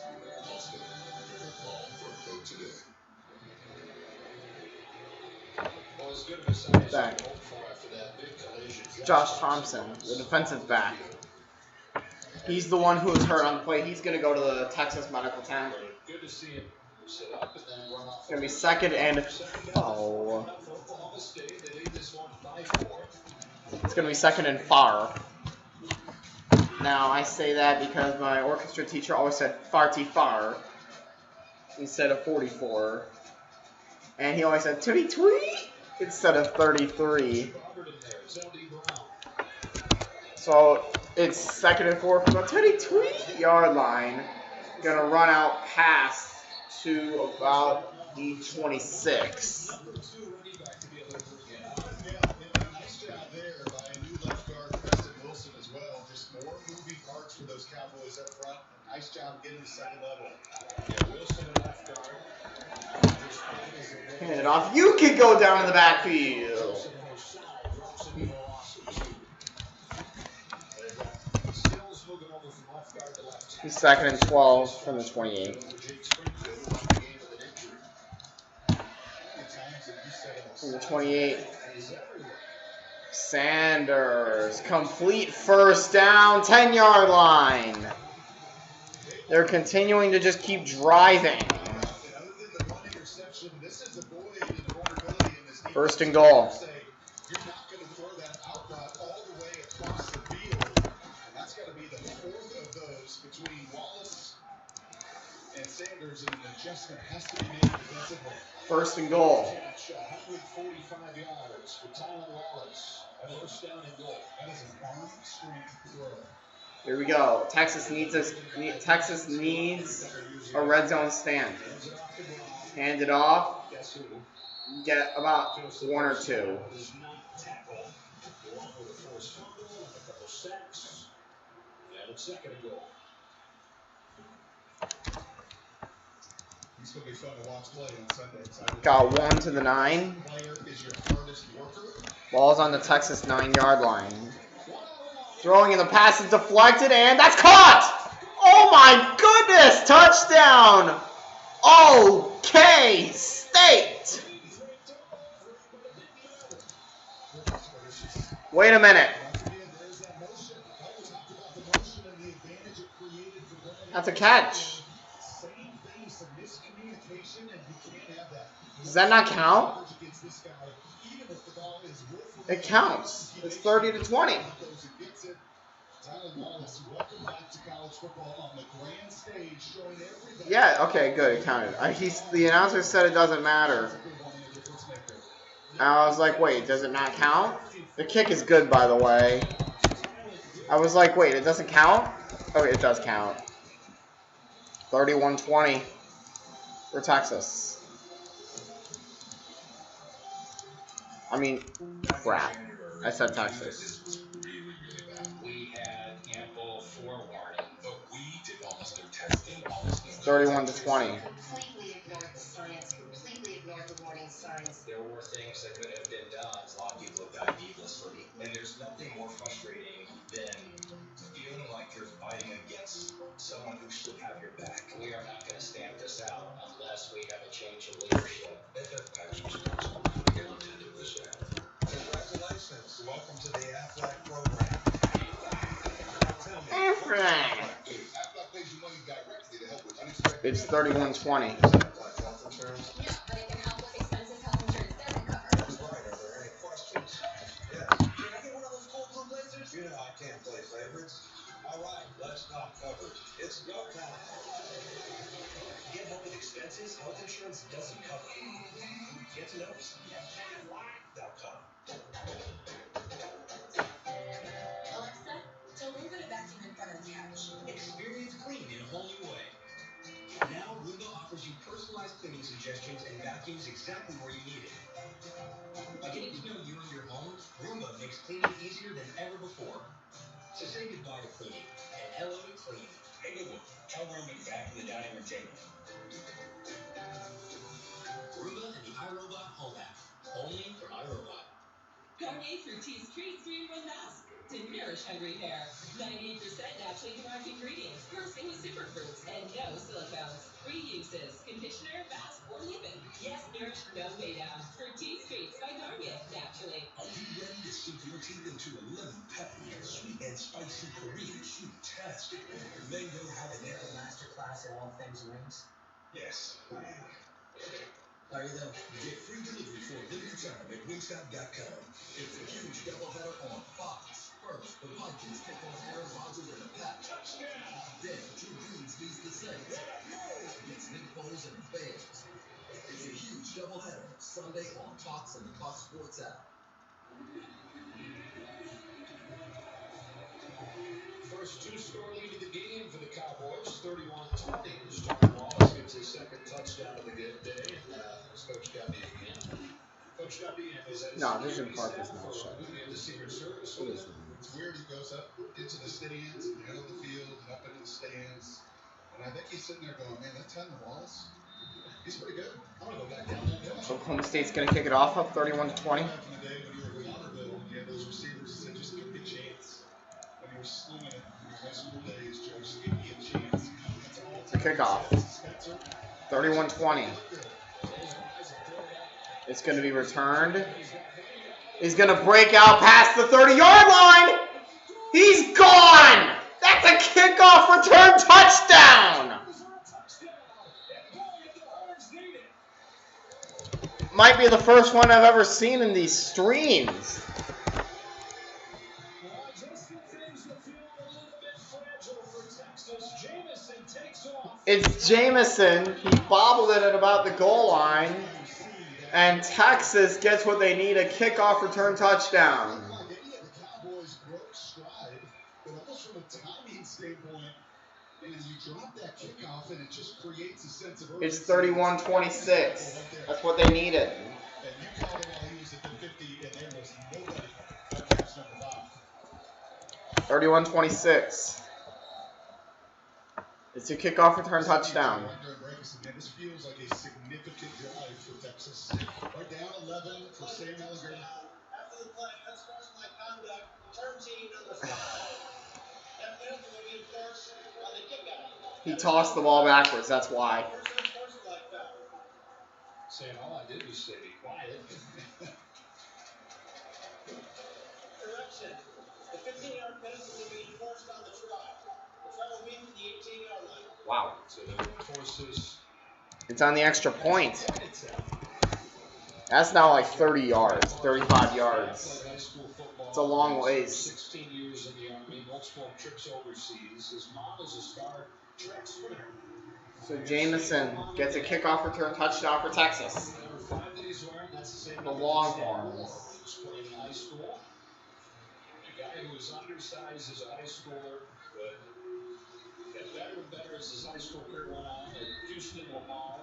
Allstate. Give a call for a quote today. Well, as good of a sign as Back. you hope for after that big collision. Josh Thompson, the defensive back. He's the one who was hurt on the play. He's going to go to the Texas medical tent. Good to see him sit up and then run off. It's going to be 2nd and... Oh. It's going to be 2nd and far. Now, I say that because my orchestra teacher always said farty far instead of 44. And he always said tootie tweet instead of 33. So it's 2nd and 4 from the 22-yard line. Gonna run out past to about the 26. Nice job there by a new left guard, Preston Wilson, as well. Just more moving parts for those Cowboys up front. Nice job getting to 2nd level. Yeah, Wilson and left guard. Hand it off. You can go down in the backfield. He's 2nd and 12 from the 28. From the 28. Sanders, complete 1st down, 10-yard line. They're continuing to just keep driving. 1st and goal. You're not going to throw that out route all the way across the field. And that's got to be the 4th of those between Wallace and Sanders, and an adjustment has to be made defensively. 1st and goal. 145 yards for Tyler Wallace. 1st down and goal. That is an arm strength throw. Here we go. Texas needs a red zone stand. Hand it off. Get about 1 or 2. He's going to be fun to watch play on Sunday. Got 1 to the 9. Ball's on the Texas 9-yard line. Throwing in the pass is deflected, and that's caught! Oh my goodness! Touchdown! OK State! Wait a minute. That's a catch. Does that not count? It counts. It's 30-20. Yeah, okay, good. It counted. The announcer said it doesn't matter. And I was like, wait, does it not count? The kick is good, by the way. I was like, wait, it doesn't count? Okay, it does count. 31-20 for Texas. I mean, crap. I said Texas. We had ample forewarning, but we did almost no testing, 31-20. Completely ignored the science, completely ignored the warning signs. There were things that could have been done. A lot of people have died needlessly, and there's nothing more frustrating than feeling like you're fighting against someone who should have your back. We are not going to stamp this out unless we have a change of leadership. FFPAC's responsible for the content of this ad. Congratulations. Welcome to the Aflac program. It's 31-20. Yeah, but it can help with expenses health insurance doesn't cover. That's right. Are there any questions? Yeah. Can I get one of those cold blue blazers? You know I can't play favorites. All right, let's talk coverage. It's go time. Get help with expenses health insurance doesn't cover. Get to know us at FanLife.com. Alexa, tell Roomba to vacuum in front of the couch. Experience clean in a whole new way. Now, Roomba offers you personalized cleaning suggestions and vacuums exactly where you need it. By getting to know you and your home, Roomba makes cleaning easier than ever before. So say goodbye to cleaning and hello to clean. Hey Google, tell Roomba to vacuum the dining room table. Roomba and the iRobot Home app. Only from iRobot. Garnier Fructis Treats 3-in-1 Mask to nourish hungry hair. 98% naturally derived ingredients, bursting with superfruits, and no silicones. 3 uses: conditioner, mask, or leave-in. Yes, nourish, no lay down. Fructis Treats by Garnier, naturally. Are you ready to sink your teeth into a lemon pepper, sweet and spicy Korean soup-tastic mango habanero Masterclass in all things wings. Yes, I am. Are you though? Get free delivery for a limited time at wingstop.com. It's a huge doubleheader on Fox. First, the Vikings take on Aaron Rodgers and the Pats. Then, Drew Brees meets the Saints. It's Nick Foles and the Bears. It's a huge doubleheader Sunday on Fox and the Fox Sports app. First two-score lead of the game for the Cowboys, 31-20. John Wallace gets his second touchdown of the day, and Coach got the end. Coach got the end. No, Vision Park is not shut. The Secret Service. It's weird. He goes up into the stands, middle of the field, and up into the stands. And I think he's sitting there going, man, that 10 Wallace, he's pretty good. I'm going to go back down there. Oklahoma State's going to kick it off up 31-20. Back in the day when you were in Waterville, you had those receivers that said, just give me a chance. When you were slinging it in your high school days, Joe, just give me a chance. The kickoff. 31-20. It's going to be returned. He's going to break out past the 30-yard line. He's gone. That's a kickoff return touchdown. Might be the first one I've ever seen in these streams. It's Jamison. He bobbled it at about the goal line. And Texas gets what they need, a kickoff return touchdown. The Cowboys broke stride, but almost from a timing you drop that kickoff and it just creates a sense of It's urgency. 31-26. That's what they needed. And you called it while he was at the 50, and there was nobody at catch number 5. 31-26. It's a kickoff return touchdown. This feels like a significant drive for Texas. Right down 11 for Sam Ellinger. After the play, unsportsmanlike conduct, turn team number 5. That penalty will be enforced on the kickoff. He tossed the ball backwards, that's why. First unsportsmanlike foul. Saying all I did was say be quiet. Correction. The 15-yard penalty will be enforced on the try. The try will be from the 18-yard line. Wow. So they'll enforce this. It's on the extra point. That's now like 30 yards, 35 yards. It's a long ways. 16 years in the Army, multiple trips overseas. His mom is a star track sprinter. So Jameson gets a kickoff return touchdown for Texas. Number 5 that he's wearing, that's the same The number Longhorns. he was playing in high school. A guy who was undersized as a high schooler, but got better and better as his high school career went on at Houston, Lamar.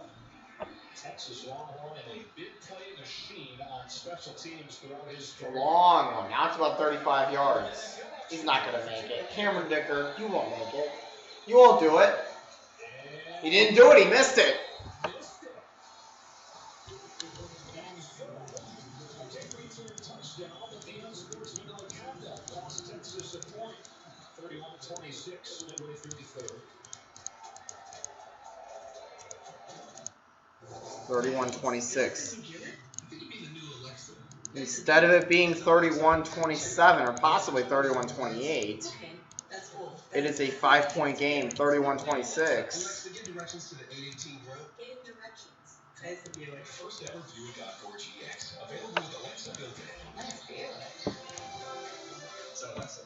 Texas Longhorn and a big play machine on special teams throughout his The career. long one. Now it's about 35 yards. He's not going to make it. Cameron Dicker, you won't make it. You won't do it. He didn't do it. He missed it. Touchdown, but the unsportsmanlike conduct cost Texas a point. 31-26 midway through the third. 31-26. Instead of it being 31-27 or possibly 31-28, it is a 5-point game, 31-26. Give directions to the 818 group. Getting directions. First ever View.4 GX. Available with Alexa built in. Let's feel it. So Alexa.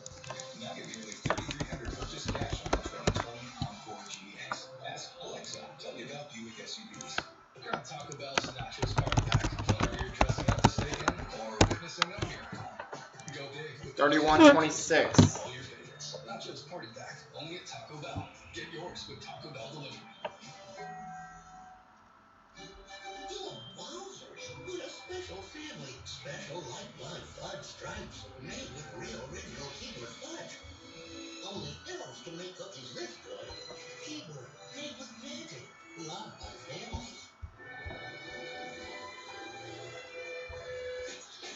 Now get nearly 3,300 purchase cash on the 2020 Encore GX. Ask Alexa. Tell me about Buick SUVs. Grab Taco Bell's Nachos Party Pack. Whether you're dressing up to stay in or witnessing a miracle. Go big with 31-26. all your favorites. Nachos Party Pack. Only at Taco Bell. Get yours with Taco Bell delivery. Wowzers, what a special family. Special like blood fudge stripes, made with real original Keebler fudge. Only elves can make cookies this good. Keebler, made with magic, loved by families.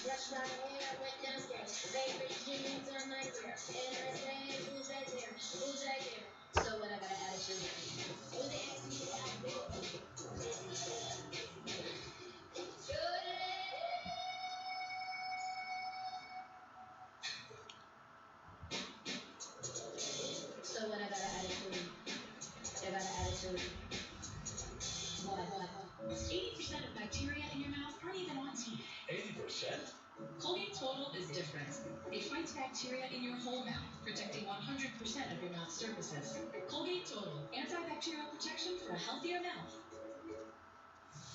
Brush my hair, went downstairs. Favorite jeans on my chair. And I say, who's that there? Who's that there? So what, I got an attitude? When they ask me what I do, so when I got an attitude, I got an attitude. What? 80% of bacteria in your mouth aren't even on teeth. 80%? Colgate Total is different. It fights bacteria in your whole mouth, protecting 100% of your mouth surfaces. Colgate Total, antibacterial protection for a healthier mouth.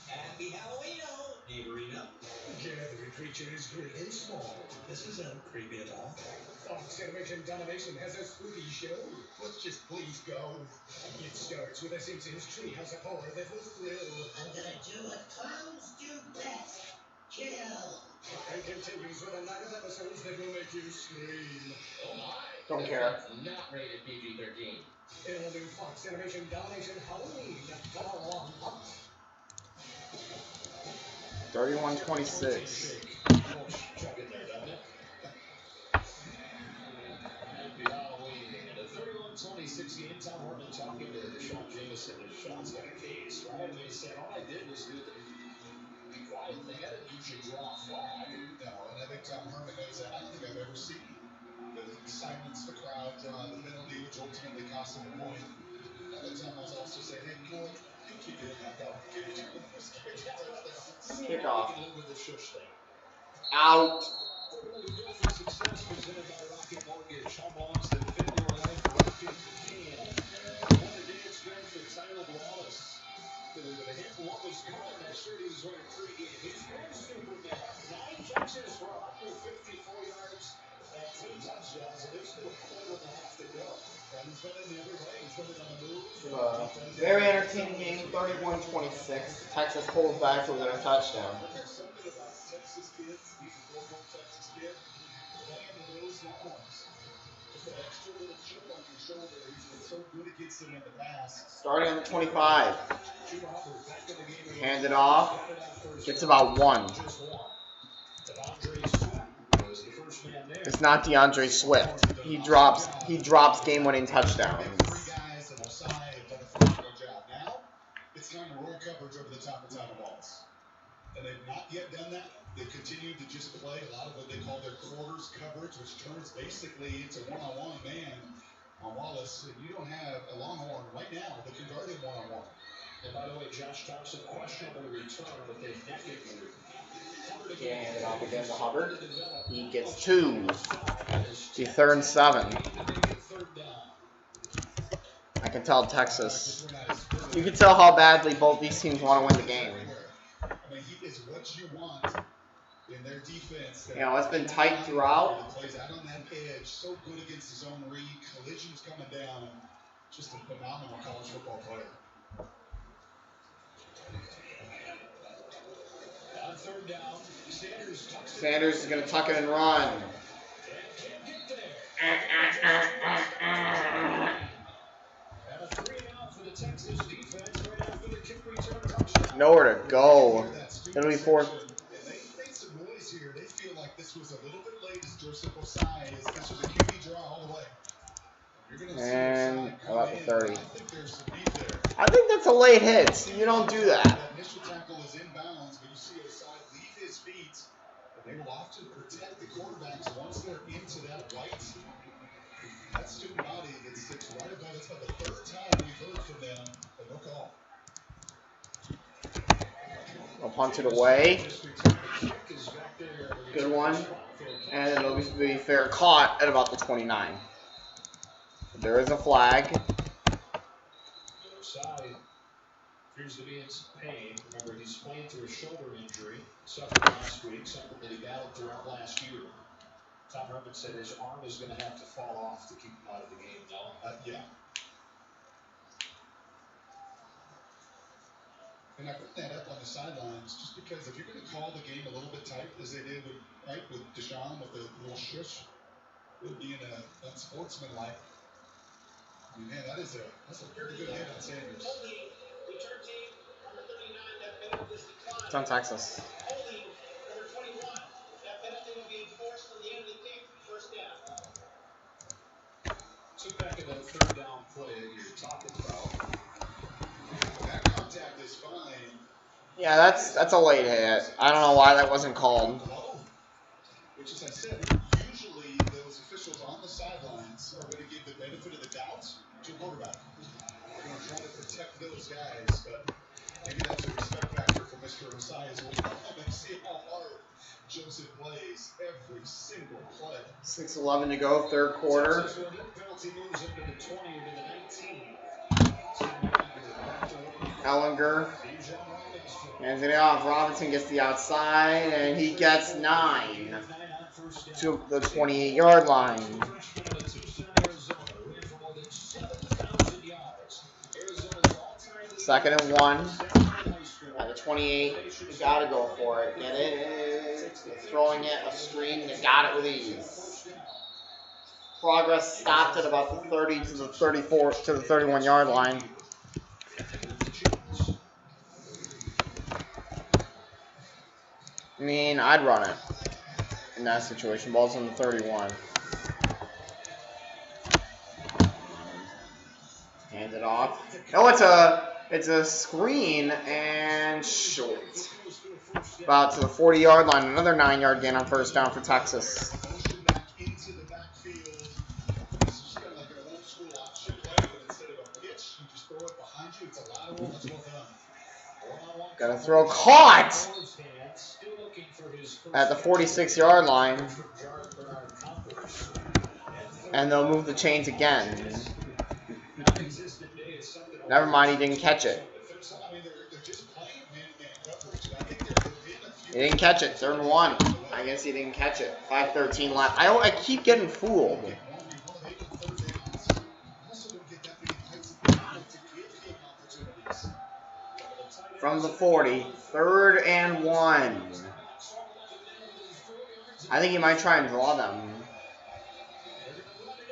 Happy Halloween, neighborino. Every creature is great and small. This isn't creepy at all. Fox Animation Domination has a spooky show. Let's just please go. It starts with a Simpsons Treehouse of Horror that will thrill. I'm gonna do what clowns do best. Kill. And continues with a night of episodes that will make you scream. Oh my. Don't care. Not rated PG-13. It'll do Fox Animation Domination Halloween. Tomorrow on Fox. 31-26. Happy Halloween. The 31-26 game, Tom Horton talking to Sean Jameson. Sean's got a case, right? And he said, all I did was do the quiet thing. I didn't usually draw a flag. No, and I think Tom Herman knows that. I don't think I've ever seen the silence the crowd, the penalty, which ultimately cost him a point. I think Tom was also saying, hey, boy, you keep doing that, though. Give it to him. Kickoff. With the shush thing. Out. Success presented by Rocket Mortgage. Home loans that fit your life right fit your can. What a day it's been for Tyler Wallace. With a hit, what was going that shirt he was wearing pregame. He's been Superman. 9 catches for 154 yards and 2 touchdowns, and there's still a quarter and a half to go. Very entertaining game, 31-26. Texas pulls back to within a touchdown. There's something about Texas kids, these 4-4 Texas kids, playing with those Longhorns. Just that extra little chip on your shoulder. He's been so good against them in the past. Starting on the 25. Hand it off. Gets about one. It's not DeAndre Swift. He drops game-winning touchdowns. It's time to roll coverage over the top of title balls. And they've not yet done that. They've continued to just play a lot of what they call their quarters coverage, which turns basically into one-on-one man on Wallace. And you don't have a Longhorn right now that can guard him one-on-one. And by the way, Josh Thompson, questionable return with a neck injury. Yeah, hand it off again to Hubbard. He gets 2. To 3rd and 7. I can tell Texas. You can tell how badly both these teams want to win the game. I mean, he is what you want in their defense. You know, it's been tight throughout. Plays out on that edge, so good against his own read. Collisions coming down. Just a phenomenal college football player. On 3rd down, Sanders is going to tuck it and run. Nowhere to go. It'll be 4th. They made some noise here. They feel like this was a little bit late as Joseph Osai is. This was a QB draw all the way. And about the 30. I think that's a late hit. You don't do that. That initial tackle is inbounds, but you see Osai leave his feet. And they will often protect the quarterbacks once they're into that white. That student body gets 6 right above. It's about the 3rd time we've heard from them, but no call. I'll punt it away. Good one. And it'll be fair caught at about the 29. There is a flag. Osai appears to be in some pain. Remember, he's playing through a shoulder injury. Suffered last week, something that he battled throughout last year. Tom Herman said his arm is going to have to fall off to keep him out of the game, though. Yeah. And I put that up on the sidelines just because if you're going to call the game a little bit tight, as they did with Deshaun with the little shush, it would be in a unsportsmanlike. I mean, man, that's a very good hit on Sanders. It's on Texas. Holding number 21. That penalty will be enforced on the end of the kick. First down. So back in that 3rd down play you're talking about. That contact is fine. Yeah, that's a late hit. I don't know why that wasn't called. Which, as I said, usually those officials on the sidelines are going to give the benefit of the doubt to a quarterback. They're going to try to protect those guys, but maybe that's a respect factor for Mr. Osai as well. And see how hard Joseph plays every single play. 6:11 to go, 3rd quarter. Penalty moves into the 20 into the 19. Ellinger hands it off. Robinson gets the outside, and he gets 9 to the 28-yard line. 2nd and 1. At the 28, you gotta go for it. Get it. Throwing it, a screen, you got it with ease. Progress stopped at about the 30 to the 34 to the 31-yard line. I mean, I'd run it in that situation. Ball's on the 31. Hand it off. No, it's a screen and short. About to the 40-yard line. Another 9-yard gain on 1st down for Texas. Got to throw caught at the 46-yard line. And they'll move the chains again. Never mind, he didn't catch it. He didn't catch it. 3rd and 1. I guess he didn't catch it. 5:13 left. I keep getting fooled. from the 40. 3rd and 1. I think he might try and draw them.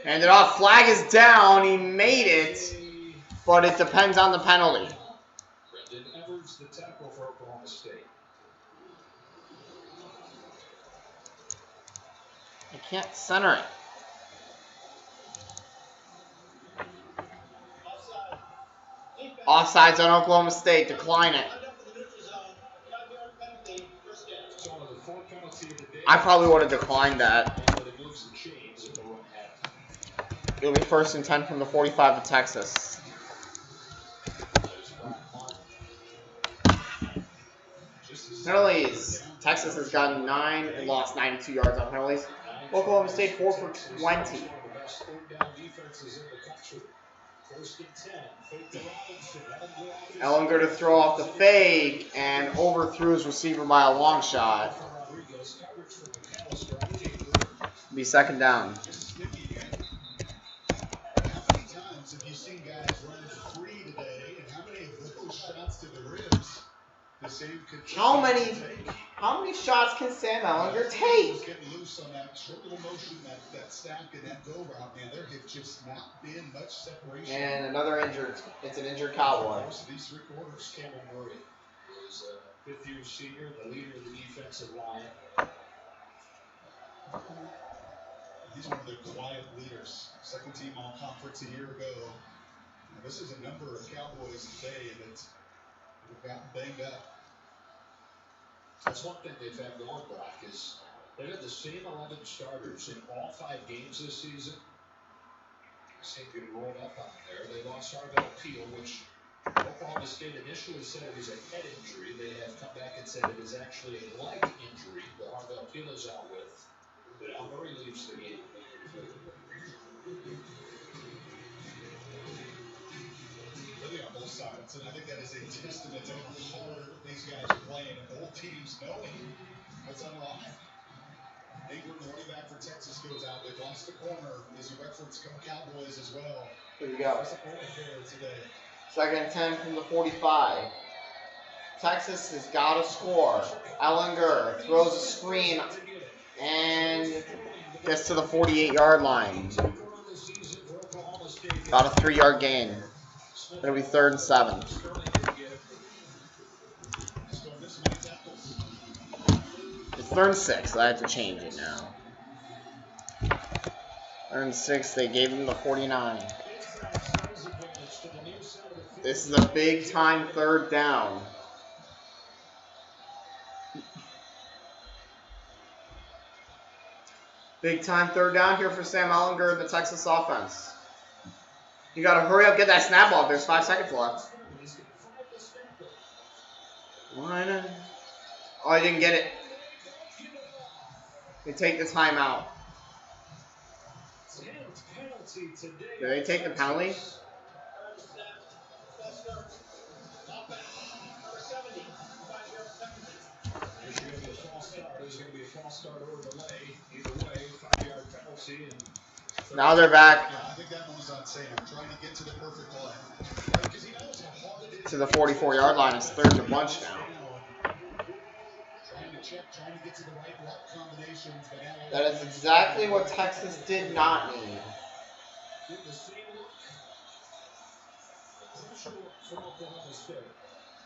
Hand it off. Flag is down. He made it, but it depends on the penalty. The tackle for Oklahoma State. I can't center it. Offsides on Oklahoma State. Decline it. I probably would have declined that. It'll be 1st and 10 from the 45 of Texas. Penalties. Texas has gotten 9 and lost 92 yards on penalties. Oklahoma State 4 for 20. Ellinger to throw off the fake and overthrew his receiver by a long shot. Be 2nd down. How many times have you seen guys run free today, and how many of those shots to the ribs the same could How many shots can Sam Ellinger take? Getting loose on that short little motion, that stack and that go route, man, there have just not been much separation. And another injured. It's an injured Cowboy. These 3 quarters, Campbell Murray is a 5th-year senior, the leader of the defensive line. He's one of the quiet leaders. 2nd team all-conference a year ago. Now, this is a number of Cowboys today that have gotten banged up. That's one thing they've had going, Brock, is they've had the same 11 starters in all 5 games this season. Seem to get rolled up on there. They lost Harvell Peel, which Oklahoma State initially said it was a head injury. They have come back and said it is actually a leg injury that Harvell Peel is out with. But Al Murray leaves the game. Really on both sides, and I think that is a testament to how hard these guys are playing, and both teams knowing what's on the line. Ingram, the running back for Texas, goes out. They've lost the corner, as you referenced, Cowboys as well. Here we go. Today. 2nd and 10 from the 45. Texas has got to score. Ellinger throws a screen and gets to the 48-yard line. About a 3-yard gain. It'll be 3rd and 7. It's 3rd and 6, so I have to change it now. 3rd and 6, they gave him the 49. This is a big-time 3rd down. Big-time 3rd down here for Sam Ellinger and the Texas offense. You got to hurry up, get that snap off. There's 5 seconds left. Oh, I didn't get it. They take the timeout. Did they take the penalty? Now they're back to the 44-yard line. It's 3rd and a bunch now. That is exactly what Texas did not need.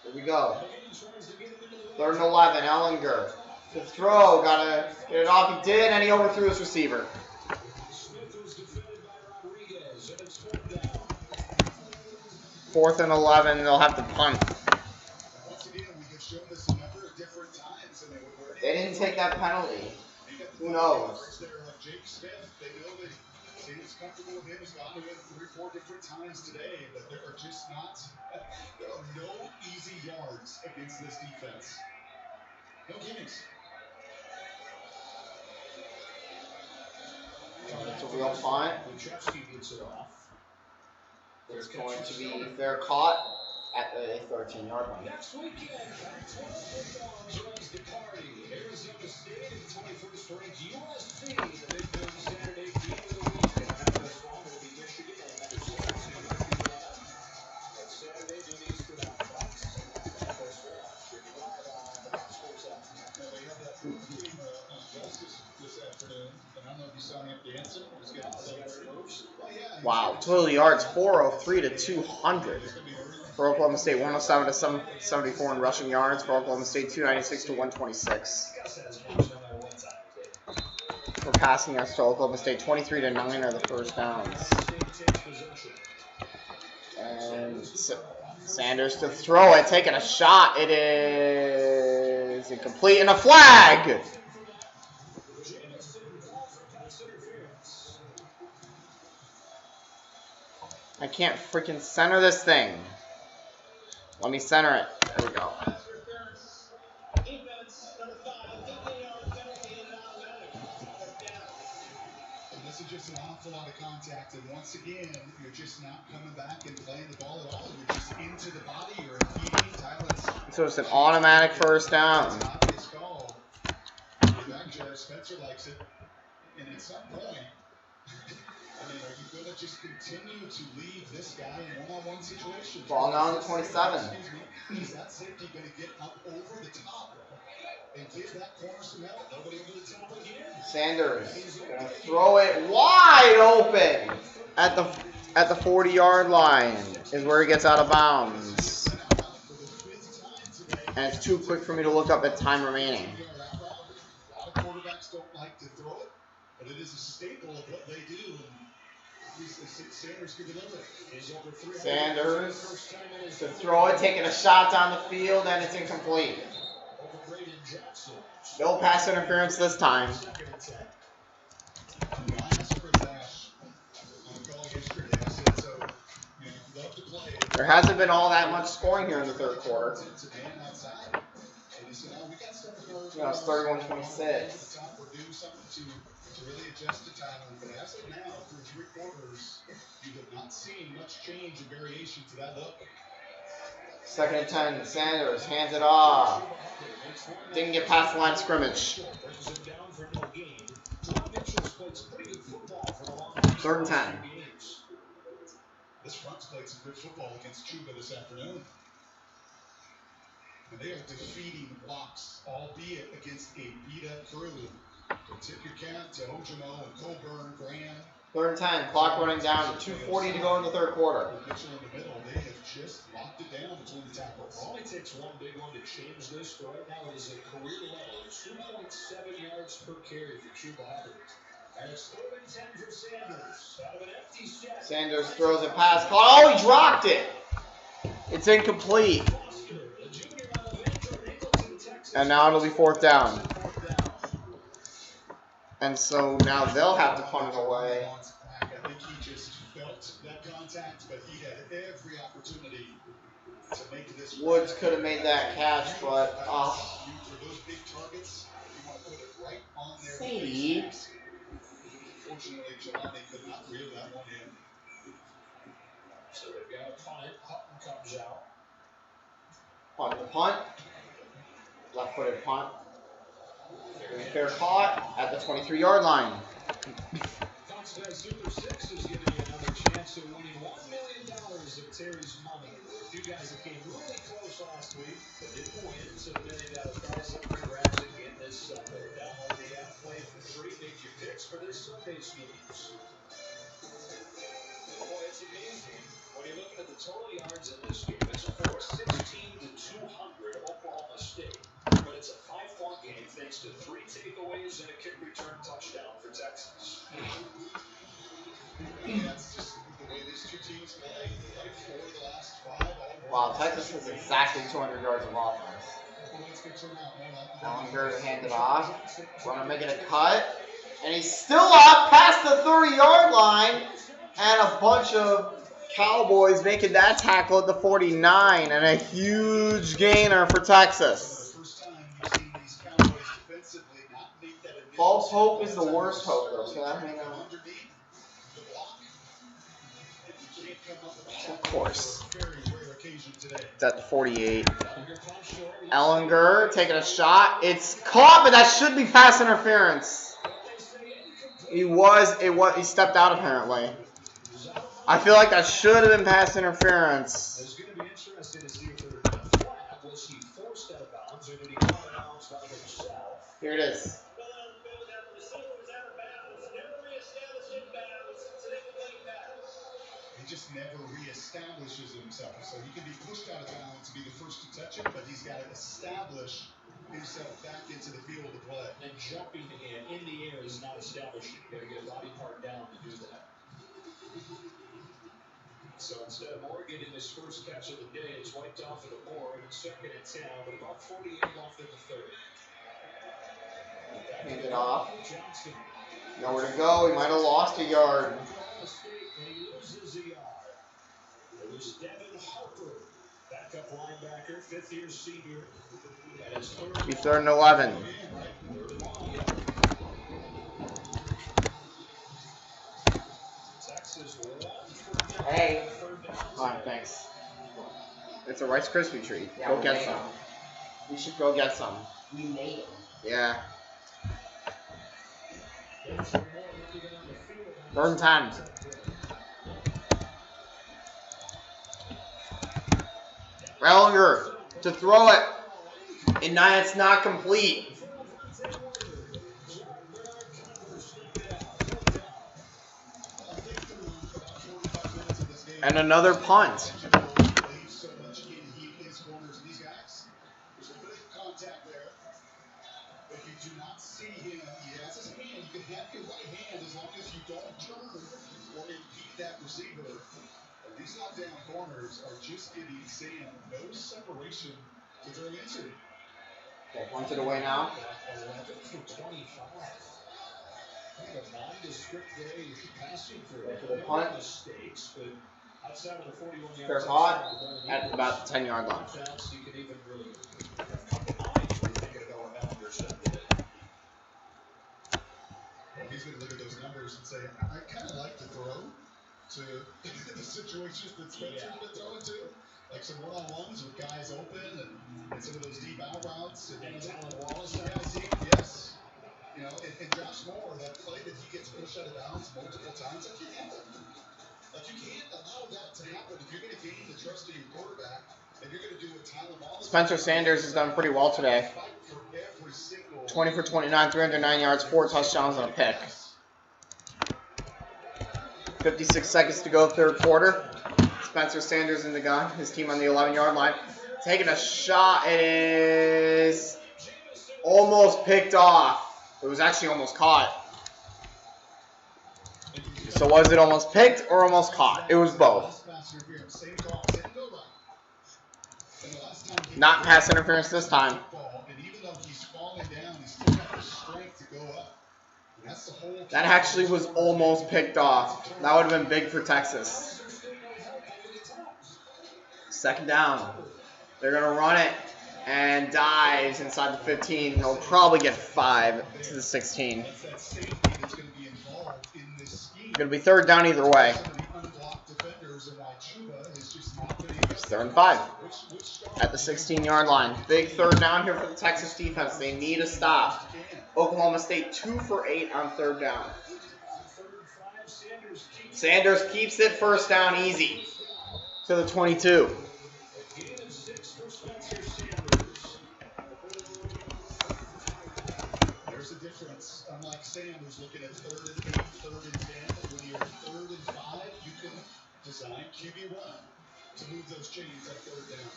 Here we go. 3rd and 11. Ellinger to throw. Gotta get it off. He did, and he overthrew his receiver. 4th and 11. They'll have to punt. They didn't take that penalty. Who knows? Seems comfortable with him. He's gone to him 3-4 different times today, but there are no easy yards against this defense. No gimmies. It's a real punt. There's going to be, if they're caught, at the 13-yard line. Next weekend, Pac-12 football joins the party. Arizona State and 21st ranked USC, the big Saturday game of the weekend. This fall will be Michigan and that is Saturday, noon Eastern on Fox. Wow, total yards 403 to 200 for Oklahoma State, 107 to 74 in rushing yards for Oklahoma State, 296 to 126. For passing yards to Oklahoma State, 23 to 9 are the first downs. And Sanders to throw it, taking a shot. It is incomplete and a flag. I can't freaking center this thing. Let me center it. There we go. This is just an awful lot of contact, and once again, you're just not coming back and playing the ball at all. You're just into the body. You're impeding. So it's an automatic first down. Spencer likes it, and at some point, I mean, are you going to just continue to leave this guy in one-on-one situations? Ball down to 27. Is that safety going to get up over the top and give that corner some help? Nobody over the top again. Sanders going to throw it wide open at the 40-yard line is where he gets out of bounds. And it's too quick for me to look up at time remaining. A lot of quarterbacks don't like to throw it, but it is a staple of what they do. Sanders can deliver it. Sanders to throw it, taking a shot down the field, and it's incomplete. No pass interference this time. There hasn't been all that much scoring here in the third quarter. You know, it's 31-26. To really adjust to time, but as of now, through 3 quarters, you have not seen much change and variation to that look. 2nd and 10, Sanders hands it off. Didn't get past the line of scrimmage. 3rd and 10. This front's played some good football against Cuba this afternoon. And they are defeating blocks, albeit against a beat-up crew. So tip your cap to Ojimo and Colburn, Graham. 3rd and 10, clock running down to 2:40 to go in the third quarter. Mitchell in the middle, they have just locked it down between the tackles. Only takes one big one to change this, but right now it is a career level, 2.7 yards per carry for Cuba Hubbard. And it's 3rd and 10 for Sanders. Out of an empty set. Sanders throws a pass. Oh, he dropped it. It's incomplete. And now it'll be 4th down. And so now they'll have to punt it away. I think he just felt that contact, but he had every opportunity to make this. Woods could have made that catch, but for those big targets, you want to put it right on their face. Fortunately, Jelani could not reel that one in. So they've got a punt. Hutton comes out. On the punt. Left-footed punt. Fair caught at the 23-yard line. Fox Bet Super 6 is giving you another chance of winning $1 million of Terry's money. A few guys that came really close last week but didn't win, so the $1 million prize up for grabs again this Sunday. Download the app, play for free, make your picks for this Sunday's games. Boy, it's amazing. When you're looking at the total yards in this game, it's 416 to 200 Oklahoma State. But it's a 5-point game thanks to 3 takeaways and a kick return touchdown for Texas. That's just the way these two teams play. Like 4 of the last 5. Wow, Texas has exactly 200 yards of offense. Ellinger to hand it off. Runner making a cut. And he's still up past the 30-yard line. And a bunch of Cowboys making that tackle at the 49. And a huge gainer for Texas. False hope is the worst hope, though. So that may not. Of course. It's at the 48. Ellinger taking a shot. It's caught, but that should be pass interference. He stepped out apparently. I feel like that should have been pass interference. It's going to be interesting to see if the flag was he forced out of bounds or did he Here it is. He just never reestablishes himself. So he can be pushed out of bounds to be the first to touch it, but he's got to establish himself back into the field of play. And jumping in the air is not establishing. You got to get a body part down to do that. So instead of Morgan in his first catch of the day, it's wiped off of the board. Second and 10, but about 48 left in the third. Hand it off. Nowhere to go. He might have lost a yard. And he loses a yard. It was Devin Harper, backup linebacker, fifth-year senior. And his third. Be third and 11. Texas Hey. Alright, thanks. It's a Rice Krispie treat. Yeah, Go get some. We should go get some. We made it. Yeah. Burn time. Rellinger to throw it. And now it's not complete. And another punt. If you do not see him, he has his hand. You can have your right hand as long as you don't turn or impede that receiver. But these knockdown corners are just giving Sam no separation to throw into. Okay, punted away now. 11 for 25. Kind of a nondescript day passing for the punt. Mistakes, but outside of the 41 yards. They're caught at about the 10-yard line. You can even really have a couple minds when you're thinking about what Ellinger said today. Well, he's going to look at those numbers and say, I kind of like to throw to the situations that Spencer's been throwing to. Like some one-on-ones with guys open and some of those deep out routes. And Talon Wallace, yes. You know, and Josh Moore, that play that he gets pushed out of bounds multiple times, like you can't allow that to happen. If you're going to gain the trust of your quarterback, and you're going to do what Talon Wallace. Spencer Sanders has done pretty well today. 20 for 29, 309 yards, 4 touchdowns, and a pick. 56 seconds to go, third quarter. Spencer Sanders in the gun. His team on the 11-yard line. Taking a shot. It is almost picked off. It was actually almost caught. So was it almost picked or almost caught? It was both. Not pass interference this time. That actually was almost picked off. That would have been big for Texas. Second down. They're going to run it. And dives inside the 15. He'll probably get 5 to the 16. Going to be third down either way. It's third and 5 at the 16-yard line. Big third down here for the Texas defense. They need a stop. Oklahoma State 2 for 8 on third down. Sanders keeps it first down easy to the 22. There's a difference. Unlike Sam, who's looking at third and 8, third and 10, when you're third and 5, you can design QB1 to move those chains at third down.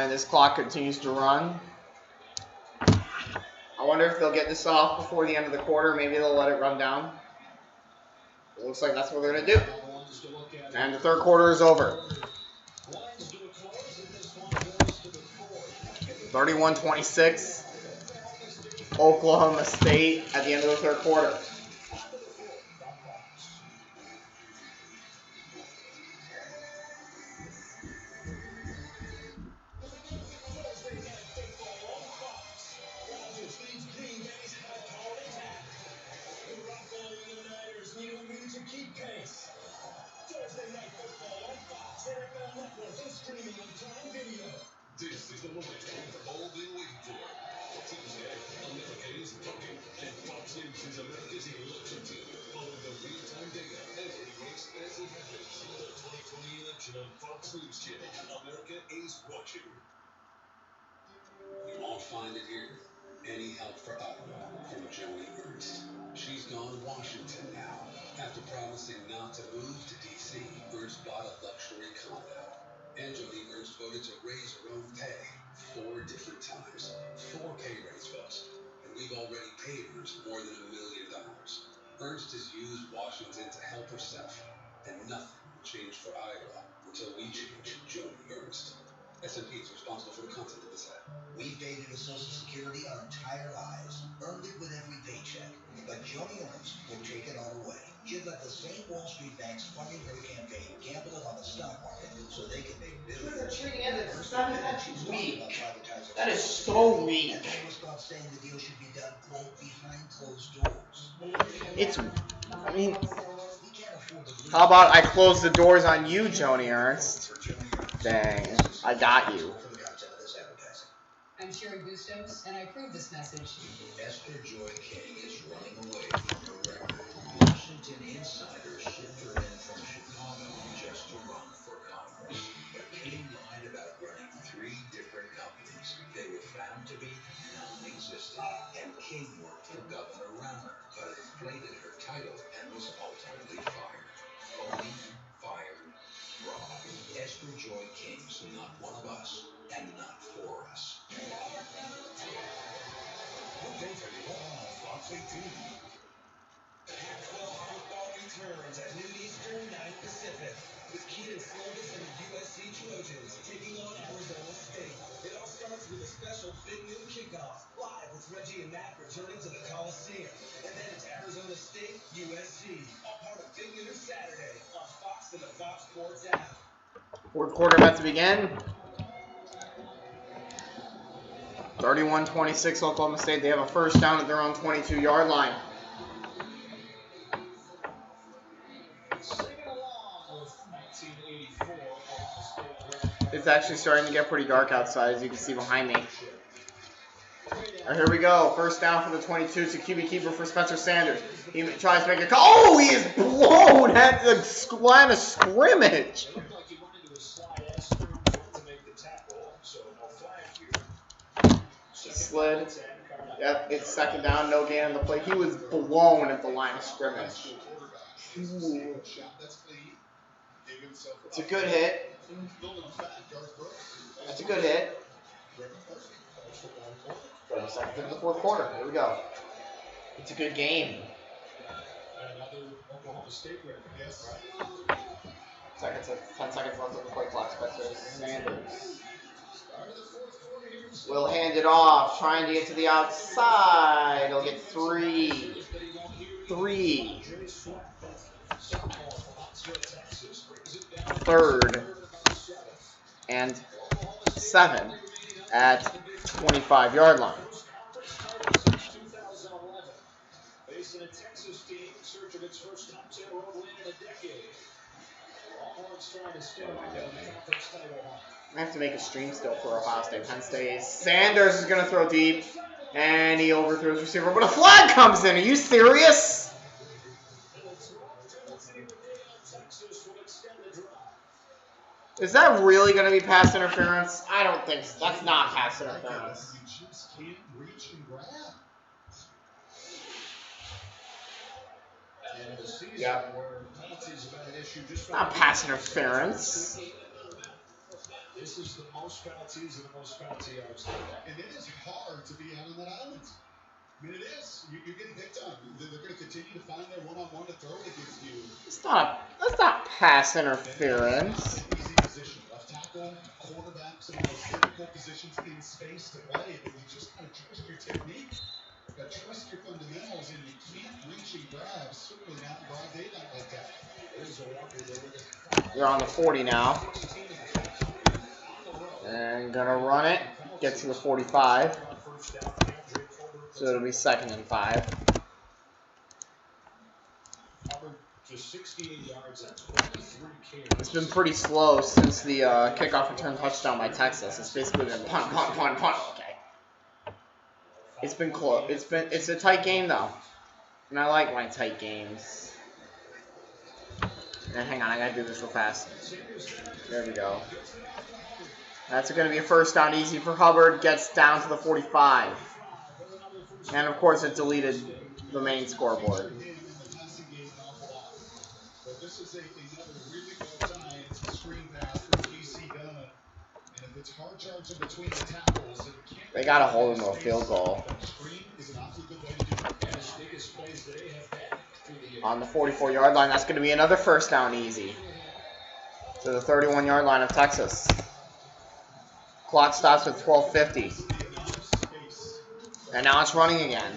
And this clock continues to run. I wonder if they'll get this off before the end of the quarter. Maybe they'll let it run down. It looks like that's what they're going to do. And the third quarter is over. 31-26. Oklahoma State at the end of the third quarter. This is the moment we've all been waiting for. Tuesday, America is talking, and Fox News is America's election team. Follow the real-time data, every race as it happens. The 2020 election on Fox News Channel. America is watching. find it here. Any help for Iowa from Joni Ernst. She's gone Washington now. After promising not to move to D.C., Ernst bought a luxury condo. And Joni Ernst voted to raise her own pay 4 different times. 4 pay raise, folks. And we've already paid Ernst more than $1 million. Ernst has used Washington to help herself. And nothing will change for Iowa until we change Joni Ernst. S&P is responsible for the content of this ad. We've paid into Social Security our entire lives, earned it with every paycheck. But Joni Ernst will take it all away. She'd let the same Wall Street banks funding her campaign gamble it on the stock market so they can make billions. That's weak. That is so weak. And they was caught saying the deal should be done, quote, behind closed doors. It's, I mean, how about I close the doors on you, Joni Ernst? Dang, I got you. I'm Sherry Bustos, and I approve this message. Esther Joy King is running away from her record. Washington insiders shipped her in from Chicago just to run for Congress. But King lied about running 3 different companies. They were found to be non-existent. And King worked for Governor Rauner, but inflated her title and was ultimately fired. Only fired fraud. Esther Joy King's not one of us, and not for us. Fox 18. Pac-12 football returns at noon Eastern, 9 Pacific. With Keaton Slovis and the USC Trojans taking on Arizona State. It all starts with a special big noon kickoff, live with Reggie and Matt returning to the Coliseum. And then it's Arizona State, USC, all part of Big Noon Saturday on Fox and the Fox Sports app. Fourth quarter about to begin. 31-26 Oklahoma State. They have a first down at their own 22-yard line. It's actually starting to get pretty dark outside, as you can see behind me. All right, here we go. First down for the 22. It's a QB keeper for Spencer Sanders. He tries to make a call. Oh, he is blown at the line of scrimmage. Slid. Yep, it's second down, no gain on the play. He was blown at the line of scrimmage. Ooh. It's a good hit. That's a good hit. 30 seconds into the fourth quarter. Here we go. It's a good game. Another Oklahoma State record. Yes. 10 seconds left on the play clock. Spencer Sanders will hand it off, trying to get to the outside. He'll get 3. Third and 7 at 25-yard line. Facing a Texas team in search of its first top 10 road win in a decade. Longhorns trying to stay on the conference title hunt. I have to make a stream still for Ohio State Penn State. Sanders is going to throw deep, and he overthrows receiver, but a flag comes in. Are you serious? Is that really going to be pass interference? I don't think so. That's not pass interference. You just can't reach and grab. And the season where penalties have been an issue just not pass interference. This is the most penalties and the most penalty yards. And it is hard to be out on that island. I mean, it is. You're getting picked on. They're going to continue to find their one-on-one to throw it against you. That's not pass interference. Easy position. Left tackle, quarterbacks in the most difficult positions in space to play. But you just got to trust your technique. You got to trust your fundamentals, and you can't reach and grab. Certainly not in broad daylight like that. There's a walker there with it. They're on the 40 now. And gonna run it. Get to the 45. So it'll be 2nd and 5. It's been pretty slow since the kickoff return touchdown by Texas. It's basically been punt, punt, punt, punt. Okay. It's been close. It's a tight game though, and I like my tight games. And hang on, I gotta do this real fast. There we go. That's going to be a first down easy for Hubbard. Gets down to the 45. And, of course, it deleted the main scoreboard. But this is another really well-timed screen pass from PC Dunn. And if it's hard yards in between the tackles, They got to hold him to a field goal. On the 44-yard line, that's going to be another first down easy. To the 31-yard line of Texas. Clock stops with 12:50. And now it's running again.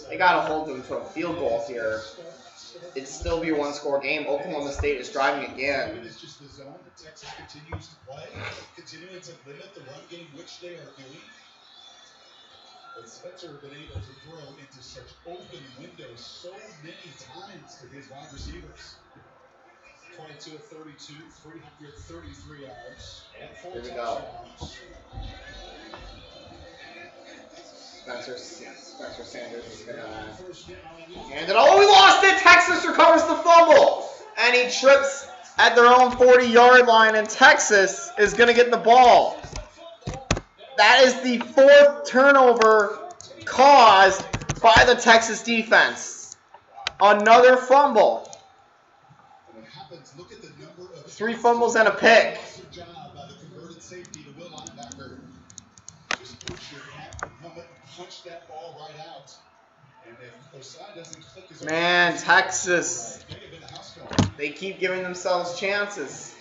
They got to hold them to a field goal here. It'd still be a one-score game. Oklahoma State is driving again. It's just the zone that Texas continues to play, continuing to limit the run game, which they are doing. But Spencer has been able to throw into such open windows so many times to his wide receivers. 22 of 32, 333 yards, and 4 Here we go. touchdowns. Spencer Sanders is going to hand it. Oh, we lost it! Texas recovers the fumble. And he trips at their own 40-yard line, and Texas is going to get the ball. That is the 4th turnover caused by the Texas defense. Another fumble. 3 fumbles and a pick. Man, Texas. They keep giving themselves chances.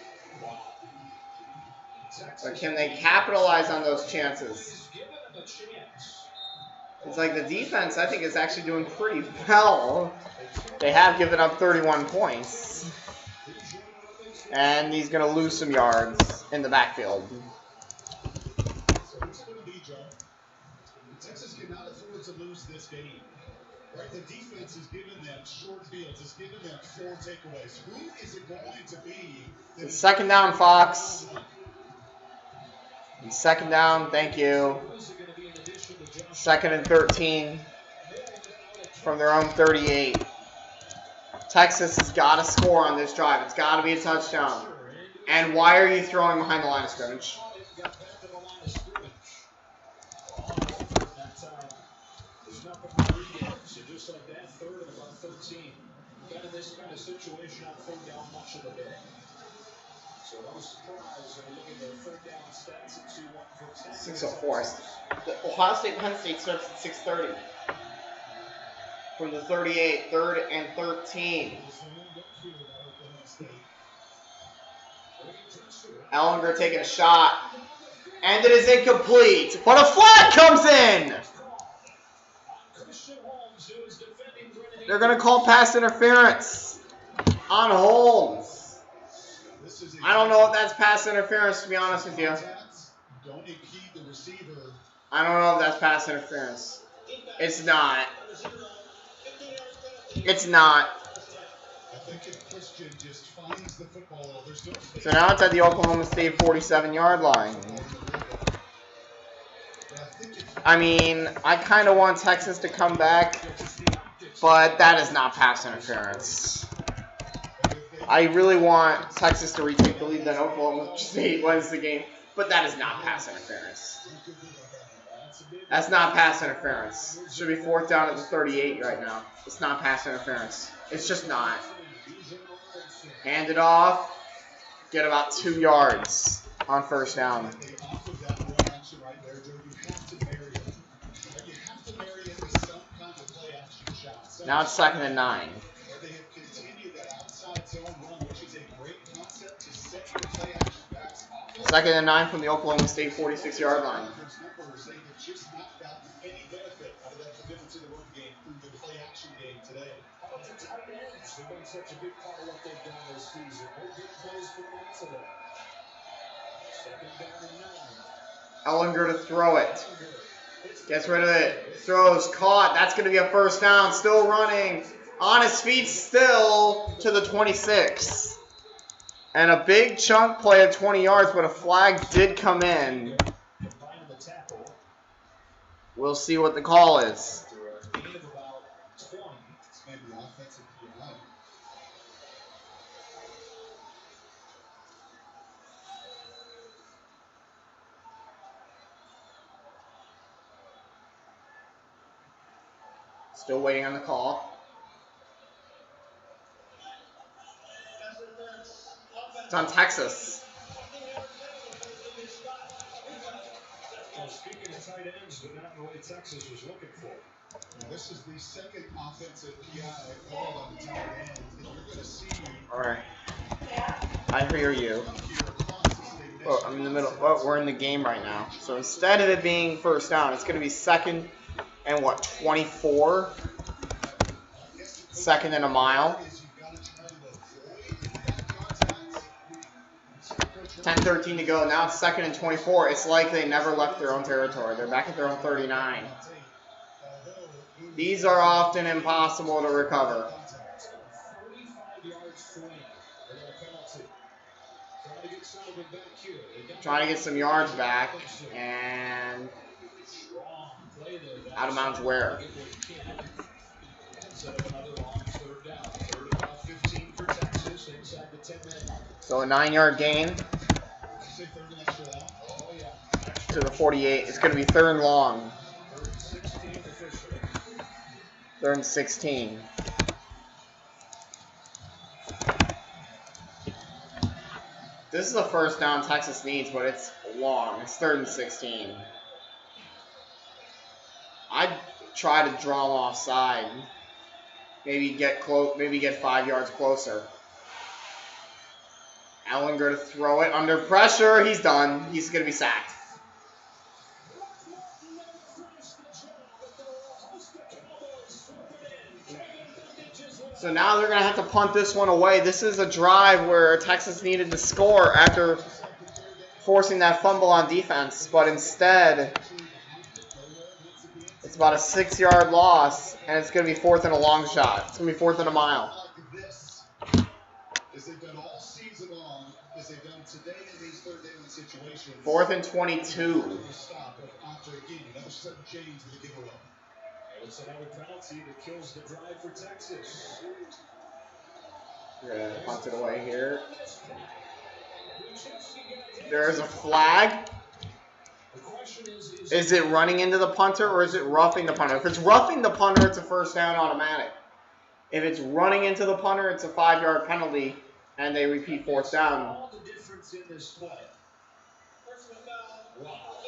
But can they capitalize on those chances? It's like the defense, I think, is actually doing pretty well. They have given up 31 points. And he's going to lose some yards in the backfield. Texas cannot afford to lose this game. Right? The defense is giving them short fields. It's giving them 4 takeaways. Who is it going to be? It's second down, Fox. And second down, thank you. 2nd and 13 from their own 38. Texas has got to score on this drive. It's got to be a touchdown. And why are you throwing behind the line of scrimmage? Just like that, 3rd and about 13. Kind of this kind of situation on 3rd down much of the day. So no surprise when you look at the 3rd down stats at 2-1 for Texas. 6:04. The Ohio State Penn State starts at 6:30. From the 38, 3rd and 13. Ellinger taking a shot. And it is incomplete. But a flag comes in. They're going to call pass interference on Holmes. I don't know if that's pass interference, to be honest with you. I don't know if that's pass interference. It's not. It's not. So now it's at the Oklahoma State 47-yard line. I mean, I kind of want Texas to come back, but that is not pass interference. I really want Texas to retake the lead, then Oklahoma State wins the game, but that is not pass interference. That's not pass interference. It should be 4th down at the 38 right now. It's not pass interference. It's just not. Hand it off. Get about 2 yards on 1st down. Now it's 2nd and 9. Second and 9 from the Oklahoma State 46-yard line. Ellinger to throw it. Gets rid of it. Throws. Caught. That's going to be a 1st down. Still running. On his feet still to the 26. And a big chunk play of 20 yards, but a flag did come in. We'll see what the call is. Still waiting on the call. It's on Texas. Well, speaking of tight ends, but not in the way Texas was looking for. This is the second offensive PI called on the tight end, and you're going to see. All right. I hear you. Oh, I'm in the middle. Oh, we're in the game right now. So instead of it being first down, it's going to be second and what, 24? Second and a mile. 10:13 to go. Now it's second and 24. It's like they never left their own territory. They're back at their own 39. These are often impossible to recover. Trying to get some yards back, and out of bounds where? So a 9-yard gain to the 48. It's going to be third and long. Third and 16. This is the first down Texas needs, but it's long. It's third and 16. I'd try to draw them offside. Maybe get close. Maybe get 5 yards closer. Ellinger to throw it under pressure. He's done. He's going to be sacked. So now they're going to have to punt this one away. This is a drive where Texas needed to score after forcing that fumble on defense. But instead, it's about a 6-yard loss, and it's going to be fourth and a long shot. It's going to be fourth and a mile. Fourth and 22. It's another penalty that kills the drive for Texas. We're going to punt it away here. There's a flag. Is it running into the punter or is it roughing the punter? If it's roughing the punter, it's a first down automatic. If it's running into the punter, it's a 5-yard penalty, and they repeat fourth down.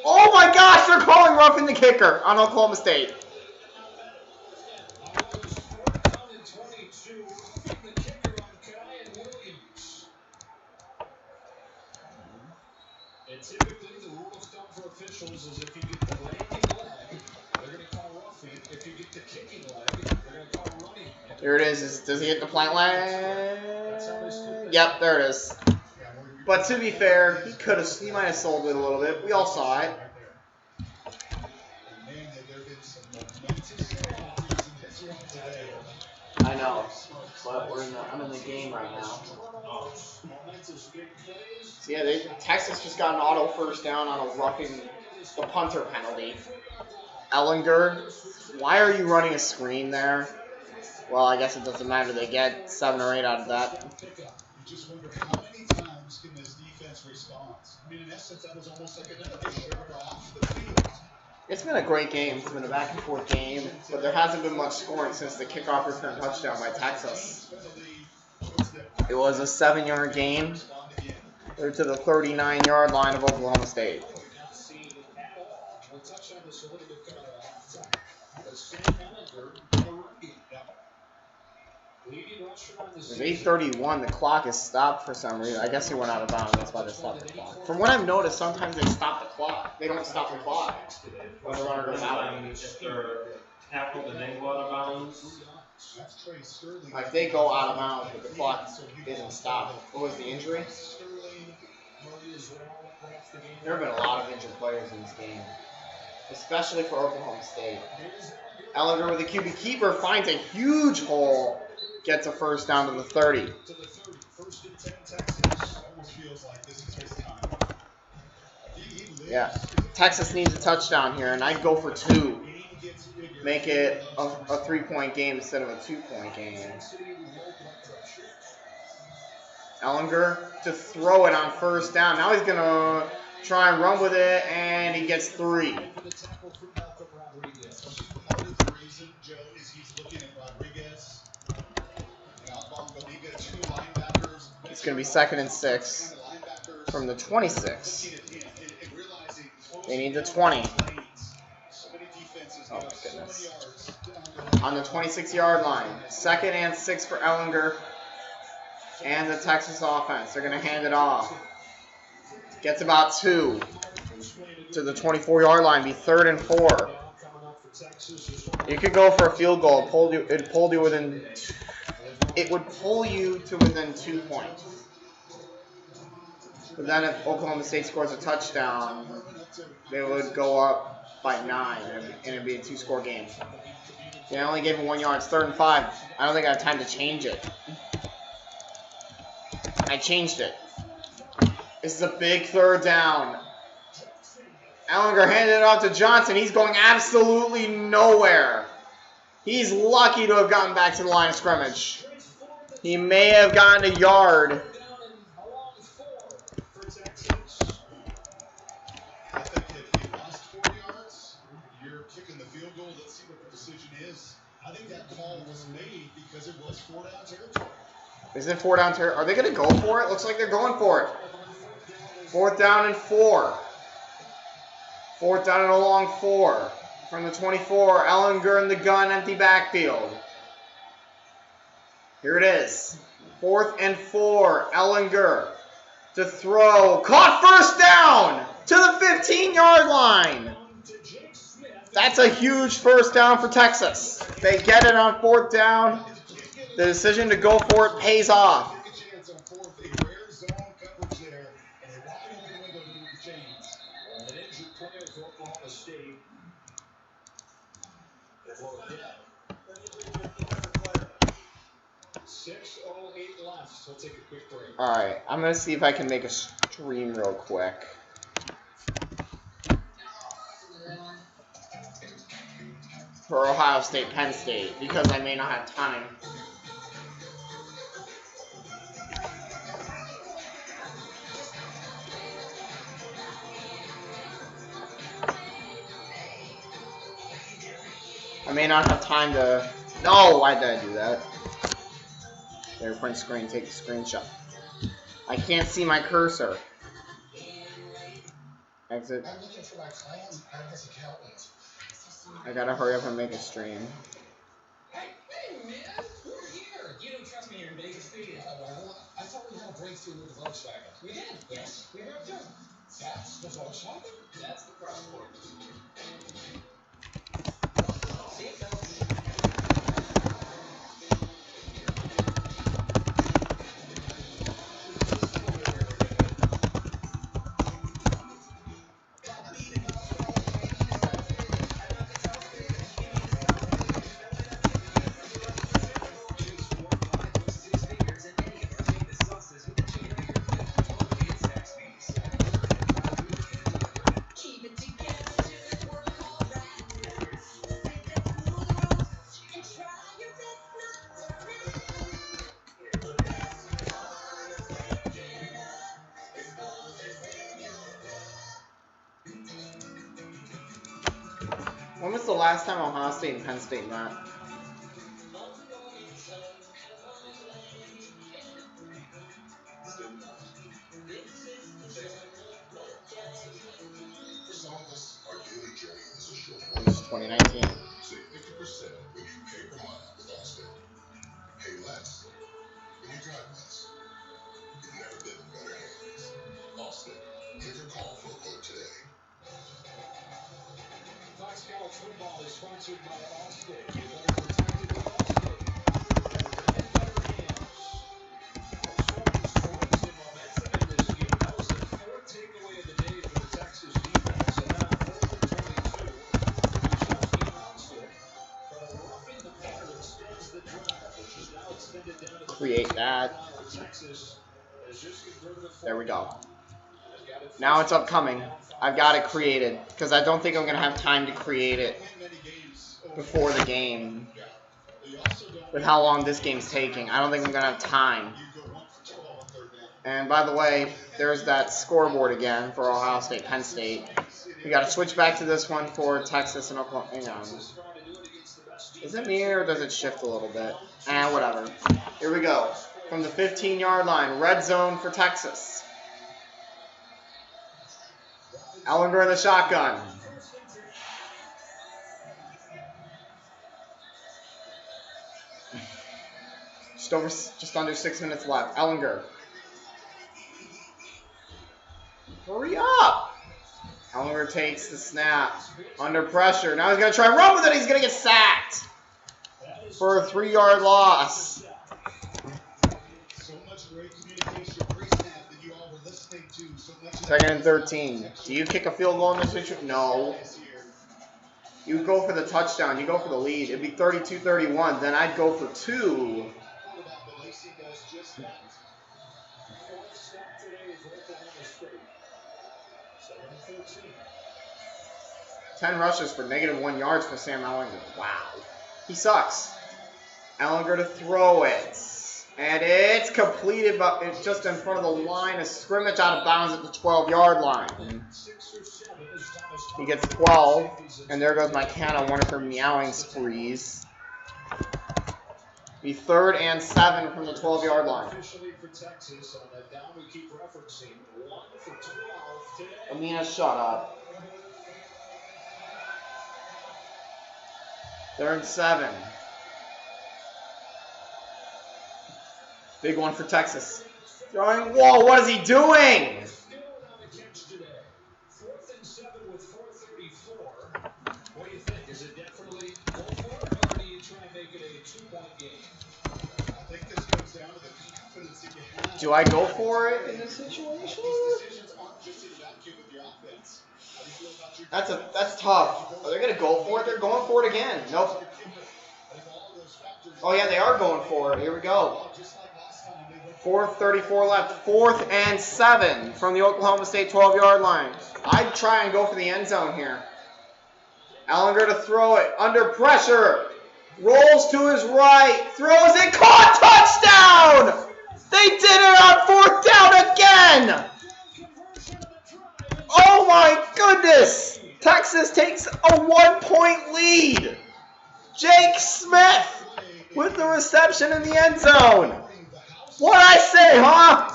Oh my gosh, they're calling roughing the kicker on Oklahoma State. And typically, the rule of thumb for officials is if you get the landing leg, they're going to call roughing. If you get the kicking leg, they're going to call running. Here it is. Does he hit the plant leg? Yep, there it is. But to be fair, he might have sold it a little bit. We all saw it. I know, but I'm in the game right now. So yeah, Texas just got an auto first down on a roughing the punter penalty. Ellinger, why are you running a screen there? Well, I guess it doesn't matter. They get 7 or 8 out of that. You just wonder how many times can this defense respond? I mean, in essence, that was almost like another shirt off the field. It's been a great game. It's been a back-and-forth game, but there hasn't been much scoring since the kickoff return touchdown by Texas. It was a 7-yard gain. They're to the 39-yard line of Oklahoma State. There's 8:31. The clock is stopped for some reason. I guess he went out of bounds. That's why they stopped the clock. From what I've noticed, sometimes they stop the clock. They don't stop the clock when the runner goes out. Tackled and then go out of bounds. Like they go out of bounds, but the clock isn't stopped. What was the injury? There have been a lot of injured players in this game, especially for Oklahoma State. Ellinger with a QB keeper finds a huge hole, gets a first down to the 30. Yeah, Texas needs a touchdown here, and I'd go for 2. Make it a 3-point game instead of a 2-point game. Ellinger to throw it on first down. Now he's going to try and run with it, and he gets 3. Part of the reason, Joe, is he's looking at Rodriguez. It's going to be 2nd and 6 from the 26. They need the 20. Oh my goodness. On the 26-yard line. 2nd and 6 for Ellinger and the Texas offense. They're going to hand it off. Gets about 2 to the 24-yard line. Be 3rd and 4. You could go for a field goal. It would pull you to within 2 points. But then if Oklahoma State scores a touchdown, they would go up by 9, and it'd be a 2-score game. They only gave him 1 yard. It's 3rd and 5. I don't think I have time to change it. I changed it. This is a big 3rd down. Ellinger handed it off to Johnson. He's going absolutely nowhere. He's lucky to have gotten back to the line of scrimmage. He may have gotten a yard. I think if he lost 4 yards, you're kicking the field goal. Let's see what the decision is. I think that call was made because it was 4-down territory. Is it 4-down territory? Are they going to go for it? Looks like they're going for it. 4th down and 4. 4th down and a long 4. From the 24, Ellinger in the gun, empty backfield. Here it is. 4th and 4, Ellinger to throw. Caught, 1st down to the 15-yard line. That's a huge 1st down for Texas. They get it on 4th down. The decision to go for it pays off. Alright, I'm going to see if I can make a stream real quick. For Ohio State, Penn State, because I may not have time. I may not have time to... No, why did I do that? There, print screen, take a screenshot. I can't see my cursor. Exit. I'm looking for my client and his accountant. I gotta hurry up and make a stream. Hey, man, we're here. You don't trust me here in Vegas, do you? I thought we had a breakthrough with Volkswagen. We did? Yes, we broke through. That's the Volkswagen? That's the crossport. See you, fellas. When was the last time Ohio State and Penn State met? It was 2019. Save 50% when you pay per mile with Allstate. Pay less when you drive less. You've never been in better hands. Allstate. Give your call for a quote today. Fox College football is sponsored by Allstate. You're better protected with Allstate. In better hands. Strongest in momentum in this game. That was the 4th takeaway of the day for the Texas defense. And now 4th and 22. But a roughing the passer extends the drive, which is now extended down to the Create that. Texas has just converted a There we go. Now it's upcoming. I've got it created because I don't think I'm going to have time to create it before the game. With how long this game's taking, I don't think I'm going to have time. And by the way, there's that scoreboard again for Ohio State, Penn State. We got to switch back to this one for Texas and Oklahoma. Hang on. Is it me or does it shift a little bit? Whatever. Here we go. From the 15-yard line, red zone for Texas. Ellinger in the shotgun. Just under 6 minutes left. Ellinger. Hurry up! Ellinger takes the snap. Under pressure. Now he's going to try and run with it. He's going to get sacked for a 3-yard loss. Second and 13. Do you kick a field goal in this situation? No. You go for the touchdown. You go for the lead. It'd be 32-31. Then I'd go for 2. 10 rushes for -1 yards for Sam Ellinger. Wow. He sucks. Ellinger to throw it. And it's completed, but it's just in front of the line of scrimmage, out of bounds at the 12-yard line. He gets 12, and there goes my cat on one of her meowing sprees. Be 3rd and 7 from the 12-yard line. Amina, shut up. 3rd and 7. Big one for Texas. Throwing. Whoa, what is he doing? 4th and 7 with 4:34. What do you think? Is it definitely go for it, or do you try and make it a 2-point game? I think this comes down to the confidence that you have. Do I go for it in this situation? These decisions aren't just in a vacuum with your offense. How do you feel about your That's tough. Are they gonna go for it? They're going for it again. Nope. Oh yeah, they are going for it. Here we go. 4:34 left. 4th and 7 from the Oklahoma State 12-yard line. I'd try and go for the end zone here. Ellinger to throw it. Under pressure. Rolls to his right. Throws it. Caught. Touchdown! They did it on 4th down again! Oh my goodness! Texas takes a 1-point lead. Jake Smith with the reception in the end zone. What'd I say, huh?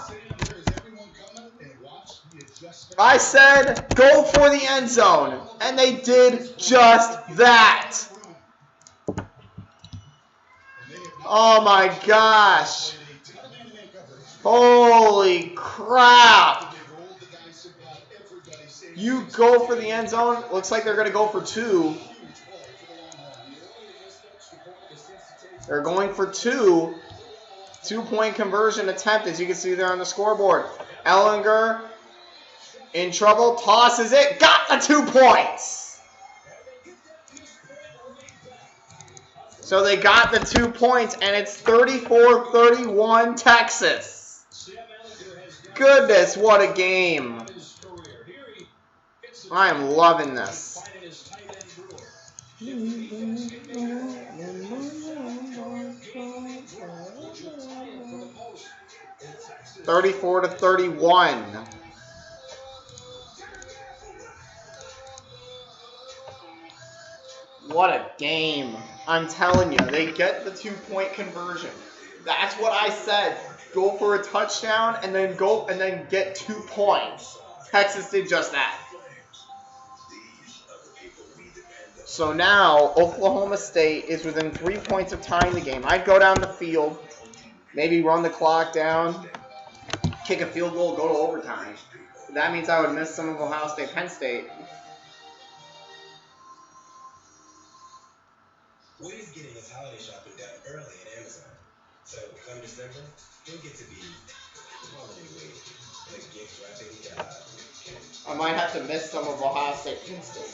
I said go for the end zone, and they did just that. Oh my gosh. Holy crap. You go for the end zone. Looks like they're going to go for 2. They're going for 2. 2-point conversion attempt, as you can see there on the scoreboard. Ellinger in trouble, tosses it, got the 2 points. So they got the 2 points, and it's 34-31 Texas. Goodness, what a game. I am loving this. 34-31. What a game. I'm telling you, they get the 2-point conversion. That's what I said. Go for a touchdown and then get 2 points. Texas did just that. So now Oklahoma State is within 3 points of tying the game. I'd go down the field, maybe run the clock down, kick a field goal, go to overtime. That means I would miss some of Ohio State, Penn State. We're getting his holiday shopping done early at Amazon. So come December, you'll get to be holiday week. The gift wrapping job. I might have to miss some of Ohio State, Penn State.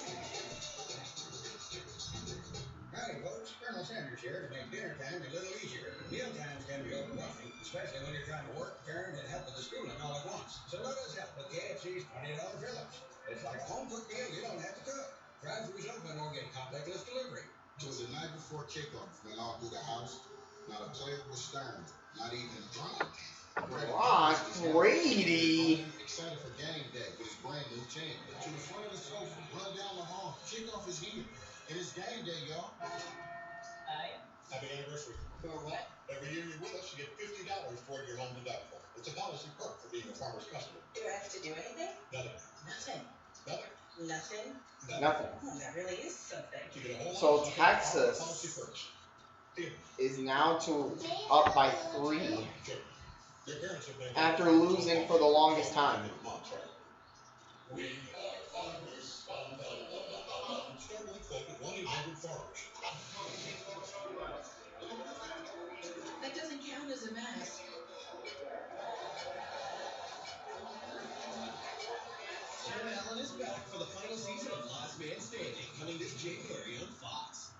Howdy, folks. Colonel Sanders here to make dinner time a little easier. Meal times can be overwhelming, especially when you're trying to work, parent, and help with the schooling all at once. So let us help with KFC's $20 fill-ups. It's like a home-cooked meal you don't have to cook. Drive-throughs open or get contactless delivery. It was the night before kickoff. Went all through the house. Not a plate was stirred. Not even drunk. Brock Brady. Excited for game day with his brand new team. To the front of the sofa, run down the hall, kickoff is here. It is game day, y'all. Happy anniversary. For what? Every year you're with us, you get $50 toward your home deductible. It's a policy perk for being a Farmer's customer. Do I have to do anything? Nothing. Nothing. Nothing. Nothing? Nothing. Well, that really is something. You get a whole So lot of Texas policy perks. Here. is now up by 3 Sure. Your parents have been after losing for the longest time. We are farmers. Start with a quote at 1-800-FARMERS. That doesn't count as a mask. Tim Allen is back for the final season of Last Man Standing, coming this January on Fox.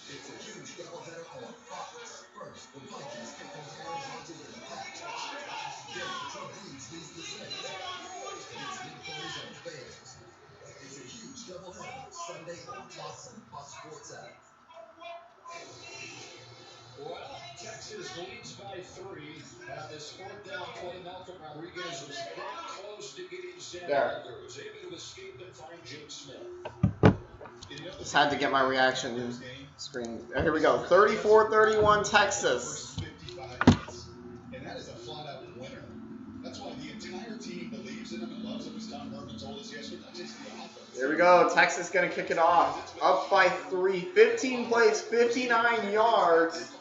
It's a huge doubleheader on Fox. First, the Vikings take on Arizona in the Pack. Then, the two Blues lose the Saints. It's Nick Foles and the Bears. It's a huge doubleheader Sunday on Fox and Fox Sports app. Well, Texas leads by 3. On this 4th down play, Malcolm Rodriguez was that close to getting Sandberg. Was able to escape and find Jake Smith. Just had to get my reaction screen. Here we go. 34-31 Texas. 55 minutes. And that is a flat-out winner. That's why the entire team believes in him and loves him, as Tom Herman told us yesterday. Not just the offense. Here we go. Texas going to kick it off. Up by 3. 15 plays, 59 yards.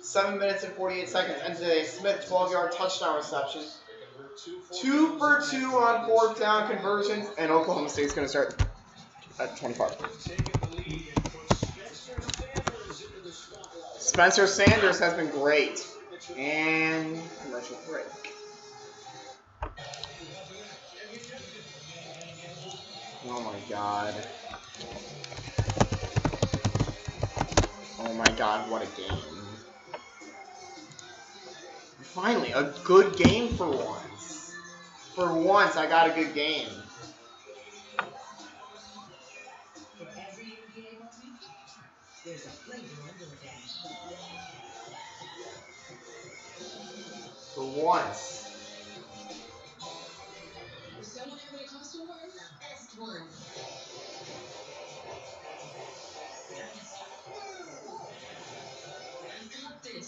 7 minutes and 48 seconds. And today, Smith, 12-yard touchdown reception. 2 for 2 on 4th down conversions. And Oklahoma State's going to start at 25. Spencer Sanders has been great. And commercial break. Oh my god. Oh my god, what a game. Finally, a good game for once. For once, I got a good game. For every NBA moment, there's a flavor on DoorDash. For once. Does someone have any costume parties? The best one. I've got this.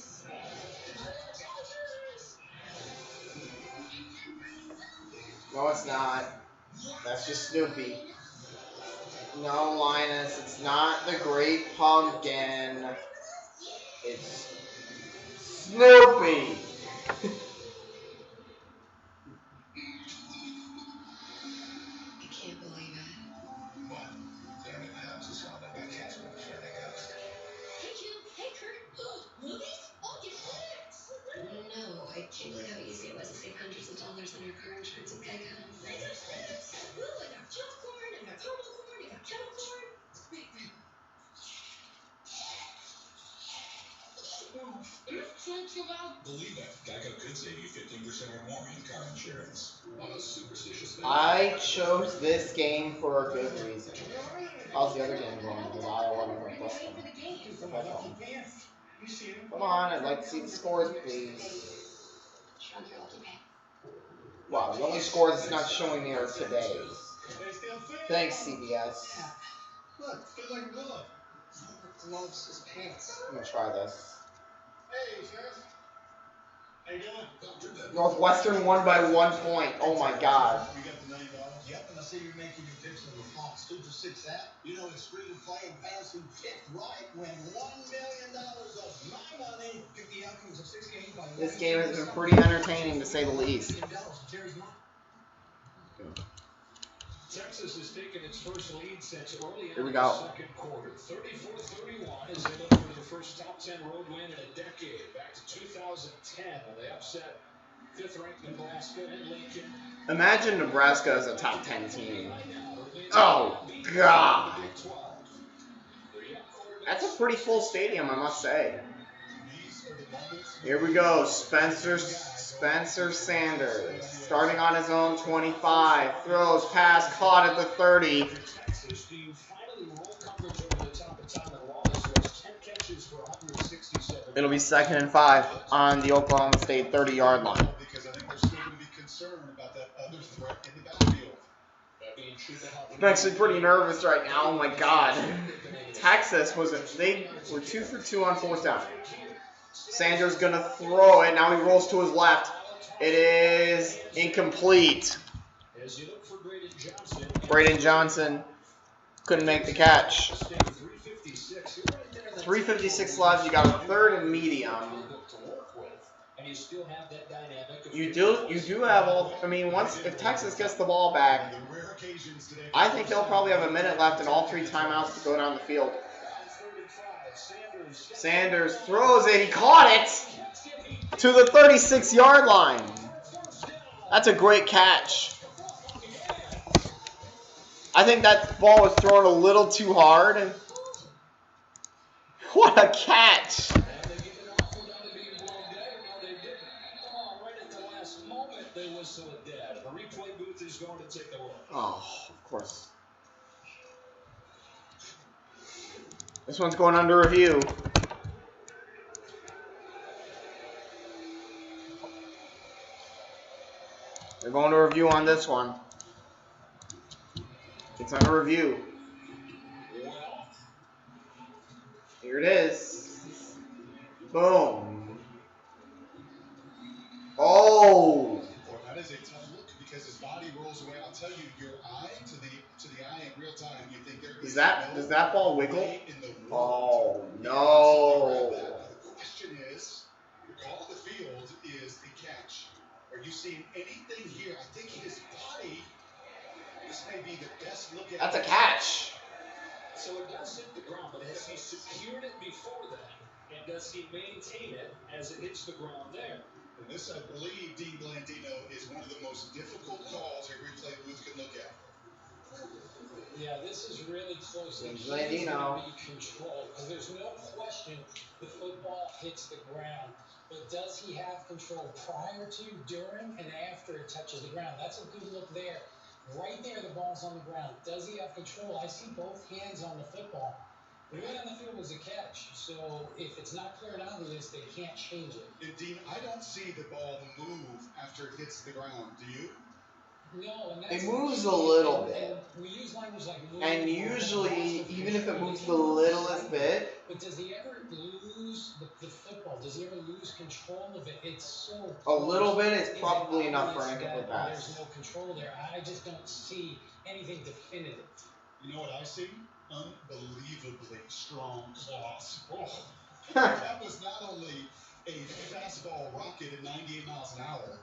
No, it's not. That's just Snoopy. No, Linus, it's not the Great Pumpkin. It's Snoopy. I can't believe it. What? Damn it, how's the sound of that Casper defending us? Hey, Jim. Hey, Kurt. Movies? I'll get flicks. No, I can't believe how easy it was to save hundreds of dollars on your car insurance with Geico. I got flicks. Ooh, I got popcorn, I got caramel corn, I got kettle corn. Thank you, Bob. Believe it. Geico could save you 15% or more in car insurance. On a superstitious day. I chose this game for a good reason. How's the other game going? Because I want to request them. Come on, I'd like to see the scores, please. Wow, the only scores it's not showing me are today's. Thanks, CBS. Look, feel like a glove. Gloves as pants. I'm going to try this. Hey, Sheriff. How you doing? Northwestern won by 1 point. Oh my god. You got the $1 million? Yep, and I see you're making your picks on the Fox 2 for 6 app. You know it's free to play and fans who picked right win $1 million of my money. Pick the outcomes of 6 games by This game has been pretty entertaining, to say the least. Texas has taken its first lead since early Here we in go. the second quarter. 34-31 is they look for the first top 10 road win in a decade. Back to 2010 when they upset 5th-ranked Nebraska and Lincoln. Imagine Nebraska as a top 10 team. Oh, God. That's a pretty full stadium, I must say. Here we go. Spencer Sanders. Starting on his own 25. Throws, pass, caught at the 30. It'll be 2nd and 5 on the Oklahoma State 30-yard line. Because I think I'm actually pretty nervous right now. Oh my God. Texas they were 2 for 2 on 4th down. Sanders gonna throw it. Now he rolls to his left. It is incomplete. Braden Johnson couldn't make the catch. 3:56 left. You got a 3rd and medium. You do have all. I mean, if Texas gets the ball back, I think they'll probably have a minute left and all 3 timeouts to go down the field. Sanders throws it. He caught it to the 36-yard line. That's a great catch. I think that ball was thrown a little too hard. What a catch. Oh, of course. This one's going under review. They're going to review on this one. It's under review. Here it is. Boom. Oh. That is a tough look because his body rolls away. I'll tell you, your eye to the eye in real time, you think there is Does that ball wiggle? Oh no. The question is, the call of the field is a catch. Are you seeing anything here? I think his body. This may be the best look at. That's a catch. So it does hit the ground, but has he secured it before that? And does he maintain it as it hits the ground there? And this, I believe, Dean Blandino, is one of the most difficult calls a replay booth can look at. Yeah, this is really close. Dean Blandino. Be controlled because there's no question the football hits the ground. But does he have control prior to, during, and after it touches the ground? That's a good look there. Right there, the ball's on the ground. Does he have control? I see both hands on the football. The way on the field was a catch. So if it's not clear and obvious, they can't change it. And Dean, I don't see the ball move after it hits the ground. Do you? No, and that's it moves a little bit. And we use language like move. And usually, even if it moves the littlest bit. But does he ever lose the football? Does he ever lose control of it? It's so A little bit is probably enough for an incomplete pass. There's no control there. I just don't see anything definitive. You know what I see? Unbelievably strong claws. Oh, that was not only a fastball rocket at 98 miles an hour,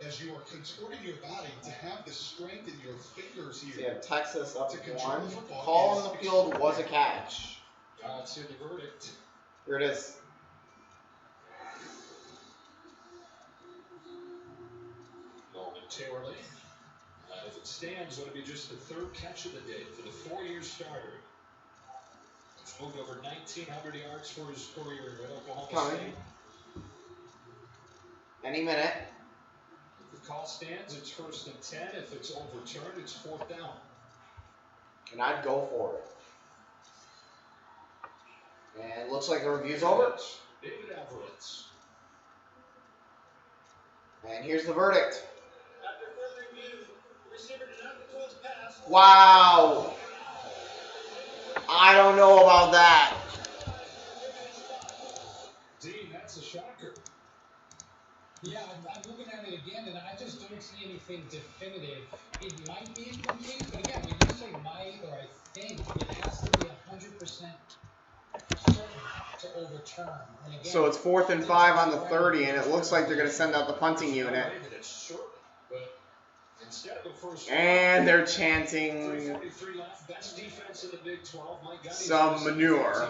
as you are contorting your body to have the strength in your fingers here. So you have Texas up to 1. Call on the field was a catch. Let's hear the verdict. Here it is. Momentarily. If it stands, would it be just the 3rd catch of the day for the 4-year starter? He's moved over 1,900 yards for his career at Oklahoma State. Any minute. If the call stands, it's 1st and 10. If it's overturned, it's 4th down. And I'd go for it. And it looks like the review's over. David Everett. And here's the verdict. After further review, the receiver did not control the pass. Wow. I don't know about that. Dean, that's a shocker. Yeah, I'm looking at it again, and I just don't see anything definitive. It might be incomplete, but again, when you say might or I think, it has to be 100% certain to overturn. And again, So it's 4th and 5 on the 30, and it looks like they're going to send out the punting unit. And they're chanting some manure.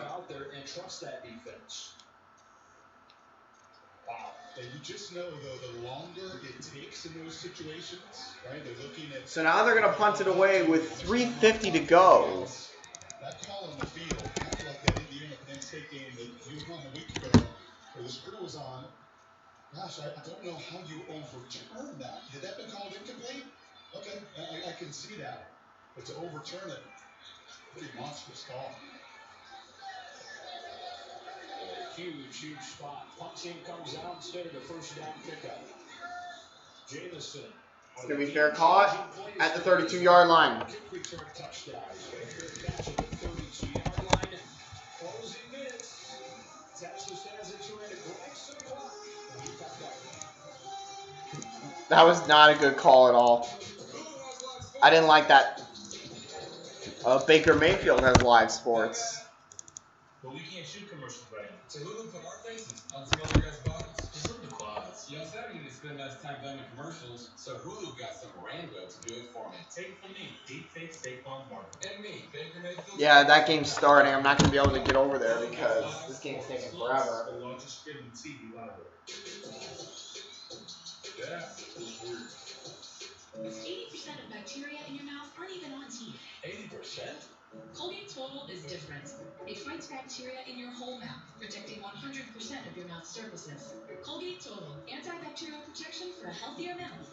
Wow. And you just know, though, the longer it takes in those situations, right? They're looking at. So now they're going to punt it away with 3:50 to go. That call on the field, kind of like that Indiana Penn State game that you won a week ago, where the screw was on. Gosh, I don't know how you overturn that. Had that been called incomplete? Okay, I can see that. But to overturn it, pretty monstrous call. Huge spot. Punt team comes out instead of the 1st down pickup. Jamison It's going to be fair caught at the 32-yard line. Kick return touchdown. He's got a fair catch at the 32-yard line. Closing minutes. Texas has it trying to grind some clock. That was not a good call at all. I didn't like that. Baker Mayfield has live sports. But we can't shoot commercials right now. So Hulu put our faces on some other guys' bodies. Just look at the quads. You know, instead of you to spend less time filming commercials, so Hulu got some rando to do it for me. Take it from me, deepfake Saquon Barkley. And me, Baker Mayfield. Yeah, that game's starting. I'm not going to be able to get over there because this game's taking forever. The largest streaming TV library. That was weird. 80% of bacteria in your mouth aren't even on teeth. 80%? Colgate Total is different. It fights bacteria in your whole mouth, protecting 100% of your mouth surfaces. Colgate Total, antibacterial protection for a healthier mouth.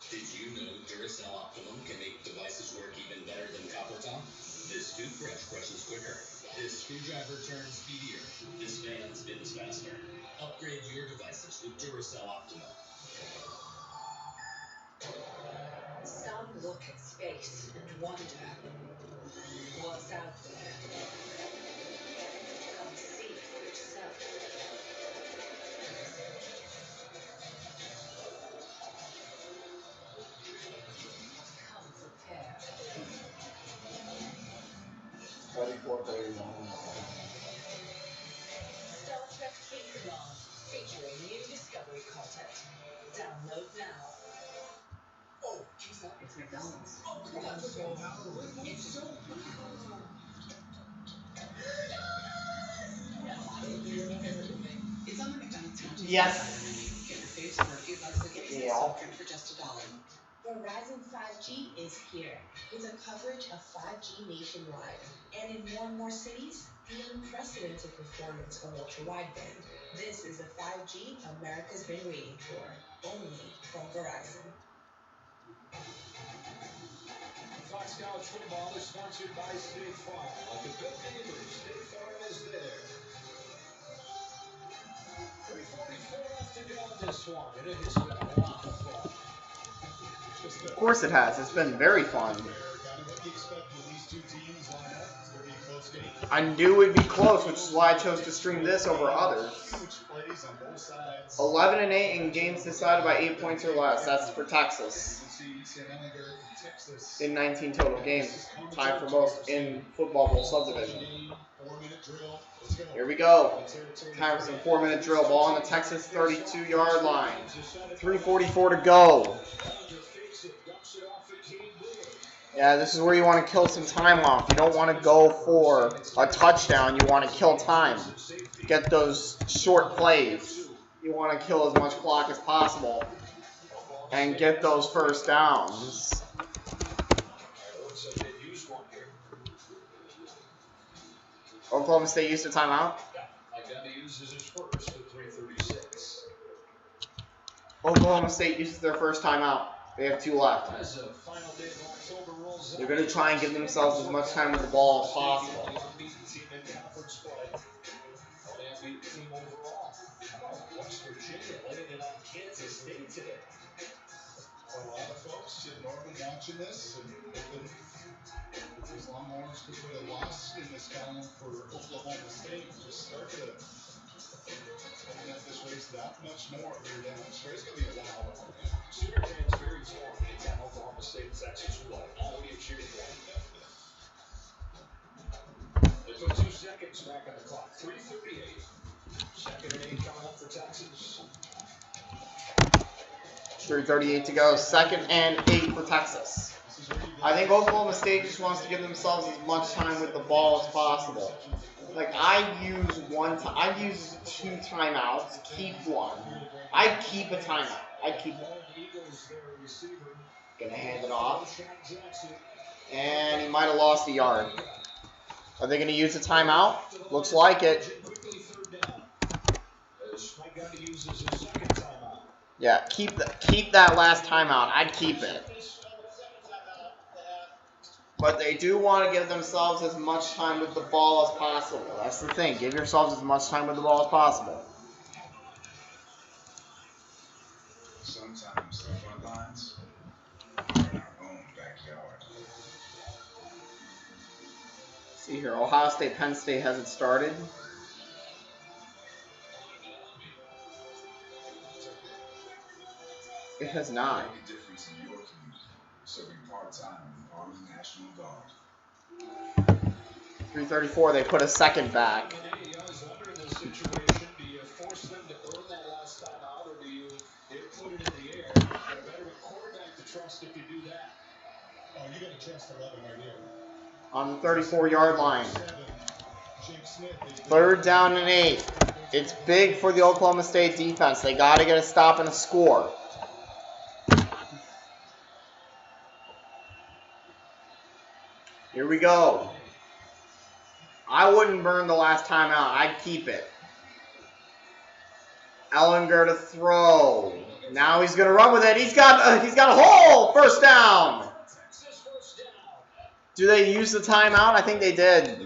Did you know Duracell Optimum can make devices work even better than copper top? This toothbrush brushes quicker. This screwdriver turns speedier. This fan spins faster. Upgrade your devices with Duracell Optimum. Some look at space and wonder what's out there. Come see for yourself. Come prepare. 34-31. Star Trek Space Command, featuring new Discovery content. Download now. Oh, geez, it's McDonald's. Oh, come on, it's so It's on the McDonald's counter. Yes. Get your foods for a few bucks and get your soft drink for just $1. Verizon 5G is here with a coverage of 5G nationwide. And in more cities, the unprecedented performance of ultra-wideband. This is the 5G America's been waiting for, only from Verizon. Fox College Football is sponsored by State Farm. Like a good neighbor, State Farm is there. 3:44 left to go in this one, and it has been a lot of fun. Of course it has. It's been very fun. What do you expect when these two teams line up? It's going to be a close game. I knew it would be close, which is why I chose to stream this over others. Huge plays on both sides. 11-8 in games decided by 8 points or less. That's for Texas. In 19 total games. Tied for most in Football Bowl subdivision. Here we go. Time for some 4-minute drill. Ball on the Texas 32-yard line. 3:44 to go. Yeah, this is where you want to kill some time off. You don't want to go for a touchdown. You want to kill time. Get those short plays. You want to kill as much clock as possible. And get those first downs. Oklahoma State used a timeout. Oklahoma State uses their first timeout. They have 2 left. They're going to try and give themselves as much time with the ball as possible. A lot of folks in Norman watching this and hoping these Longhorns could put a loss in this column for Oklahoma State. Just start to open up this race that much more here down the stretch. It's going to be a while. Sooner fans very torn anytime Oklahoma State and Texas play. All we have cheered for. They put 2 seconds back on the clock. 3:38. 2nd and 8 coming up for Texas. 3:38 to go. 2nd and 8 for Texas. I think Oklahoma State just wants to give themselves as much time with the ball as possible. Like I use 2 timeouts. Keep 1. I keep a timeout. I keep it. Gonna hand it off. And he might have lost a yard. Are they gonna use a timeout? Looks like it. Yeah, keep that last timeout. I'd keep it. But they do want to give themselves as much time with the ball as possible. That's the thing. Give yourselves as much time with the ball as possible. Sometimes the front lines See here, Ohio State, Penn State hasn't started. It has not. 3:34. They put a second back. I was wondering in this situation, do you force them to earn that last time out, or do you put it in the air? You got a veteran quarterback to trust if you do that. Oh, you got to trust 11 right here. On the 34-yard line. 3rd down and 8. It's big for the Oklahoma State defense. They got to get a stop and a score. Here we go. I wouldn't burn the last time out. I'd keep it. Ellinger to throw. Now he's going to run with it. He's got a hole. 1st down. Do they use the timeout? I think they did.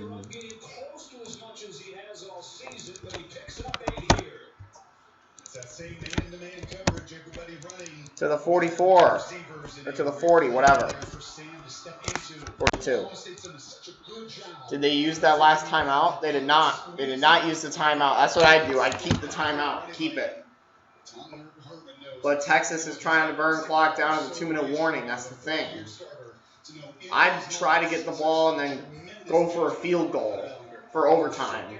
To the 44. Or to the 40, whatever. 42. Did they use that last timeout? They did not. They did not use the timeout. That's what I'd do. I'd keep the timeout. Keep it. But Texas is trying to burn clock down to the 2-minute warning. That's the thing. I'd try to get the ball and then go for a field goal for overtime.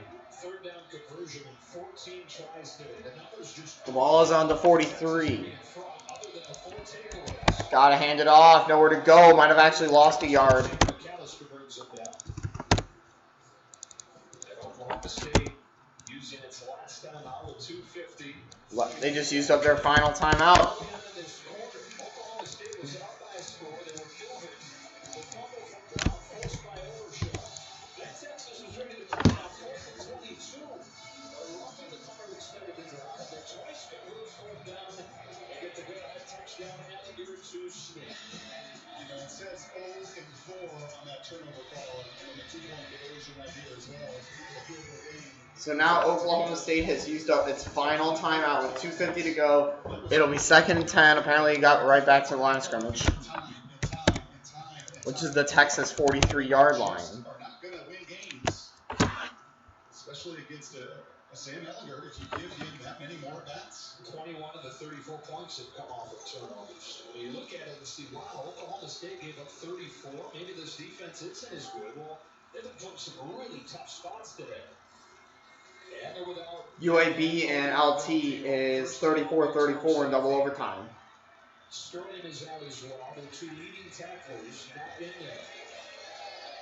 The ball is on the 43. Gotta hand it off. Nowhere to go. Might have actually lost a yard. They just used up their final timeout. It says 0-4 on that turnover call, and the 2-point conversion right here as well. So now Oklahoma State has used up its final timeout with 2:50 to go. It'll be 2nd and 10. Apparently it got right back to the line of scrimmage, which is the Texas 43-yard line. Especially against a Sam Ellinger, if you give him that many more bats. 21 of the 34 points have come off of turnovers. When you look at it and see, wow, Oklahoma State gave up 34. Maybe this defense isn't as good. Well, they've been put in some really tough spots today. And they're without UAB and LT is 34-34 in double overtime. Sterling is out as well. The 2 leading tacklers not in there.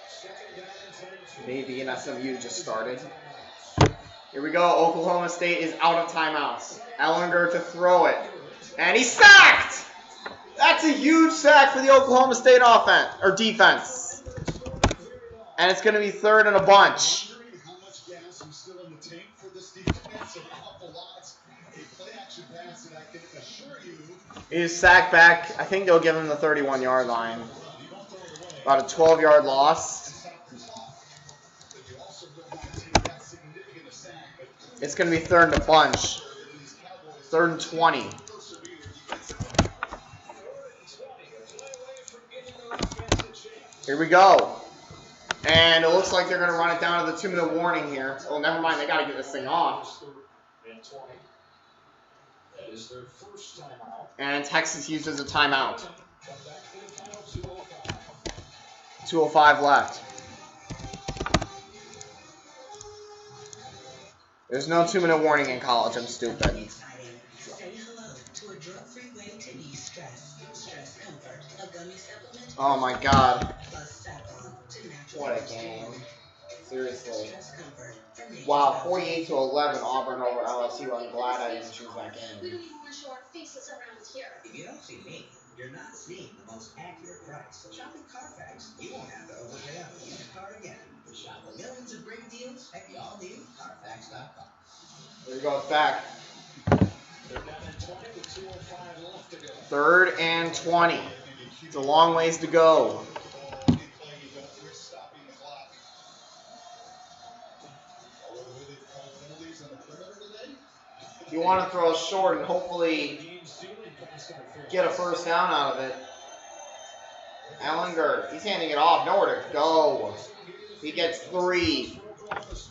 2nd down and 10. Maybe an SMU just started. Here we go. Oklahoma State is out of timeouts. Ellinger to throw it. And he's sacked! That's a huge sack for the Oklahoma State offense or defense. And it's going to be 3rd and a bunch. How much gas is still in the tank for this defense? An awful lot. A play action pass that I can assure you. He's sacked back. I think they'll give him the 31-yard line. About a 12-yard loss. It's going to be 3rd and a bunch. 3rd and 20. Here we go. And it looks like they're going to run it down to the 2-minute warning here. Oh, never mind. They got to get this thing off. And Texas uses a timeout. 2:05 left. There's no 2-minute warning in college. I'm stupid. Say hello to a drug-free way to ease stress. Stress Comfort, a gummy supplement. Oh my God. Plus saffron to natural. What a game. Seriously. Stress Comfort from Nature's Wow, Bounty. 48-11 Auburn over LSU. I'm glad I didn't choose that We game. don't even want to show our faces around here. If you don't see me, you're not seeing the most accurate price. Shopping Carfax, you won't have to overpay on a used car again. Shop millions of great deals at the all-new Carfax.com. There he goes back. They're down at 20 with 2:05 left to go. 3rd and 20. It's a long ways to go. You want to throw a short and hopefully get a 1st down out of it. Ellinger, he's handing it off. Nowhere to go. He gets 3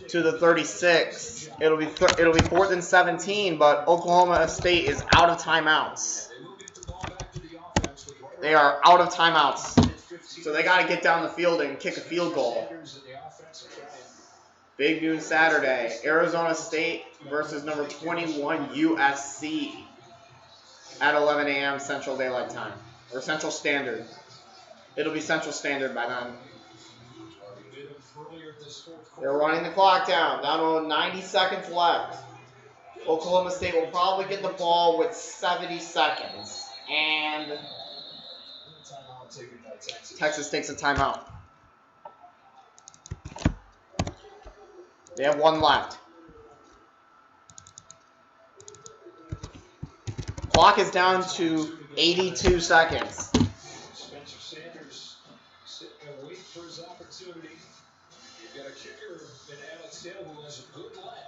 to the 36. It'll be 4th and 17, but Oklahoma State is out of timeouts. They are out of timeouts. So they got to get down the field and kick a field goal. Big noon Saturday. Arizona State versus number 21 USC at 11 a.m. Central Daylight Time. Or Central Standard. It'll be Central Standard by then. They're running the clock down to 90 seconds left. Oklahoma State will probably get the ball with 70 seconds. And Texas takes a timeout. They have 1 left. Clock is down to 82 seconds. Spencer Sanders sitting there waiting for his opportunity. You've got a kicker in Alex Hill who has a good leg.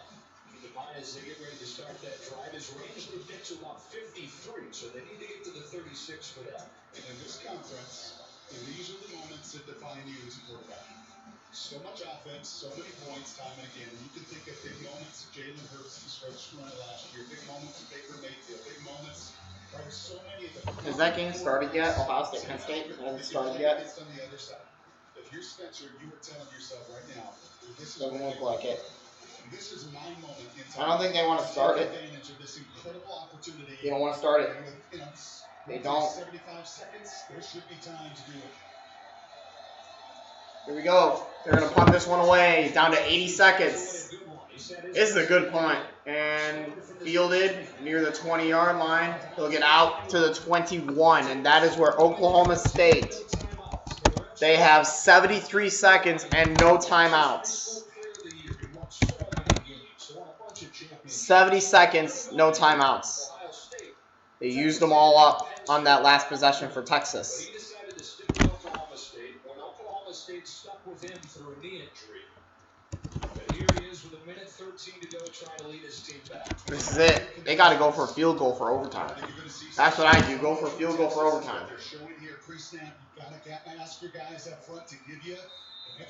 Keep in mind as they get ready to start that drive, his range to get to about 53, so they need to get to the 36 for that. In this conference, these are the moments that define you as a quarterback. So much offense, so many points, time and again. You can think of big moments. Jalen Hurts, he stretched run last year. Big moments, Baker Mayfield. Big moments. So many of them. Has that game started yet? Ohio State, Penn State? Hasn't started yet? On the other side. If you're Spencer, you are telling yourself right now, this is Doesn't look like it. This is my moment in I time. don't think they want to start it. This incredible opportunity. They don't want to start it. They don't. 75 seconds. There should be time to do it. Here we go. They're going to punt this one away. Down to 80 seconds. This is a good punt. And fielded near the 20-yard line. He'll get out to the 21. And that is where Oklahoma State, they have 73 seconds and no timeouts. 70 seconds, no timeouts. They used them all up on that last possession for Texas. State stuck with him through a knee injury. But here he is with 1:13 to go, trying to lead his team back. This is it. They got to go for a field goal for overtime. That's what I do. Go for a field goal for overtime.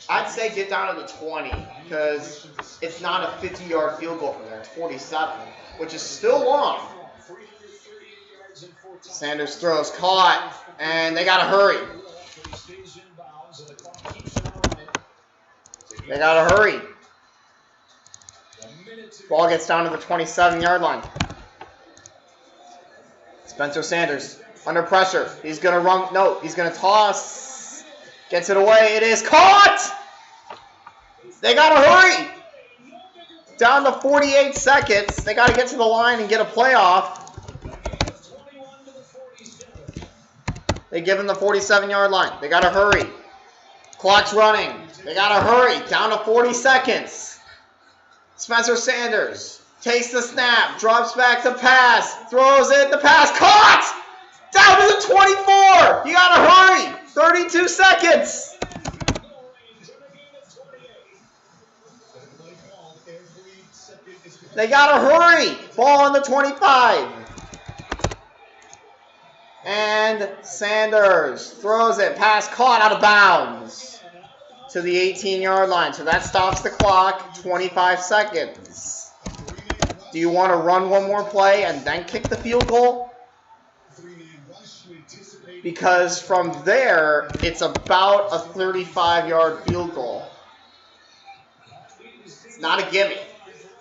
I'd say get down to the 20 because it's not a 50-yard field goal from there. It's 47, which is still long. Sanders throws, caught, and they got to hurry. They got to hurry. Ball gets down to the 27-yard line. Spencer Sanders under pressure. He's going to run. No, he's going to toss. Gets it away. It is caught. They got to hurry. Down to 48 seconds. They got to get to the line and get a playoff. They give him the 47-yard line. They got to hurry. Clock's running. They got to hurry. Down to 40 seconds. Spencer Sanders takes the snap. Drops back to pass. Throws it. The pass. Caught! Down to the 24. You got to hurry. 32 seconds. They got to hurry. Ball on the 25. And Sanders throws it. Pass caught out of bounds to the 18-yard line. So that stops the clock. 25 seconds. Do you want to run one more play and then kick the field goal? Because from there, it's about a 35-yard field goal. It's not a gimme,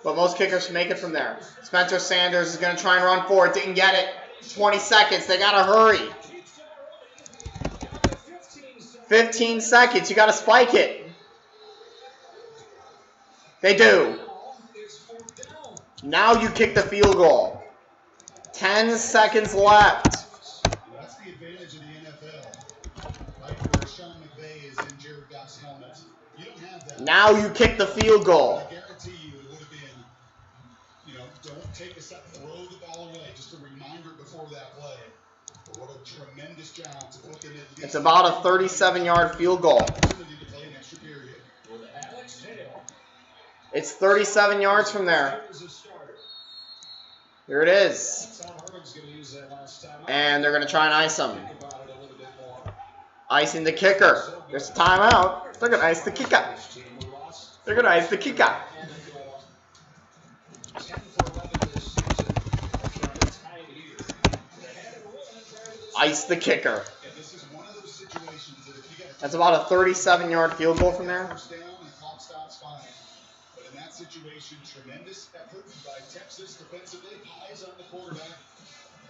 but most kickers make it from there. Spencer Sanders is going to try and run for it. Didn't get it. 20 seconds. They got to hurry. 15 seconds. You got to spike it. They do. Now you kick the field goal. 10 seconds left. That's the advantage of the NFL. Right where Sean McVay is in Jared Goff's helmet. You don't have that. Now you kick the field goal. I guarantee you it would have been, don't take a step, throw the ball away. Just a reminder before that play. But what a tremendous job to book it in. It's about a 37-yard field goal. It's 37 yards from there. Here it is. And they're going to try and ice him. Icing the kicker. There's a timeout. They're going to ice the kicker. They're going to ice the kicker. 10 for 11 this season. Trying to tie it here. Ice the kicker. And this is one of those situations that if you got That's about a 37-yard field goal from there. first down and clock stops fine. But in that situation, tremendous effort by Texas defensively. Eyes on the quarterback.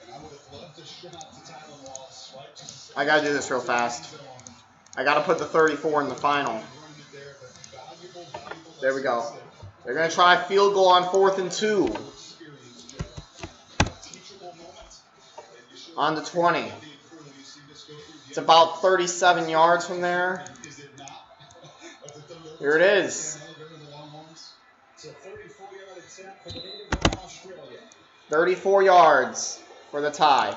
And I would have loved to shot to Tylen Wallace. Right? I got to do this real fast. I got to put the 34 in the final. There we go. They're going to try field goal on 4th and 2. On the 20. It's about 37 yards from there. Here it is. 34 yards for the tie.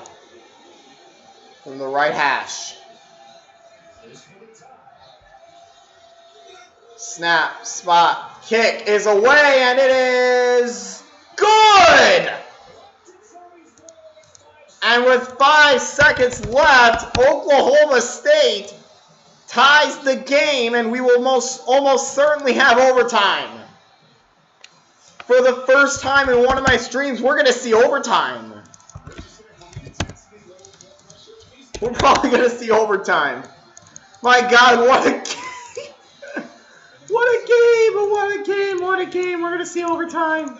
From the right hash. Snap, spot, kick is away, and it is good! And with 5 seconds left, Oklahoma State ties the game, and we will almost certainly have overtime. For the first time in one of my streams, we're going to see overtime. We're probably going to see overtime. My God, what a game! What a game! What a game! What a game! We're going to see overtime.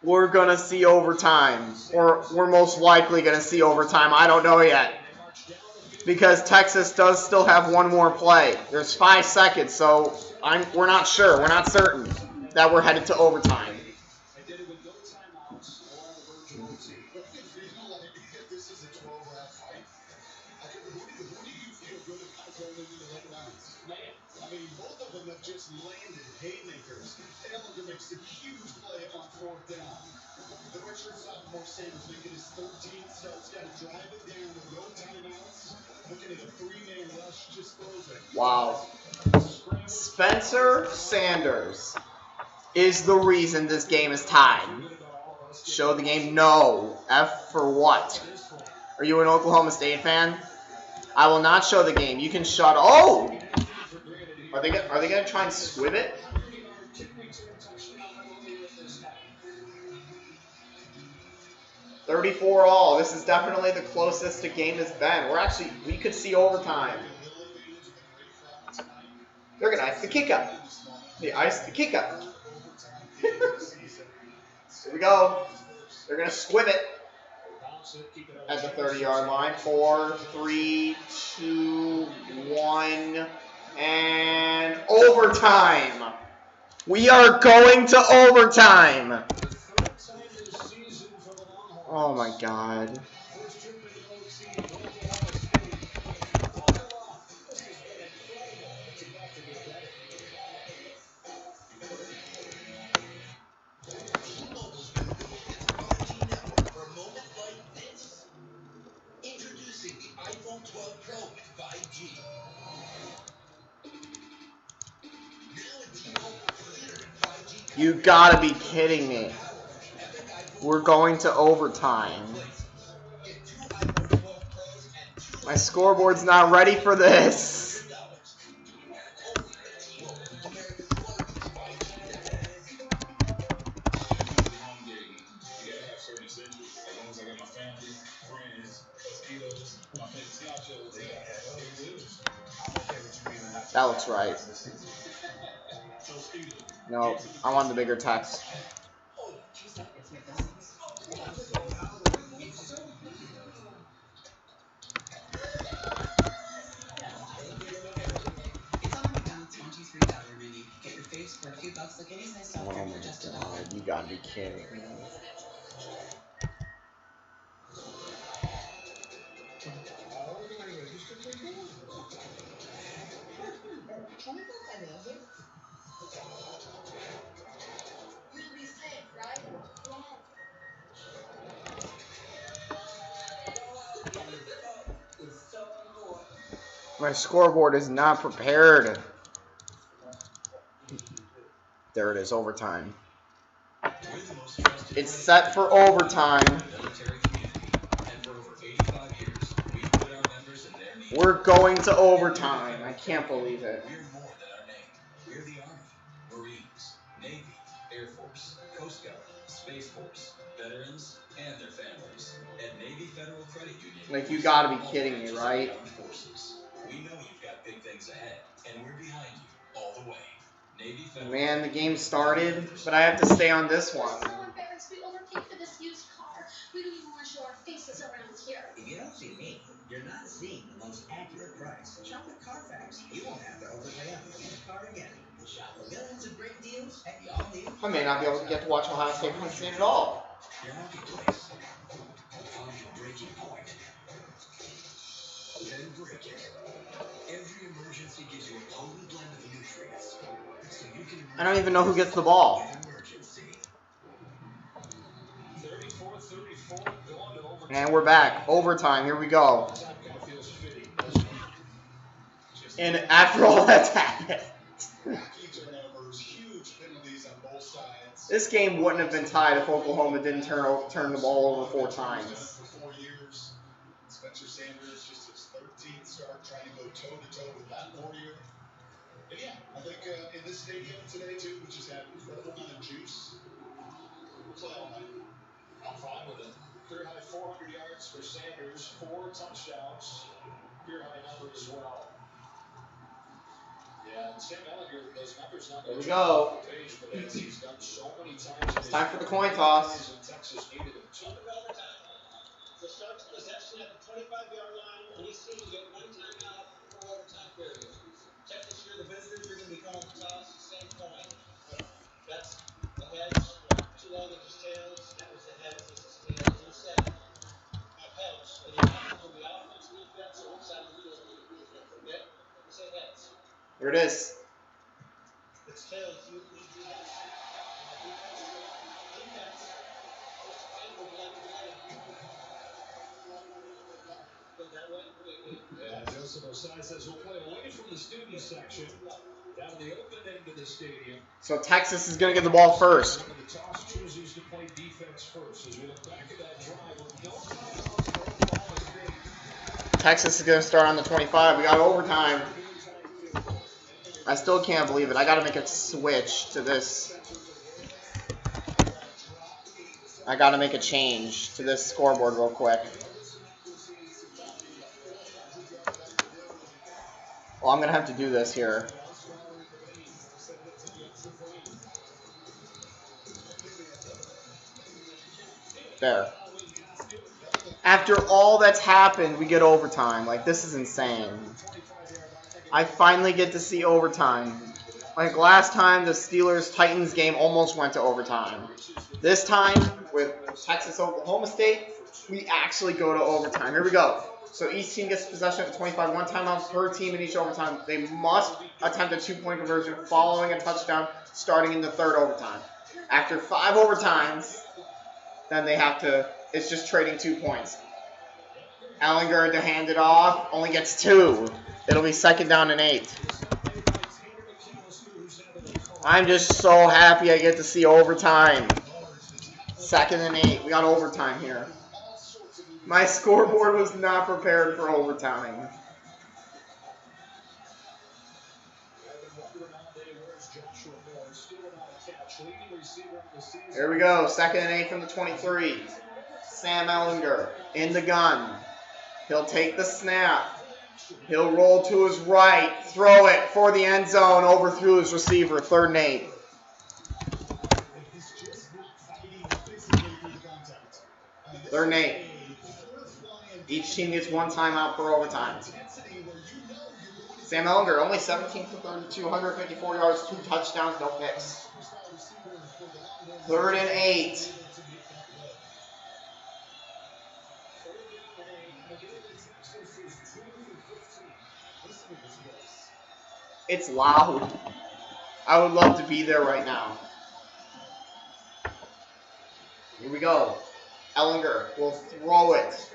We're going to see overtime. Or we're most likely going to see overtime. I don't know yet. Because Texas does still have one more play. There's 5 seconds, so we're not sure. We're not certain that we're headed to overtime. Just landed haymakers. Ellinger makes a huge play on 4th down. The redshirt sophomore Sanders making his 13th start. He's got to drive it down with no timeouts. Looking at a 3-man rush, just throws it. Wow. Spencer Sanders is the reason this game is tied. Show the game? No. F for what? Are you an Oklahoma State fan? I will not show the game. You can shut. Oh! Are they going to try and squib it? $34 all. This is definitely the closest the game has been. We could see overtime. They're going to ice the kick up. They iced the kick up. Here we go. They're going to squib it at the 30-yard line. 4, 3, 2, 1. And overtime. We are going to overtime. Oh my God. Introducing the iPhone 12 Pro with 5G. You gotta be kidding me. We're going to overtime. My scoreboard's not ready for this. That looks right. No, I want the bigger text. Oh my God, you gotta be kidding me. My scoreboard is not prepared. There it is, overtime. It's set for overtime. We're going to overtime. I can't believe it. We're more than our name. We're the Army, Marines, Navy, Air Force, Coast Guard, Space Force, veterans, and their families. At Navy Federal Credit Union, Like, you gotta be kidding me, right? Armed Forces. We know you've got big things ahead, and we're behind you all the way. Navy Federal. Man, the game started, but I have to stay on this one. So embarrassed we overpaid for this used car. We don't even want to show our faces around here. If you don't see me, you're not seeing the most accurate price. Shop at Carfax. You won't have to overpay on your used car again. Shop for millions of great deals at the all-new. I may not be able to get to watch Ohio State Penn State at all. Your marketplace. Find your breaking point. Then break it. Every emergency gives you a potent blend of nutrients. So you can I don't even know who gets the ball. emergency. 34-34, going to overtime. And we're back. Overtime. Here we go. That kind of feels fitting. And after all that's happened, Key turnovers, huge penalties on both sides. this game wouldn't have been tied if Oklahoma didn't turn the ball over 4 times. For 4 years, Spencer Sanders just his 13th start trying to go toe-to-toe with that warrior. And yeah, I think in this stadium today too, which has had incredible amount of juice, we'll play all night. I'm fine with it. Career high 400 yards for Sanders, 4 touchdowns. Career high number as well. Yeah, and Sam Ellinger, those numbers not There we go. page, but as he's done so many times. It's time for the coin toss. Texas needed him to. So starts possession at the 25-yard line, and you see you get 1 timeout for overtime period. Texas, you're the visitors, you're going to be calling the toss, same coin. That's the heads, 2 others is tails, that was the heads, this is tails. You said heads, and you have on the offense, defense, or which side of the wheel do you think? Okay? You say heads. Here it is. It's tails, you do heads. Defense. Go that way. Yeah, Joseph Osai says we'll play away from the student section down the open end of the stadium. So Texas is going to get the ball first. The toss chooses to play defense first. As we look back at that drive with no timeouts for Oklahoma State. Texas is going to start on the 25. We got overtime. I still can't believe it. I got to make a switch to this. I got to make a change to this scoreboard real quick. Well, I'm going to have to do this here. There. After all that's happened, we get overtime. Like, this is insane. I finally get to see overtime. Like, last time, the Steelers-Titans game almost went to overtime. This time, with Texas-Oklahoma State, we actually go to overtime. Here we go. So each team gets possession at the 25. 1 timeout per team in each overtime. They must attempt a 2-point conversion following a touchdown starting in the 3rd overtime. After 5 overtimes, then they have to, it's just trading 2 points. Ellinger to hand it off, only gets 2. It'll be 2nd down and 8. I'm just so happy I get to see overtime. 2nd and 8. We got overtime here. My scoreboard was not prepared for overtime. Here we go. 2nd and 8 from the 23. Sam Ellinger in the gun. He'll take the snap. He'll roll to his right. Throw it for the end zone. Overthrew his receiver. 3rd and 8. 3rd and 8. Each team gets 1 timeout per overtime. Sam Ellinger, only 17 for 32, 154 yards, 2 touchdowns, no picks. 3rd and 8. It's loud. I would love to be there right now. Here we go. Ellinger will throw it.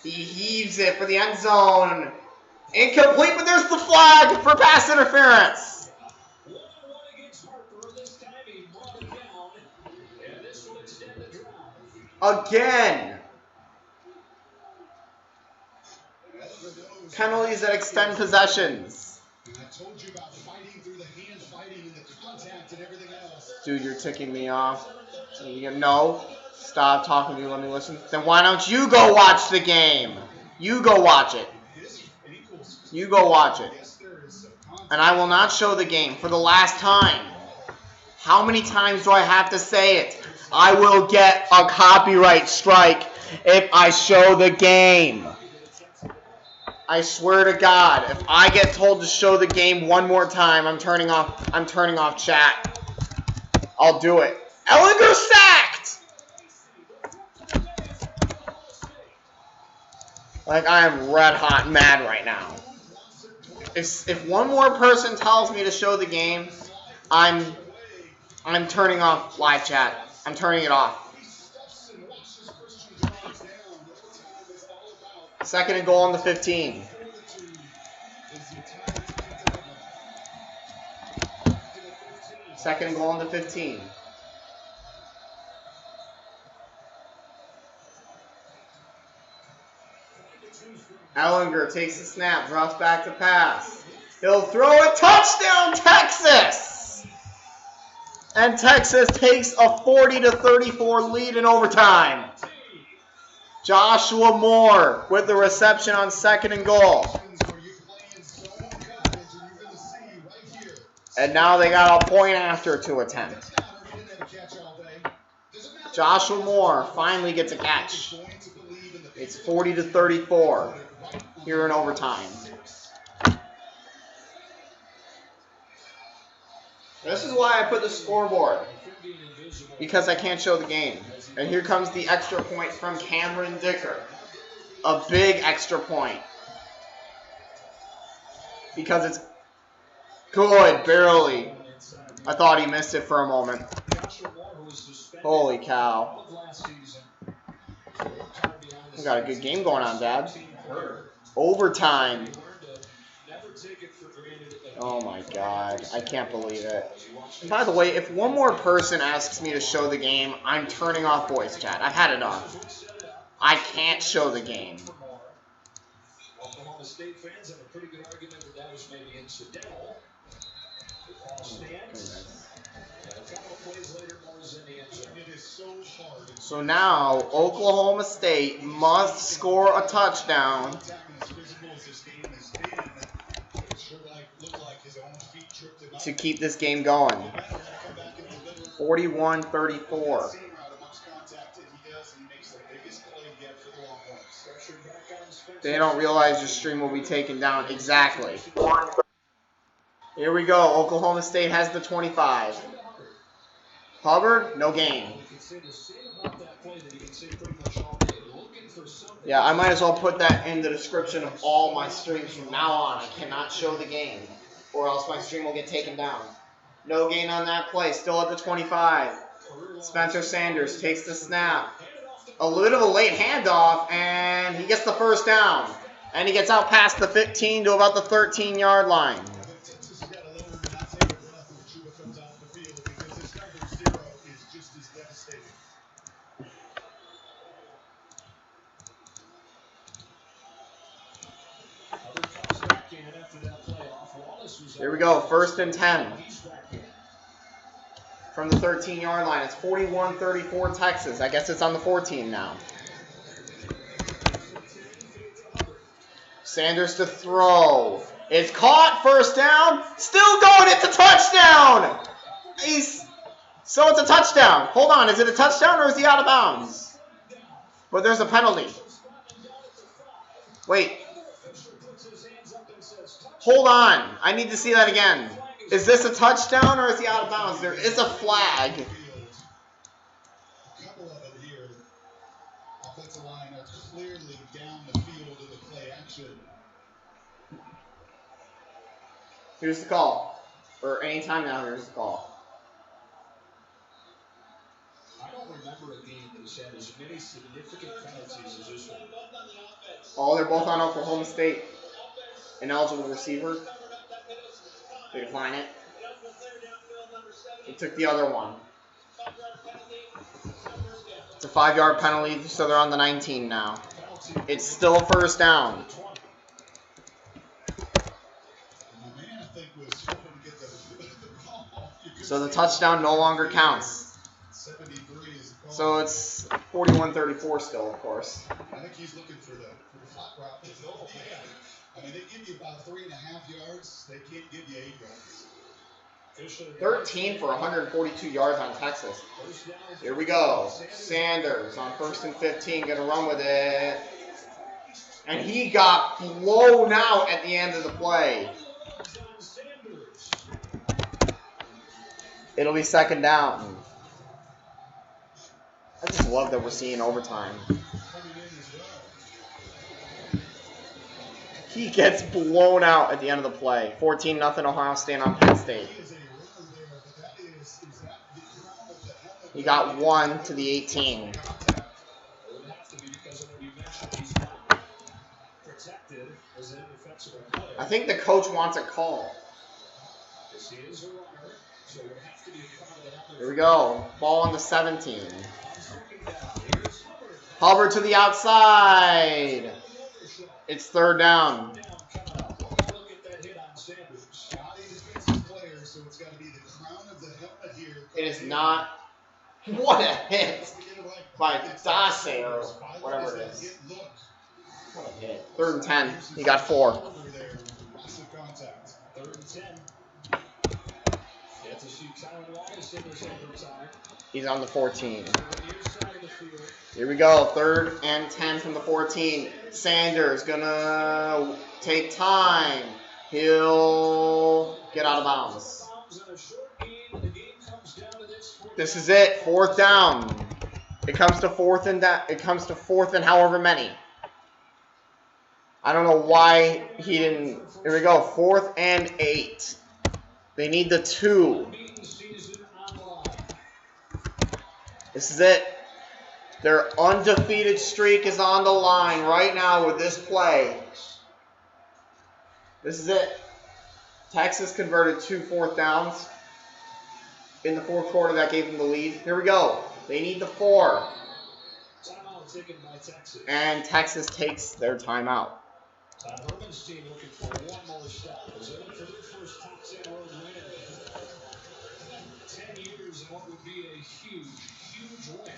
He heaves it for the end zone. Incomplete, but there's the flag for pass interference. Again. Penalties that extend possessions. And I told you about fighting through the hand fighting and the contact and everything else. Dude, you're ticking me off. No. Stop talking to me. Let me listen. Then why don't you go watch the game? You go watch it. You go watch it. And I will not show the game for the last time. How many times do I have to say it? I will get a copyright strike if I show the game. I swear to God, if I get told to show the game one more time, I'm turning off chat. I'll do it. Ellinger sacked! Like, I am red hot mad right now. If one more person tells me to show the game, I'm turning off live chat. I'm turning it off. 2nd and goal on the 15. Second and goal on the 15. Ellinger takes the snap, drops back to pass. He'll throw it. Touchdown, Texas! And Texas takes a 40-34 lead in overtime. Joshua Moore with the reception on 2nd and goal. And now they got a point after to attempt. Joshua Moore finally gets a catch. It's 40-34 here in overtime. This is why I put the scoreboard, because I can't show the game. And here comes the extra point from Cameron Dicker. A big extra point. Because it's good, barely. I thought he missed it for a moment. Holy cow. We got a good game going on, Dad. Overtime. Oh my God, I can't believe it. And by the way, if one more person asks me to show the game, I'm turning off voice chat. I've had enough. I can't show the game. Oklahoma State fans have a pretty good argument that that was maybe incidental. A couple of plays later, Moore's in the end zone. It is so hard. So now, Oklahoma State must score a touchdown to keep this game going. 41-34. They don't realize your stream will be taken down. Exactly. Here we go. Oklahoma State has the 25. Hubbard, no gain. Yeah, I might as well put that in the description of all my streams from now on. I cannot show the game, or else my stream will get taken down. No gain on that play. Still at the 25. Spencer Sanders takes the snap. A little bit of a late handoff, and he gets the first down. And he gets out past the 15 to about the 13-yard line. Here we go, 1st and 10. From the 13-yard line. It's 41-34 Texas. I guess it's on the 14 now. Sanders to throw. It's caught. 1st down. Still going. It's a touchdown. So it's a touchdown. Hold on. Is it a touchdown or is he out of bounds? But there's a penalty. Wait. Hold on. I need to see that again. Is this a touchdown or is he out of bounds? There is a flag. A couple of them here. Offensive line are clearly down the field in the play action. Here's the call. Or anytime now, here's the call. I don't remember a game that's had as many significant penalties as this one. Oh, they're both on Oklahoma State. Ineligible receiver. They decline it. They took the other one. It's a 5-yard penalty, so they're on the 19 now. It's still a 1st down. So the touchdown no longer counts. 73 is the call. So it's 41-34 still, of course. I think he's looking for the flat route. I mean, they give you about 3.5 yards. They can't give you 8 yards. 13 for 142 yards on Texas. Here we go. Sanders on 1st and 15, gonna run with it. And he got blown out at the end of the play. It'll be 2nd down. I just love that we're seeing overtime. He gets blown out at the end of the play. 14-0 Ohio State on Penn State. He got 1 to the 18. I think the coach wants a call. Here we go. Ball on the 17. Hubbard to the outside. It's 3rd down. It is not. What a hit by Dase or whatever it is. What a hit. 3rd and 10. He got 4. He's on the 14. Here we go. 3rd and 10 from the 14. Sanders gonna take time. He'll get out of bounds. This is it. 4th down. It comes to 4th and it comes to 4th and however many. I don't know why he didn't. Here we go. 4th and 8. They need the 2. This is it. Their undefeated streak is on the line right now with this play. This is it. Texas converted 2 4th downs in the 4th quarter. That gave them the lead. Here we go. They need the 4. And Texas takes their timeout. Tom Herman's team looking for one more stop. Is it for their first top 10 road win in 10 years, and what would be a huge, huge win.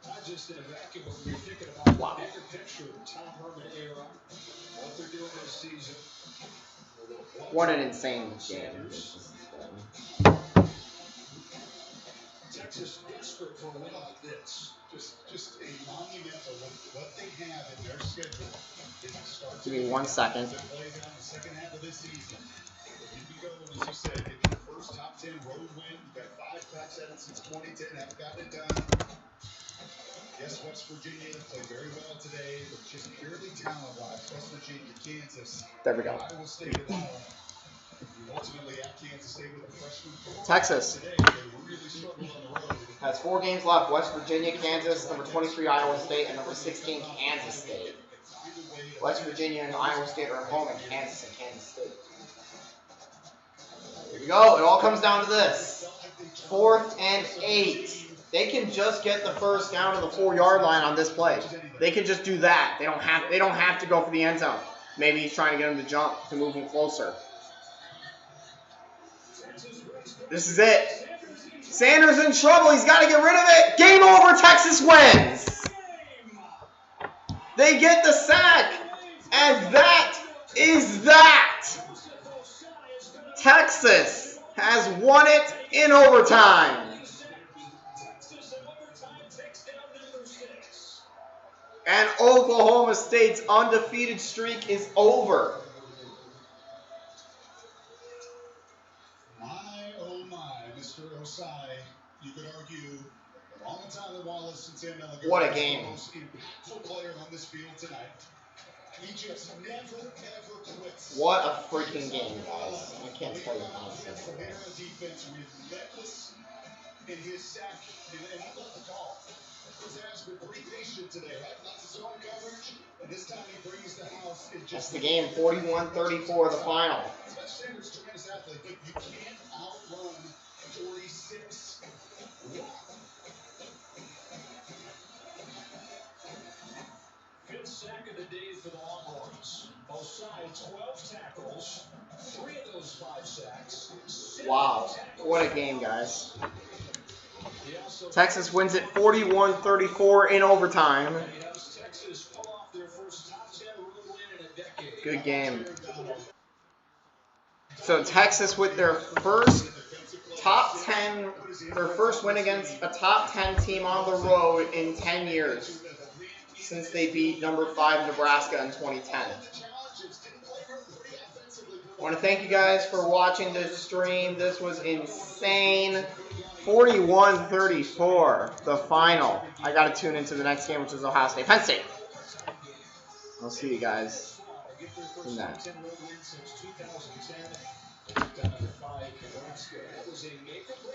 Not just in a vacuum, but when you're thinking about the bigger picture of the Tom Herman era, what they're doing this season. What an insane game. Texas desperate for a win like this. Just a monumental what they have in their schedule. Give me 1 second. Play down the second half of this season. You can go, as you said, get your first top 10 road win. You've got 5 top 7 since 2010. Haven't gotten it done. Yes, West Virginia played very well today, but just purely talent-wise. West Virginia, Kansas. There we go. Iowa State at home. You ultimately have Kansas State with a freshman. Texas Today, they really struggled on the road. has 4 games left. West Virginia, Kansas, number 23 Iowa State, and number 16 Kansas State. West Virginia and Iowa State are at home, and Kansas State. Here we go. It all comes down to this. 4th and 8. They can just get the first down to the 4-yard line on this play. They can just do that. They don't have to go for the end zone. Maybe he's trying to get him to jump to move him closer. This is it. Sanders in trouble. He's got to get rid of it. Game over. Texas wins. They get the sack. And that is that. Texas has won it in overtime. And Oklahoma State's undefeated streak is over. My, oh my, Mr. Osai, you could argue along with Tyler Wallace and Sam Ellinger. What a game. The most impactful player on this field tonight. He just never, ever quits. What a freaking game, guys. I can't tell you how it's Defense relentless in his sack. And I love the call. Chris has been pretty patient today, right? Lots of zone coverage. And this time he brings the house. That's the game. 41-34 the final. Sanders, tremendous athlete, but you can't outrun 46. Fifth sack of the day for the Longhorns. Both sides, 12 tackles. 3 of those 5 sacks. 6 Wow. What a game, guys. Texas wins it 41-34 in overtime. Good game. So Texas with their first top 10, their first win against a top 10 team on the road in 10 years since they beat number 5 Nebraska in 2010. I want to thank you guys for watching this stream. This was insane. 41-34, the final. I got to tune into the next game, which is Ohio State. Penn State. I'll see you guys in that.